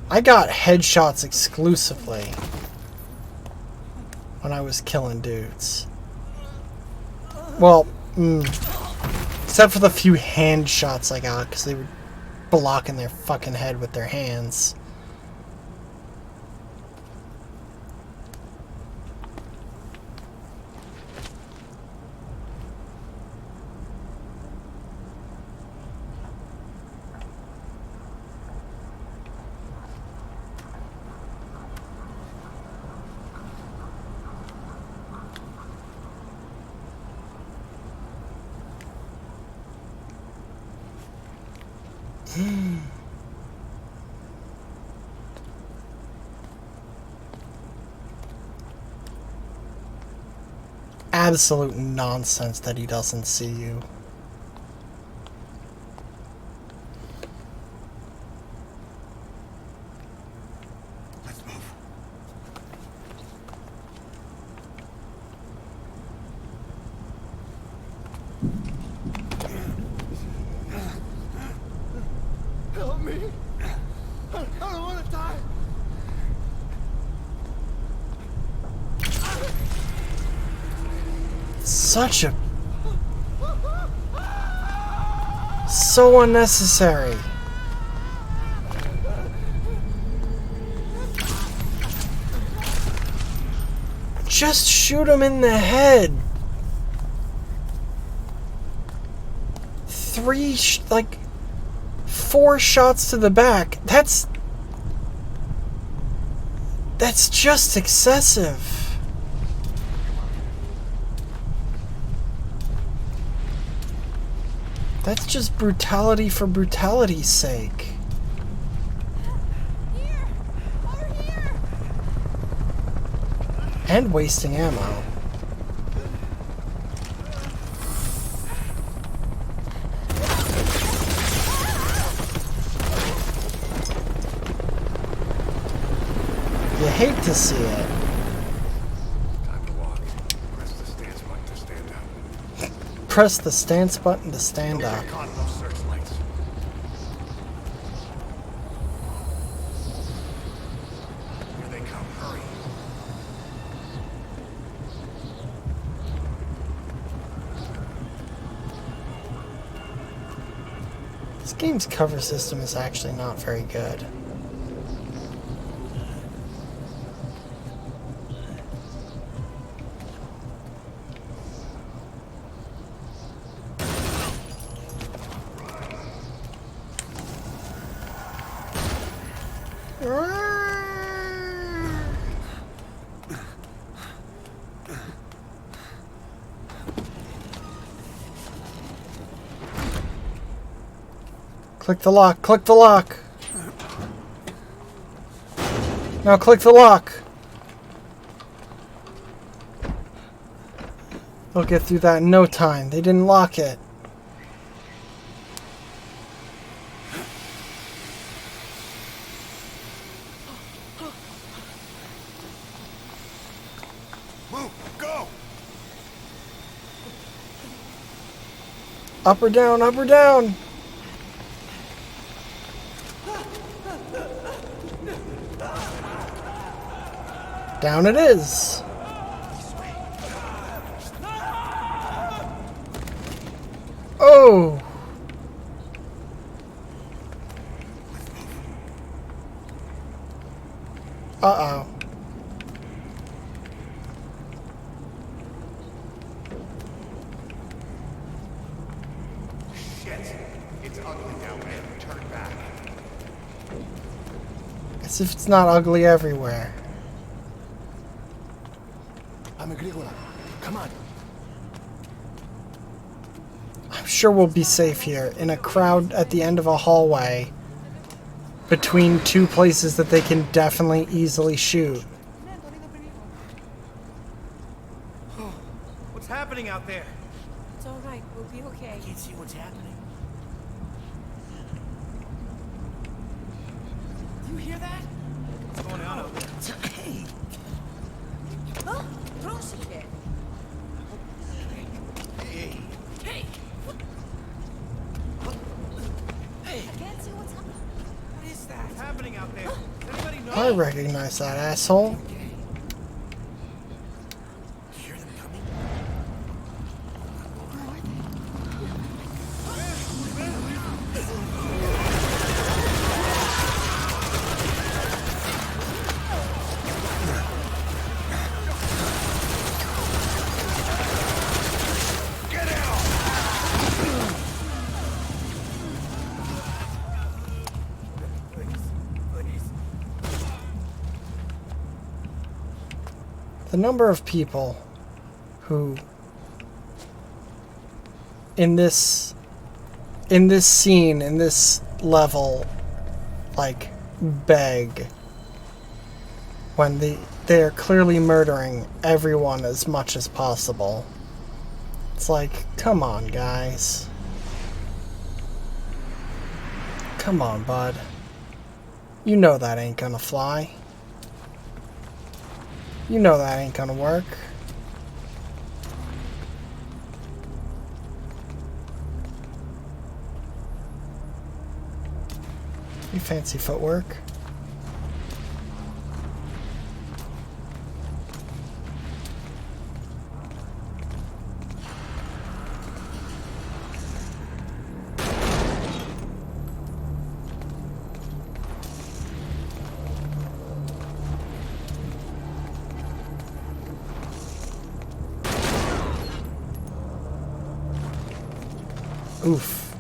I got headshots exclusively when I was killing dudes. Well, except for the few hand shots I got, because they were blocking their fucking head with their hands. Absolute nonsense that he doesn't see you. Let's move. Help me. I don't want to die. Such a... So unnecessary. Just shoot him in the head. Four shots to the back. That's just excessive. That's just brutality for brutality's sake. Here! Over here! And wasting ammo. hate to see it. Time to walk. Press the stance button to stand up. Press the stance button to stand up. Caught in those searchlights. Here they come. Hurry. This game's cover system is actually not very good. Click the lock, click the lock. Now click the lock. They'll get through that in no time. They didn't lock it. Move. Go. Up or down, up or down. Down it is. Oh. Uh-oh. Shit. It's ugly down there. Turn back. As if it's not ugly everywhere. Come on. I'm sure we'll be safe here in a crowd at the end of a hallway between two places that they can definitely easily shoot. What's happening out there? It's all right. We'll be okay. I can't see what's happening. Do you hear that? What's going on out there? Hey! Oh, Rosie. Hey! Hey! Hey! I can't see what's happening. What is that? What's happening out there? Does anybody know? I recognize that asshole. Hear them coming? The number of people who in this scene, in this level, like, beg when they're clearly murdering everyone as much as possible. It's like, come on, guys. Come on, bud. You know that ain't gonna fly. You know that ain't gonna work. You fancy footwork. Oof.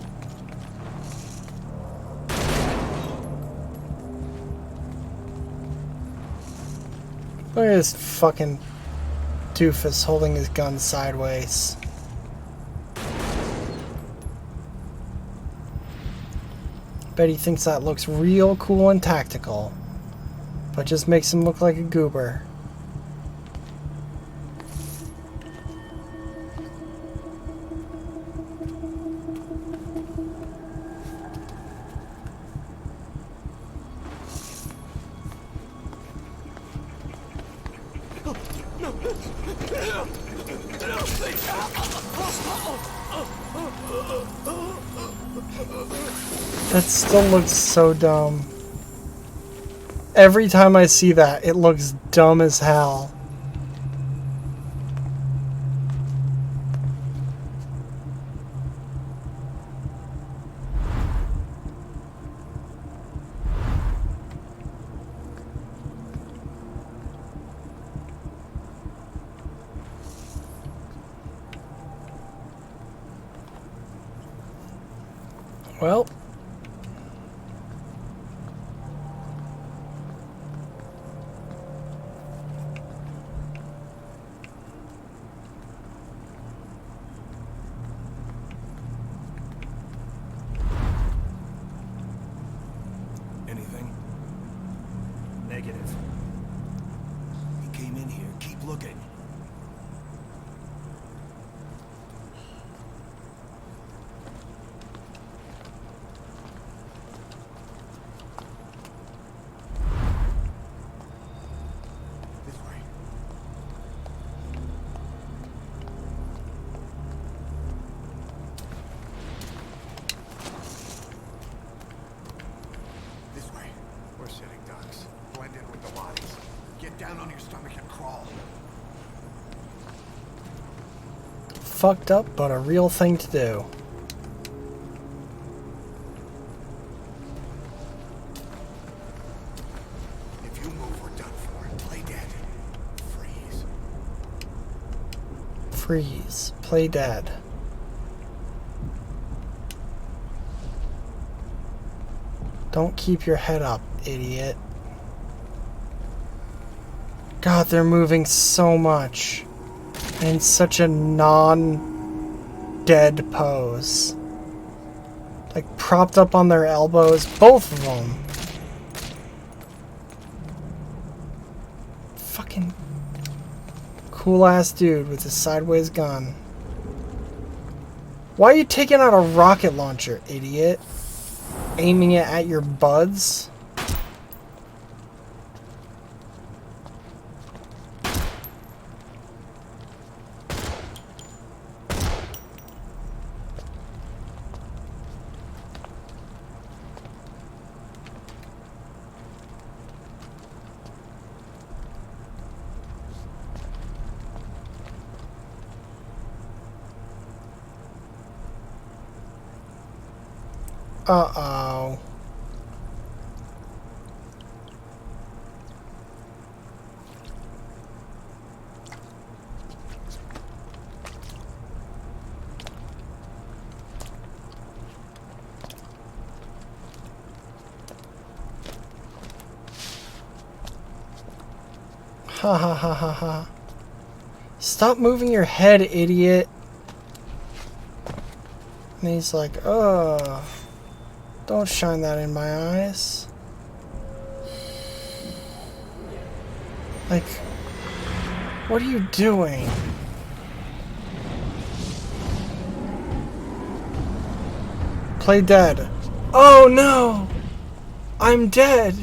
Look at this fucking doofus holding his gun sideways. Bet he thinks that looks real cool and tactical, but just makes him look like a goober. That still looks so dumb. Every time I see that, it looks dumb as hell. Well, Anything? Negative. He came in here. Keep looking. This way. This way. We're sitting ducks. Blend in with the bodies. Get down on your stomach and crawl. fucked up, but a real thing to do. If you move, we're done for. Play dead. Freeze. Freeze. Play dead. Don't keep your head up, idiot. God, they're moving so much. In such a non-dead pose. Like, propped up on their elbows. Both of them. Fucking cool-ass dude with a sideways gun. Why are you taking out a rocket launcher, idiot? Aiming it at your buds? Uh-oh. Ha ha ha ha ha. Stop moving your head, idiot. And he's like, oh. Don't shine that in my eyes. Like, what are you doing? Play dead. Oh no! I'm dead!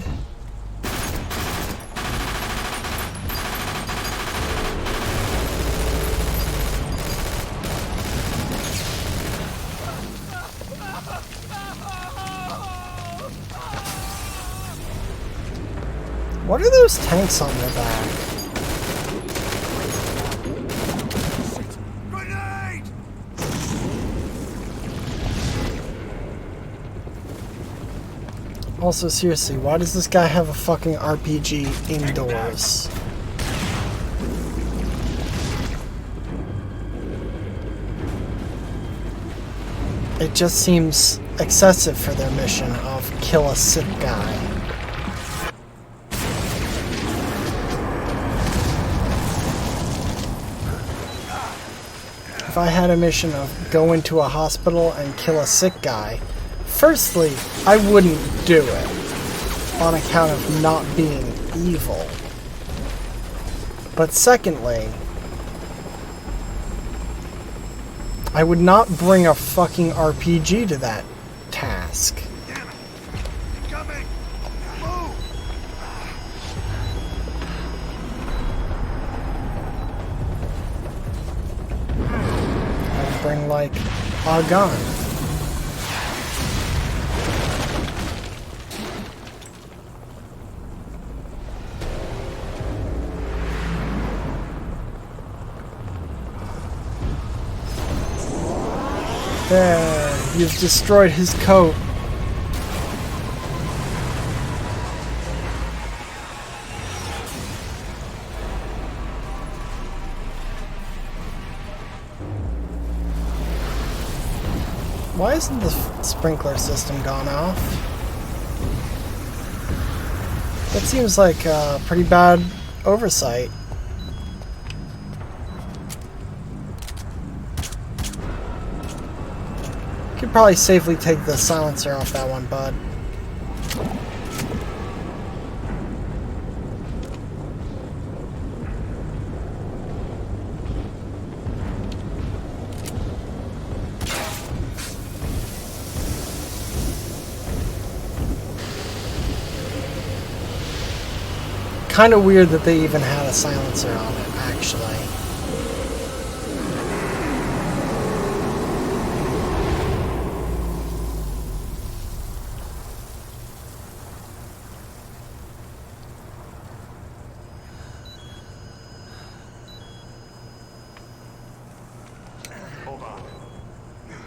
What are those tanks on their back? Grenade! Also, seriously, why does this guy have a fucking RPG indoors? It just seems excessive for their mission of kill a sick guy. If I had a mission of go into a hospital and kill a sick guy, firstly, I wouldn't do it on account of not being evil. But secondly, I would not bring a fucking RPG to that task. Damn it! Coming! Move! spring like a gun. There, you've destroyed his coat. Why isn't the sprinkler system gone off? That seems like a pretty bad oversight. Could probably safely take the silencer off that one, bud. Kind of weird that they even had a silencer on it, actually. Hold on.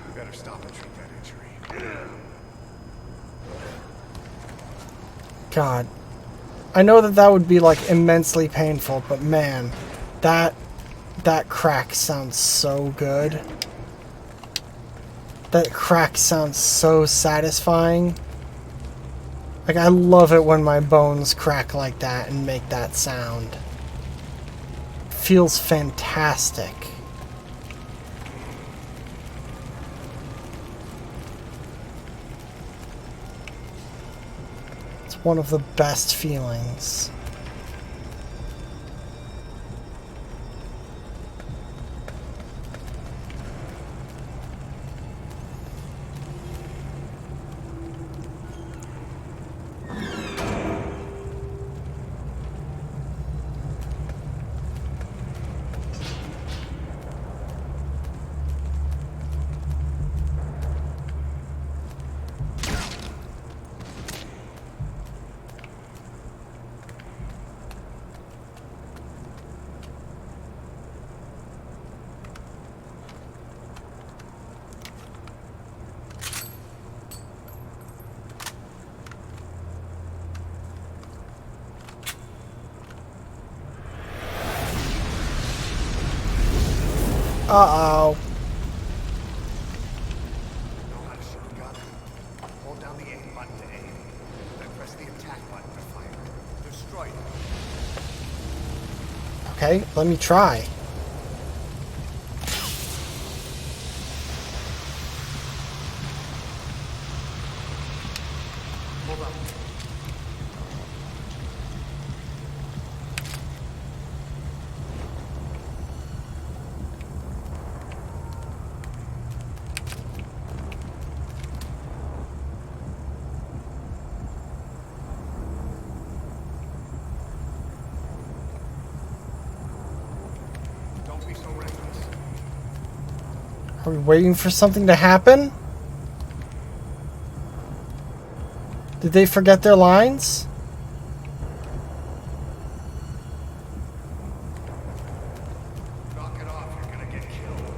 We better stop and treat that injury. God. I know that that would be like immensely painful, but man, that crack sounds so good. That crack sounds so satisfying. Like, I love it when my bones crack like that and make that sound. Feels fantastic. One of the best feelings. Uh-oh. Know how to shoot a gun? Hold down the aim button to aim. Then press the attack button to fire. Destroy it. Okay, let me try. Hold up. Are we waiting for something to happen? Did they forget their lines? Knock it off, you're gonna get killed.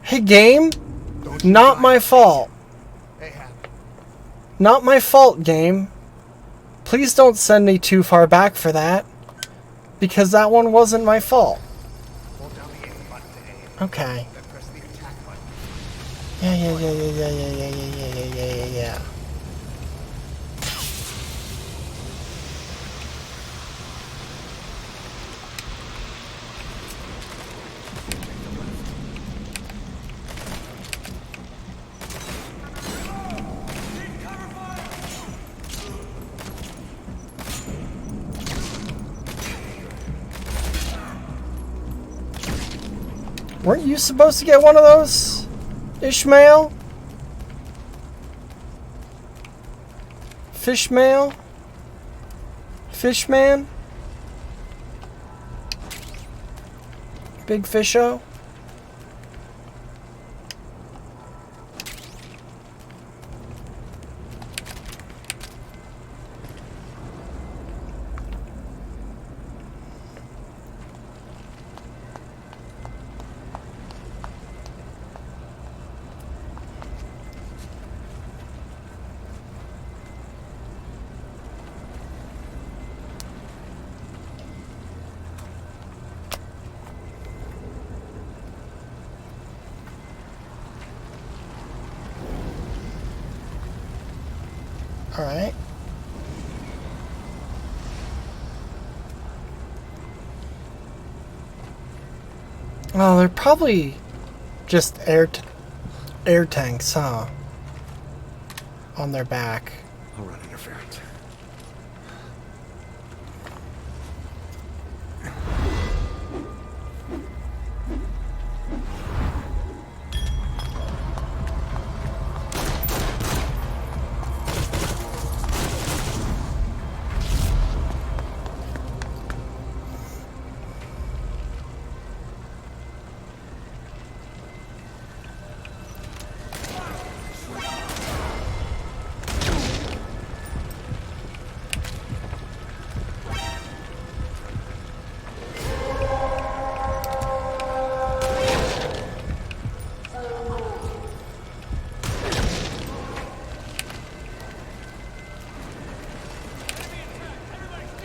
Hey, game. Not my fault. Not my fault, game. Please don't send me too far back for that. Because that one wasn't my fault. Okay. Yeah. Weren't you supposed to get one of those, Ishmael? Fishmail? Fishman? Big Fisho? Alright. Oh, they're probably just air tanks, huh? On their back. I'll run interference.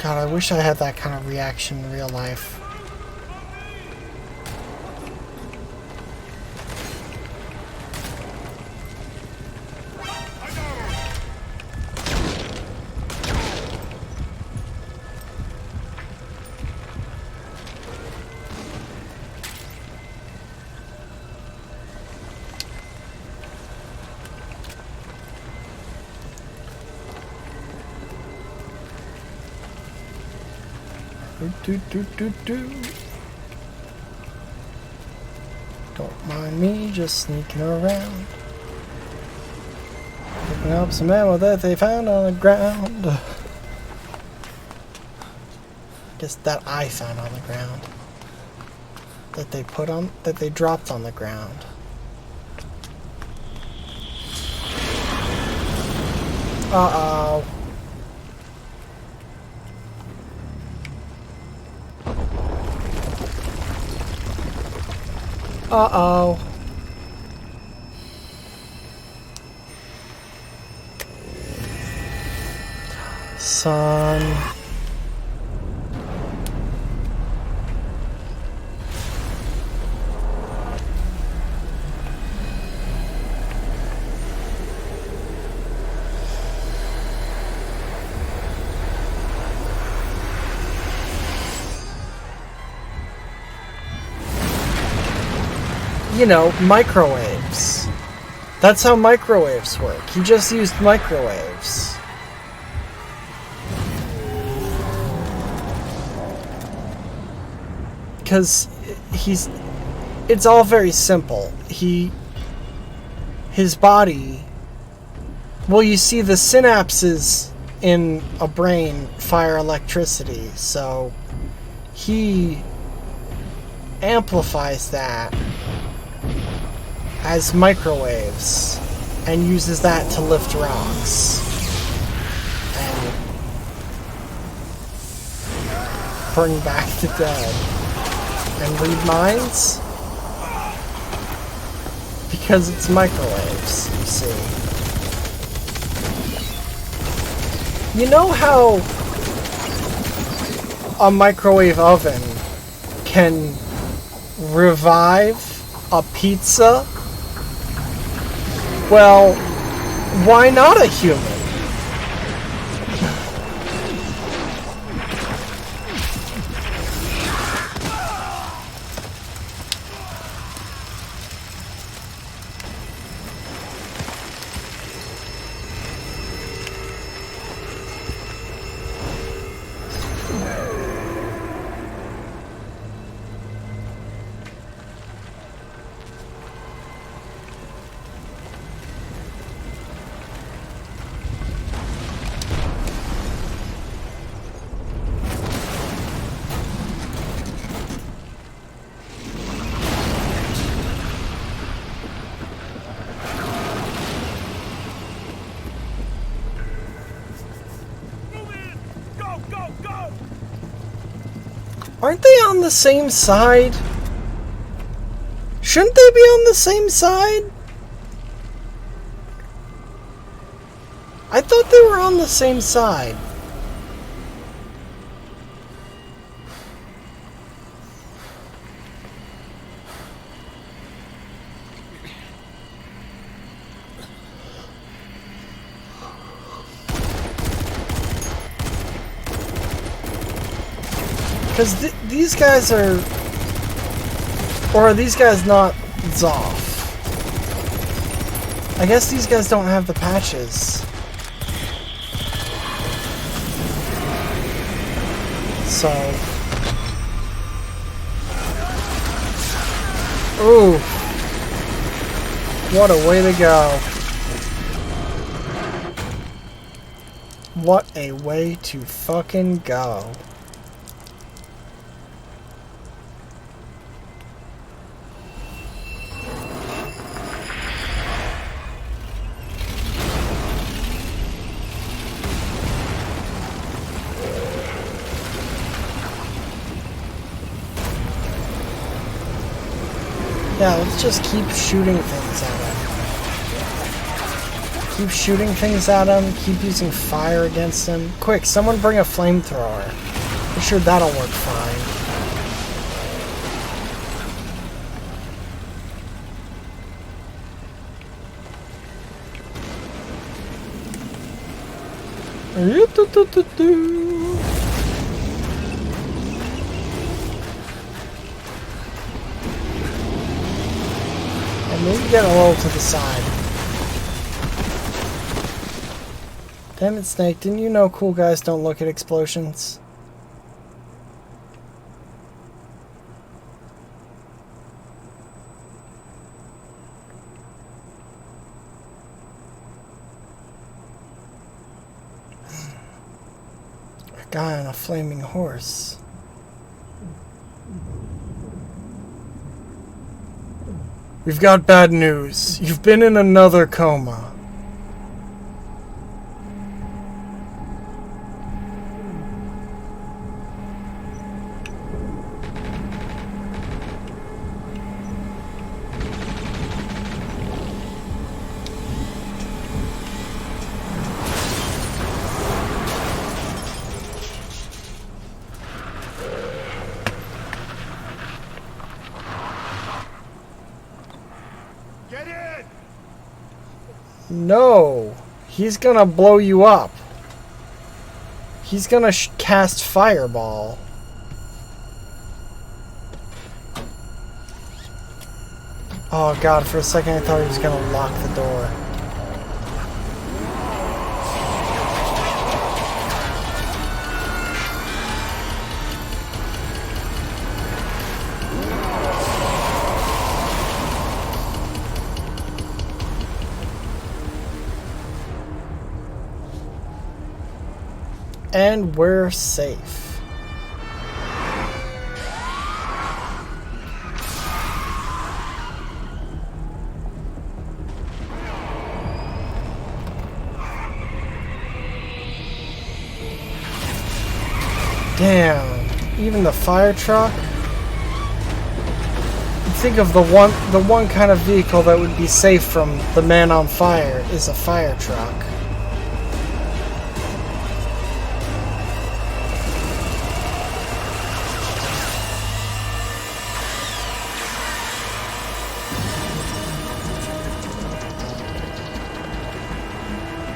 God, I wish I had that kind of reaction in real life. Don't mind me just sneaking around. Picking up some ammo that they found on the ground. Guess that I found on the ground. That they dropped on the ground. Uh-oh. Uh-oh. Son. You know, microwaves. That's how microwaves work. He just used microwaves. Because it's all very simple. His body, well, you see the synapses in a brain fire electricity, so he amplifies that as microwaves and uses that to lift rocks and bring back the dead and read minds because it's microwaves, you see. You know how a microwave oven can revive a pizza? Well, why not a human? Aren't they on the same side? Shouldn't they be on the same side? I thought they were on the same side. Because these guys are... Or are these guys not Zoff? I guess these guys don't have the patches. So... Ooh. What a way to go. What a way to fucking go. Yeah, let's just keep shooting things at him. Keep shooting things at him, keep using fire against him. Quick, someone bring a flamethrower. I'm sure that'll work fine. Maybe get a little to the side. Damn it, Snake. Didn't you know cool guys don't look at explosions? A guy on a flaming horse. We've got bad news. You've been in another coma. No, he's gonna blow you up. He's gonna cast fireball. Oh god, for a second I thought he was gonna lock the door. And we're safe. Damn, even the fire truck? Think of the one kind of vehicle that would be safe from the man on fire is a fire truck.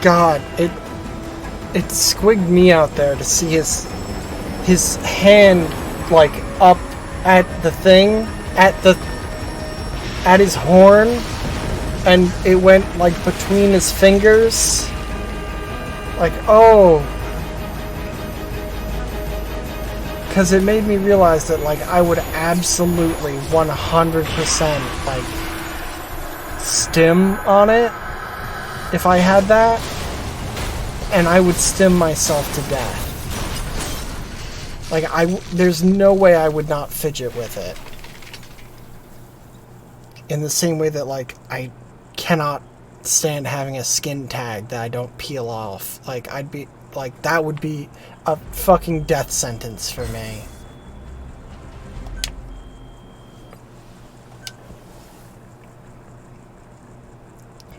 God, it squigged me out there to see his hand like up at the thing at his horn, and it went like between his fingers. Like, oh, because it made me realize that like I would absolutely 100% like stim on it if I had that. And I would stim myself to death. Like, there's no way I would not fidget with it. In the same way that, like, I cannot stand having a skin tag that I don't peel off. Like, like, that would be a fucking death sentence for me.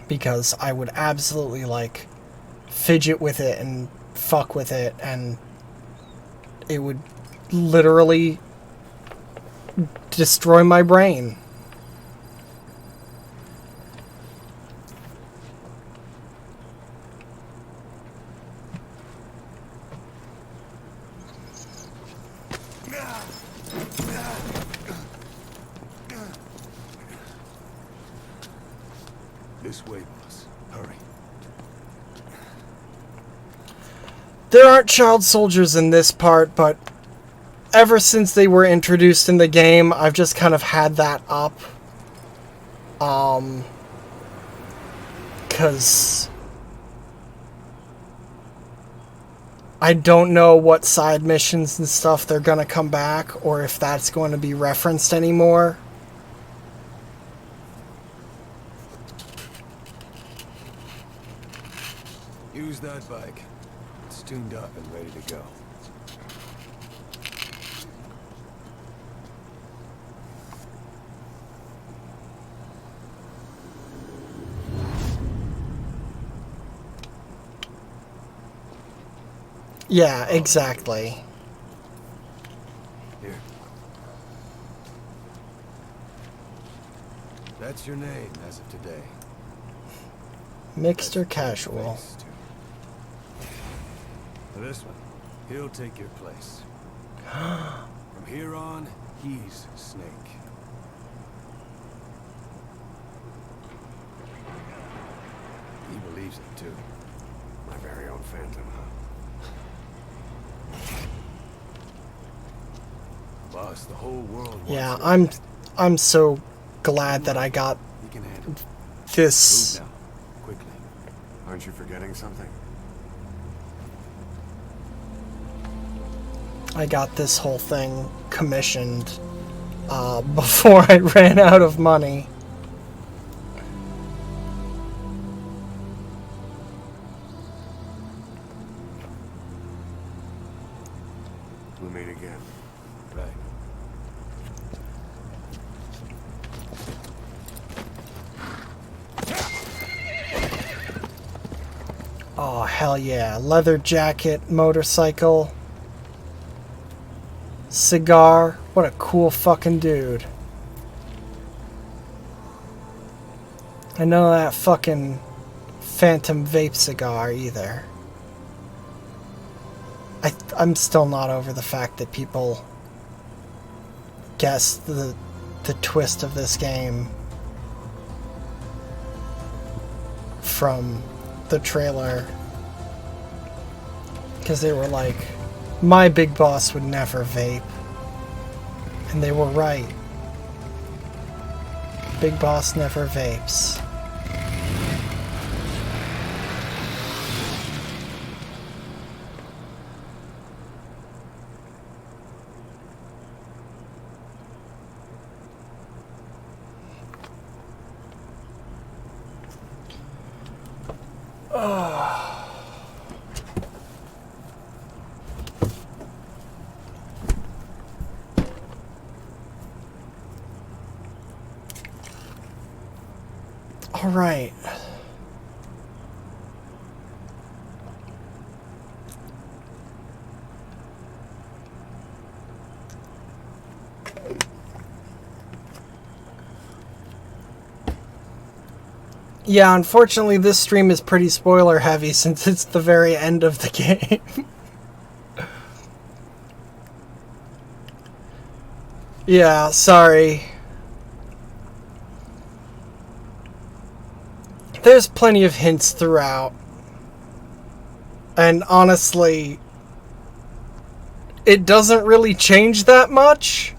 Because I would absolutely, like, fidget with it and fuck with it, and it would literally destroy my brain. This way, boss. Hurry. There aren't child soldiers in this part, but ever since they were introduced in the game, I've just kind of had that up. 'Cause I don't know what side missions and stuff they're gonna come back, or if that's going to be referenced anymore. Use that bike. It's tuned up and ready to go. Yeah, exactly. Here. That's your name as of today. Mixter Casual. This one, he'll take your place. From here on, he's Snake. He believes it too. My very own Phantom, huh? Boss, the whole world wants Yeah, you. I'm so glad that I got He can handle it. this. Move now, quickly. Aren't you forgetting something? I got this whole thing commissioned before I ran out of money. We meet again. Right. Oh, hell yeah. Leather jacket, motorcycle, cigar. What a cool fucking dude. And none of that fucking Phantom vape cigar either. I'm still not over the fact that people guessed the twist of this game from the trailer, because they were like, my big boss would never vape, and they were right. Big boss never vapes. All right. Yeah, unfortunately this stream is pretty spoiler heavy since it's the very end of the game. Yeah, sorry. There's plenty of hints throughout. And honestly, it doesn't really change that much.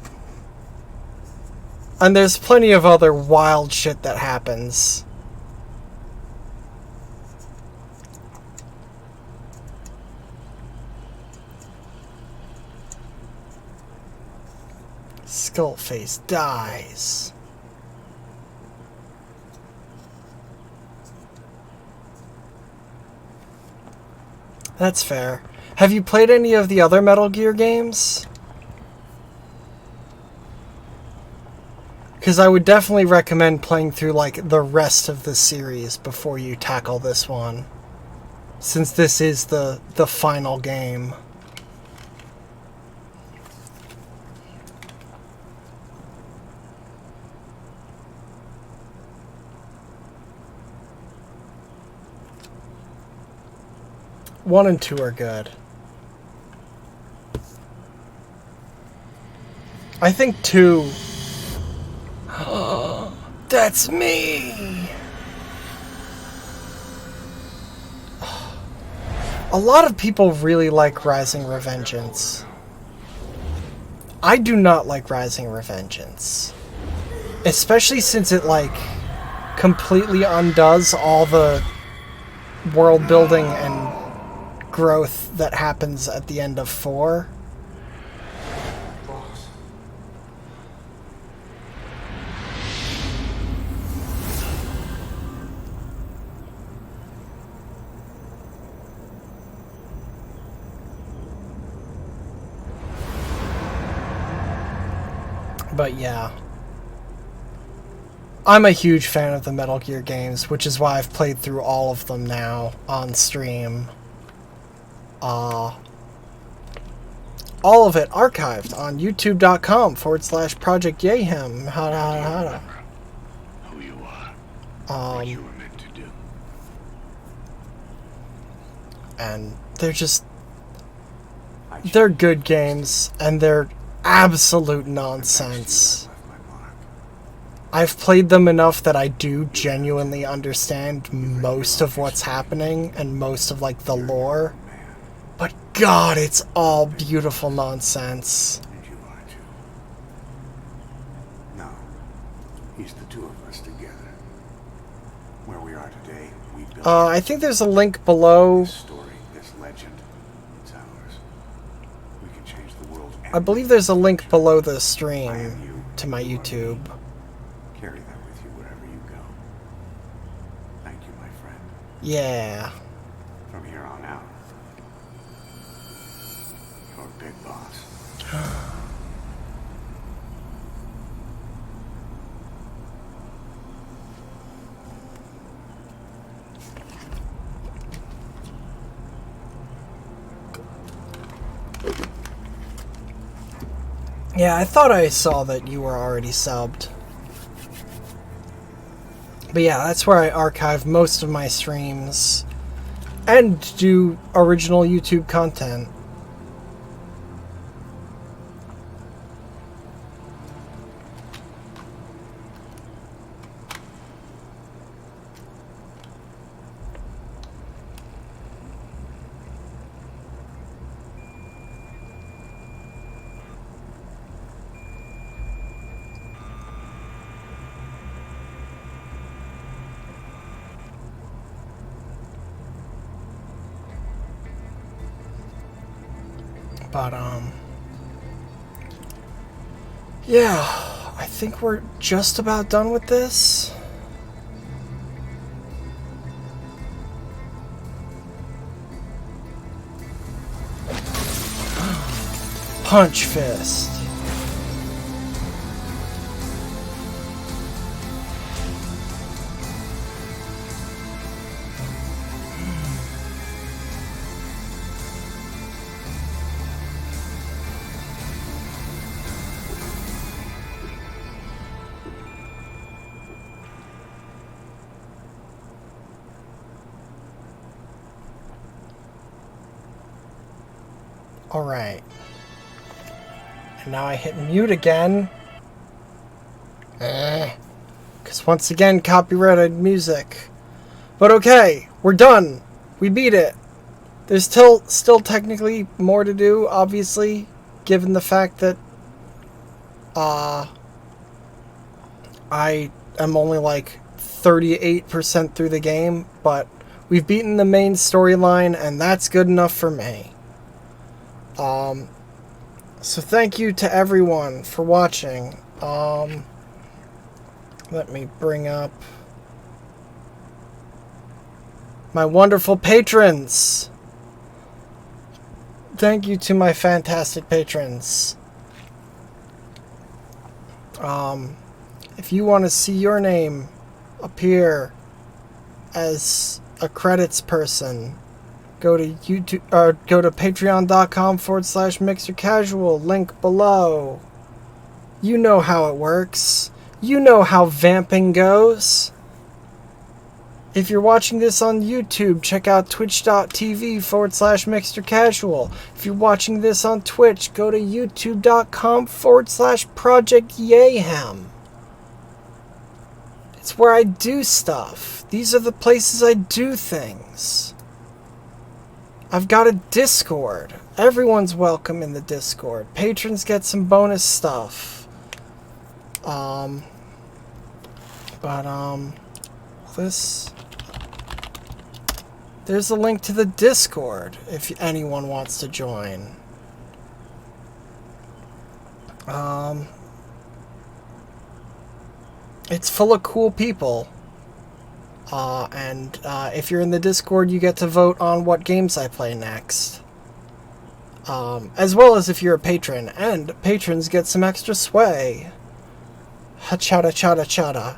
And there's plenty of other wild shit that happens. Skullface dies. That's fair. Have you played any of the other Metal Gear games? Because I would definitely recommend playing through, like, the rest of the series before you tackle this one. Since this is the final game. One and two are good. I think two... That's me! A lot of people really like Rising Revengeance. I do not like Rising Revengeance. Especially since it, like, completely undoes all the world building and growth that happens at the end of 4. But yeah. I'm a huge fan of the Metal Gear games, which is why I've played through all of them now on stream. All of it archived on youtube.com/Project Yayhem. Who you are. What you were meant to do. And they're good games, and they're absolute nonsense. I've played them enough that I do genuinely understand most of what's happening and most of, like, the lore. But God, it's all beautiful nonsense. And you are too. No. He's the two of us together. Where we are today, we built I think there's a link below. this story, this legend. It's ours. We can change the world. I believe there's a link below the stream to my YouTube. Carry that with you wherever you go. Thank you, my friend. Yeah. From here on out, you're big boss. Yeah, I thought I saw that you were already subbed. But yeah, that's where I archive most of my streams and do original YouTube content. But, yeah, I think we're just about done with this. Punch Fist. Alright. And now I hit mute again. Because once again, copyrighted music. But okay, we're done. We beat it. There's still technically more to do, obviously, given the fact that I am only like 38% through the game, but we've beaten the main storyline, and that's good enough for me. So thank you to everyone for watching. Let me bring up my wonderful patrons. Thank you to my fantastic patrons. If you want to see your name appear as a credits person, go to YouTube or go to patreon.com/Mixter Casual, link below. You know how it works. You know how vamping goes. If you're watching this on YouTube, check out twitch.tv/Mixter Casual. If you're watching this on Twitch, go to youtube.com/Project Yayhem. It's where I do stuff. These are the places I do things. I've got a Discord. Everyone's welcome in the Discord. Patrons get some bonus stuff. There's a link to the Discord if anyone wants to join. It's full of cool people. And if you're in the Discord, you get to vote on what games I play next. As well as if you're a patron. And patrons get some extra sway. Ha-chada, chada, chada.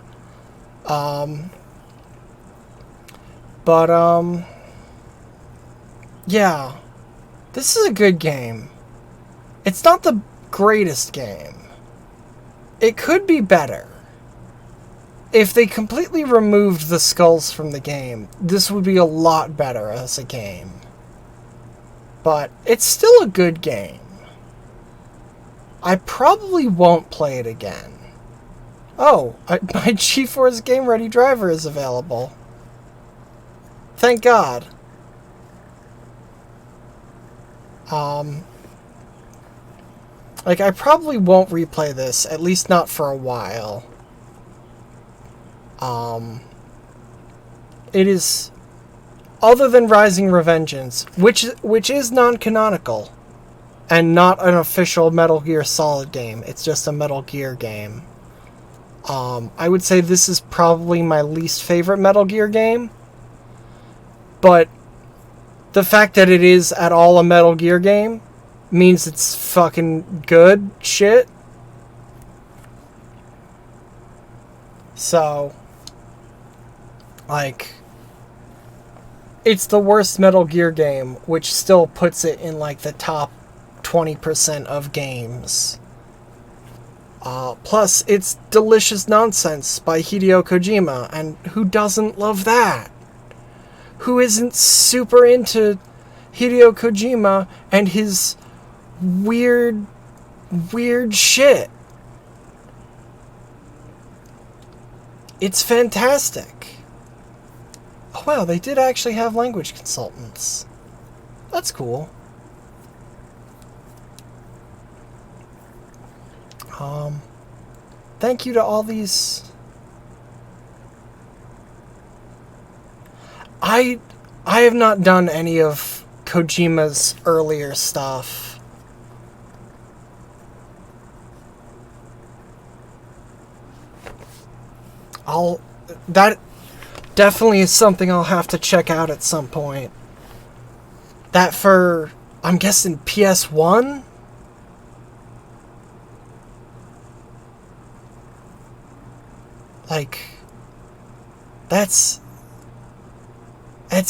Yeah. This is a good game. It's not the greatest game. It could be better. If they completely removed the skulls from the game, this would be a lot better as a game. But it's still a good game. I probably won't play it again. Oh, my GeForce Game Ready driver is available. Thank God. Like, I probably won't replay this, at least not for a while. It is, other than Rising Revengeance, which is non-canonical, and not an official Metal Gear Solid game. It's just a Metal Gear game. I would say this is probably my least favorite Metal Gear game. But the fact that it is at all a Metal Gear game means it's fucking good shit. So, like, it's the worst Metal Gear game, which still puts it in, like, the top 20% of games. Plus, it's Delicious Nonsense by Hideo Kojima, and who doesn't love that? Who isn't super into Hideo Kojima and his weird shit? It's fantastic. Oh wow, they did actually have language consultants. That's cool. Thank you to all these. I have not done any of Kojima's earlier stuff. That definitely is something I'll have to check out at some point. That for, I'm guessing, PS1? Like, it's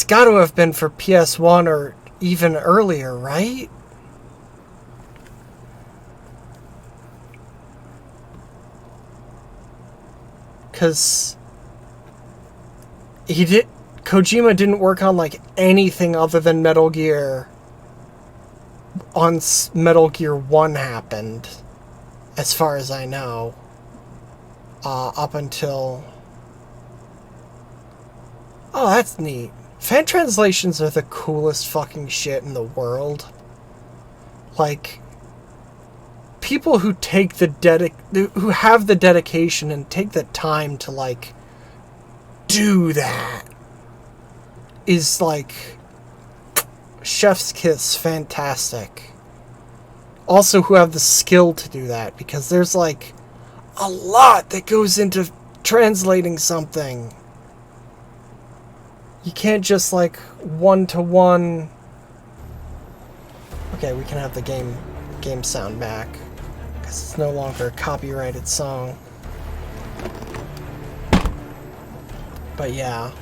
got to have been for PS1 or even earlier, right? Because Kojima didn't work on, like, anything other than Metal Gear on Metal Gear 1 happened, as far as I know. Up until... Oh, that's neat. Fan translations are the coolest fucking shit in the world. Like, people who take who have the dedication and take the time to, like, do that is, like, chef's kiss fantastic. Also who have the skill to do that, because there's, like, a lot that goes into translating something. You can't just, like, one-to-one... Okay, we can have the game sound back, because it's no longer a copyrighted song. But yeah.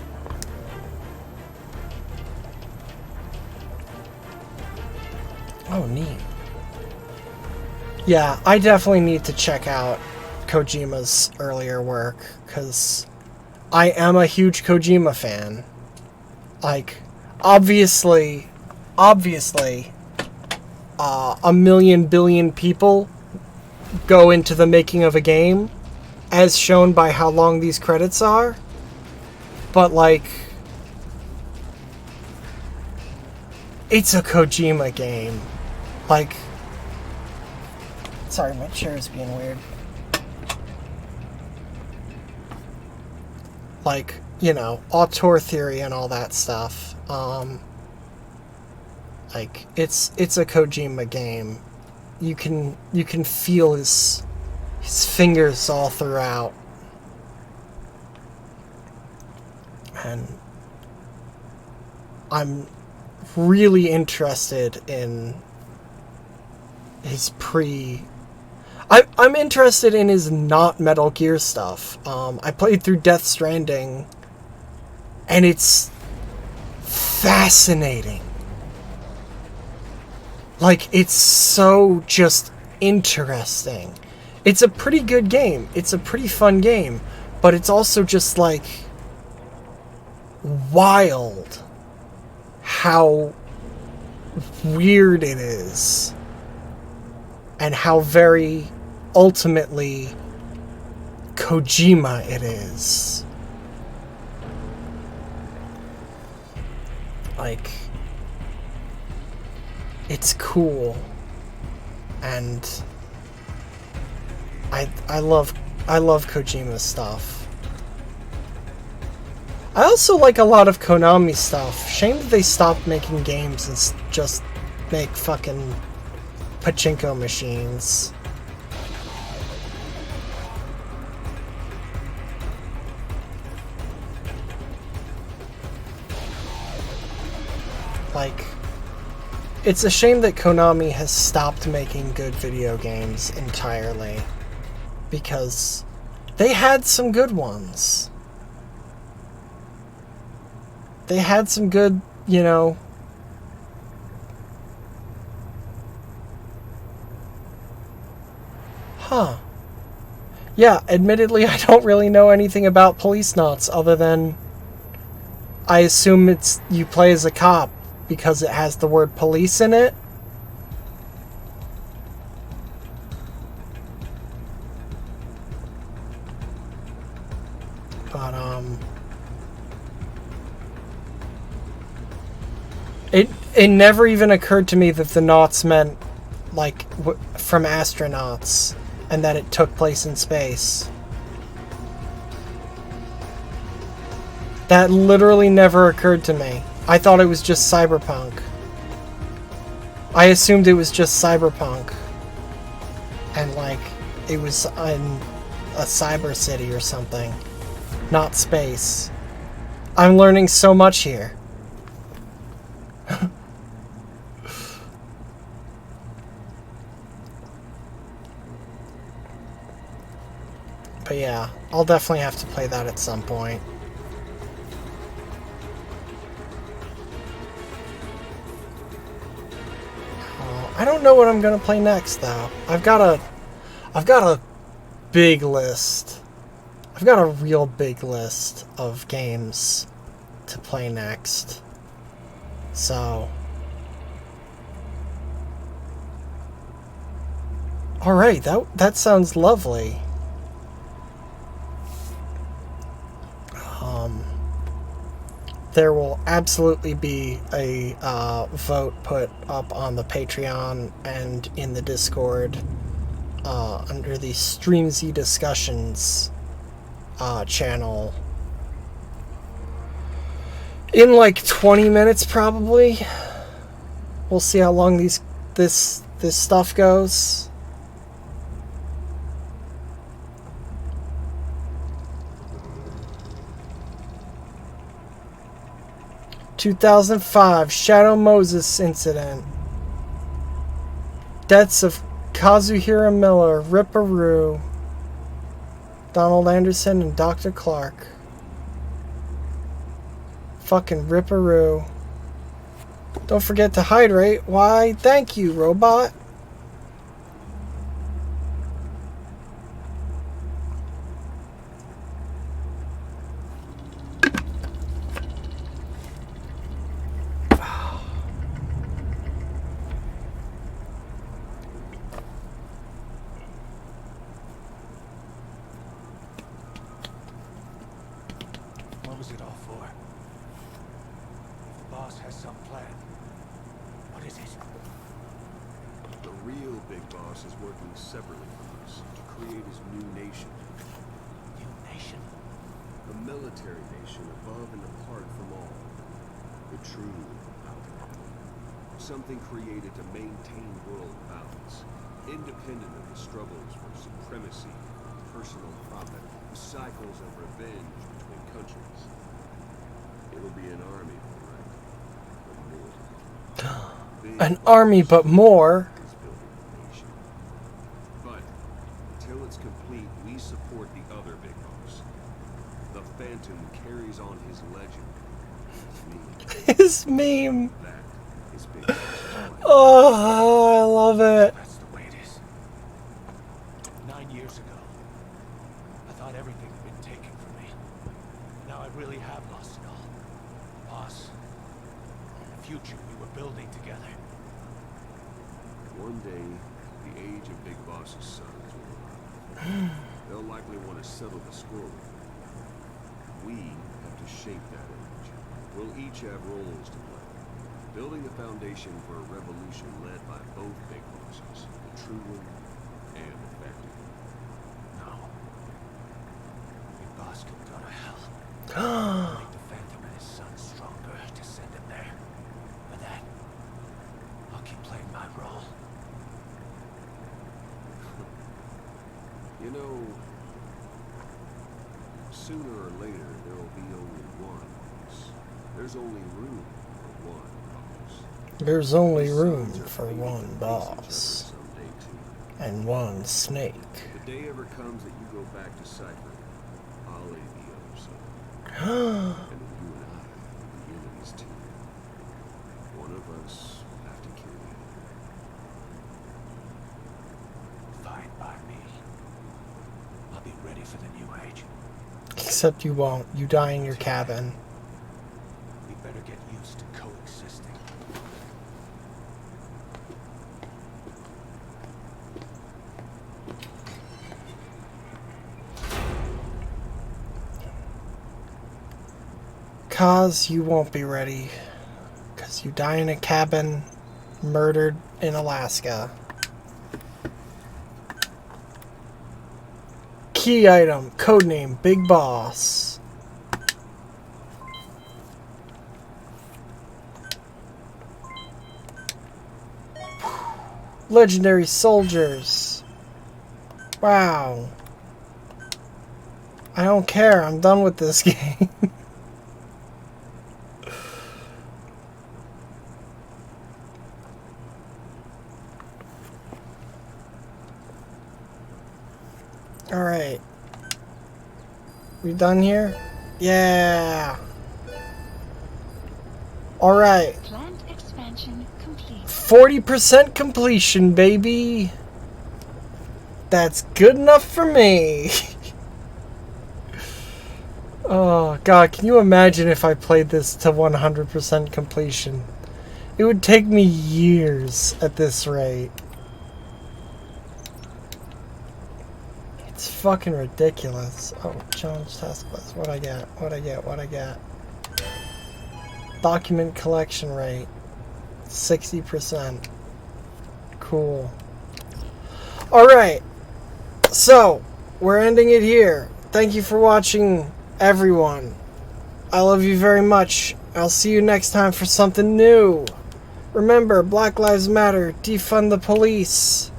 Oh, neat. Yeah, I definitely need to check out Kojima's earlier work, because I am a huge Kojima fan. Like, obviously, a million billion people go into the making of a game, as shown by how long these credits are. But, like, it's a Kojima game. Like, sorry, my chair is being weird. Like, you know, auteur theory and all that stuff. Like, it's a Kojima game. You can feel his fingers all throughout. And I'm really interested in his I'm interested in his not Metal Gear stuff. I played through Death Stranding, and it's fascinating. Like, it's so just interesting. It's a pretty good game. It's a pretty fun game, but it's also just, like, wild how weird it is. And how very ultimately Kojima it is. Like, it's cool. And I love Kojima's stuff. I also like a lot of Konami stuff. Shame that they stopped making games and just make fucking pachinko machines. Like, it's a shame that Konami has stopped making good video games entirely, because they had some good ones. They had some good, you know, huh. Yeah, admittedly, I don't really know anything about Police Knots other than I assume it's you play as a cop because it has the word police in it. But, it never even occurred to me that the knots meant, like, from astronauts, and that it took place in space. That literally never occurred to me. I thought it was just cyberpunk. I assumed it was just cyberpunk. And, like, it was in a cyber city or something. Not space. I'm learning so much here. But yeah, I'll definitely have to play that at some point. I don't know what I'm gonna play next though. I've got a big list. I've got a real big list of games to play next. So, alright, that sounds lovely. There will absolutely be a vote put up on the Patreon and in the Discord under the Streamsy Discussions channel in like 20 minutes probably. We'll see how long this stuff goes. 2005 Shadow Moses incident. Deaths of Kazuhira Miller, Ripperoo, Donald Anderson, and Dr. Clark. Fucking Ripperoo. Don't forget to hydrate. Why, thank you, robot. What was it all for? The boss has some plan. What is it? The real big boss is working separately from us to create his new nation. New nation? A military nation above and apart from all. The true outbreak. Something created to maintain world balance, independent of the struggles for supremacy, personal profit, the cycles of revenge between countries. It'll be an army, all right, but more. An army, but more. Is building a nation. But until it's complete, we support the other big boss. The Phantom carries on his legend. His meme. That is big boss. Oh, I love it. That's the way it is. 9 years ago, I thought everything had been taken from me. Now I really have lost it all. Boss, the future we were building together. One day, the age of Big Boss's sons will arrive. They'll likely want to settle the score. We have to shape that age. We'll each have roles to play. Building the foundation for a revolution led by both Big Bosses, the true one and the Phantom. No. Big Boss can go to hell. Make the Phantom and his son stronger to send him there. For that, I'll keep playing my role. You know, sooner or later there will be only one boss. There's only room for one boss. There's only room for one boss. And one snake. If the day ever comes that you go back to Cypher, I'll leave the other side. And then you and I will be enemies too. One of us will have to kill the other. Fine by me. I'll be ready for the new age. Except you won't. You die in your cabin. We better get used to coexisting. Cause you won't be ready. Cause you die in a cabin, murdered in Alaska. Key item, codename Big Boss. Legendary soldiers. Wow. I don't care. I'm done with this game. Alright. We done here? Yeah. Alright. Plant expansion complete. 40% completion, baby. That's good enough for me. Oh, God. Can you imagine if I played this to 100% completion? It would take me years at this rate. It's fucking ridiculous. Oh, challenge task list. What I get? What I get? What I get? Document collection rate. 60%. Cool. Alright. So, we're ending it here. Thank you for watching, everyone. I love you very much. I'll see you next time for something new. Remember, Black Lives Matter. Defund the police.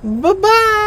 Bye-bye!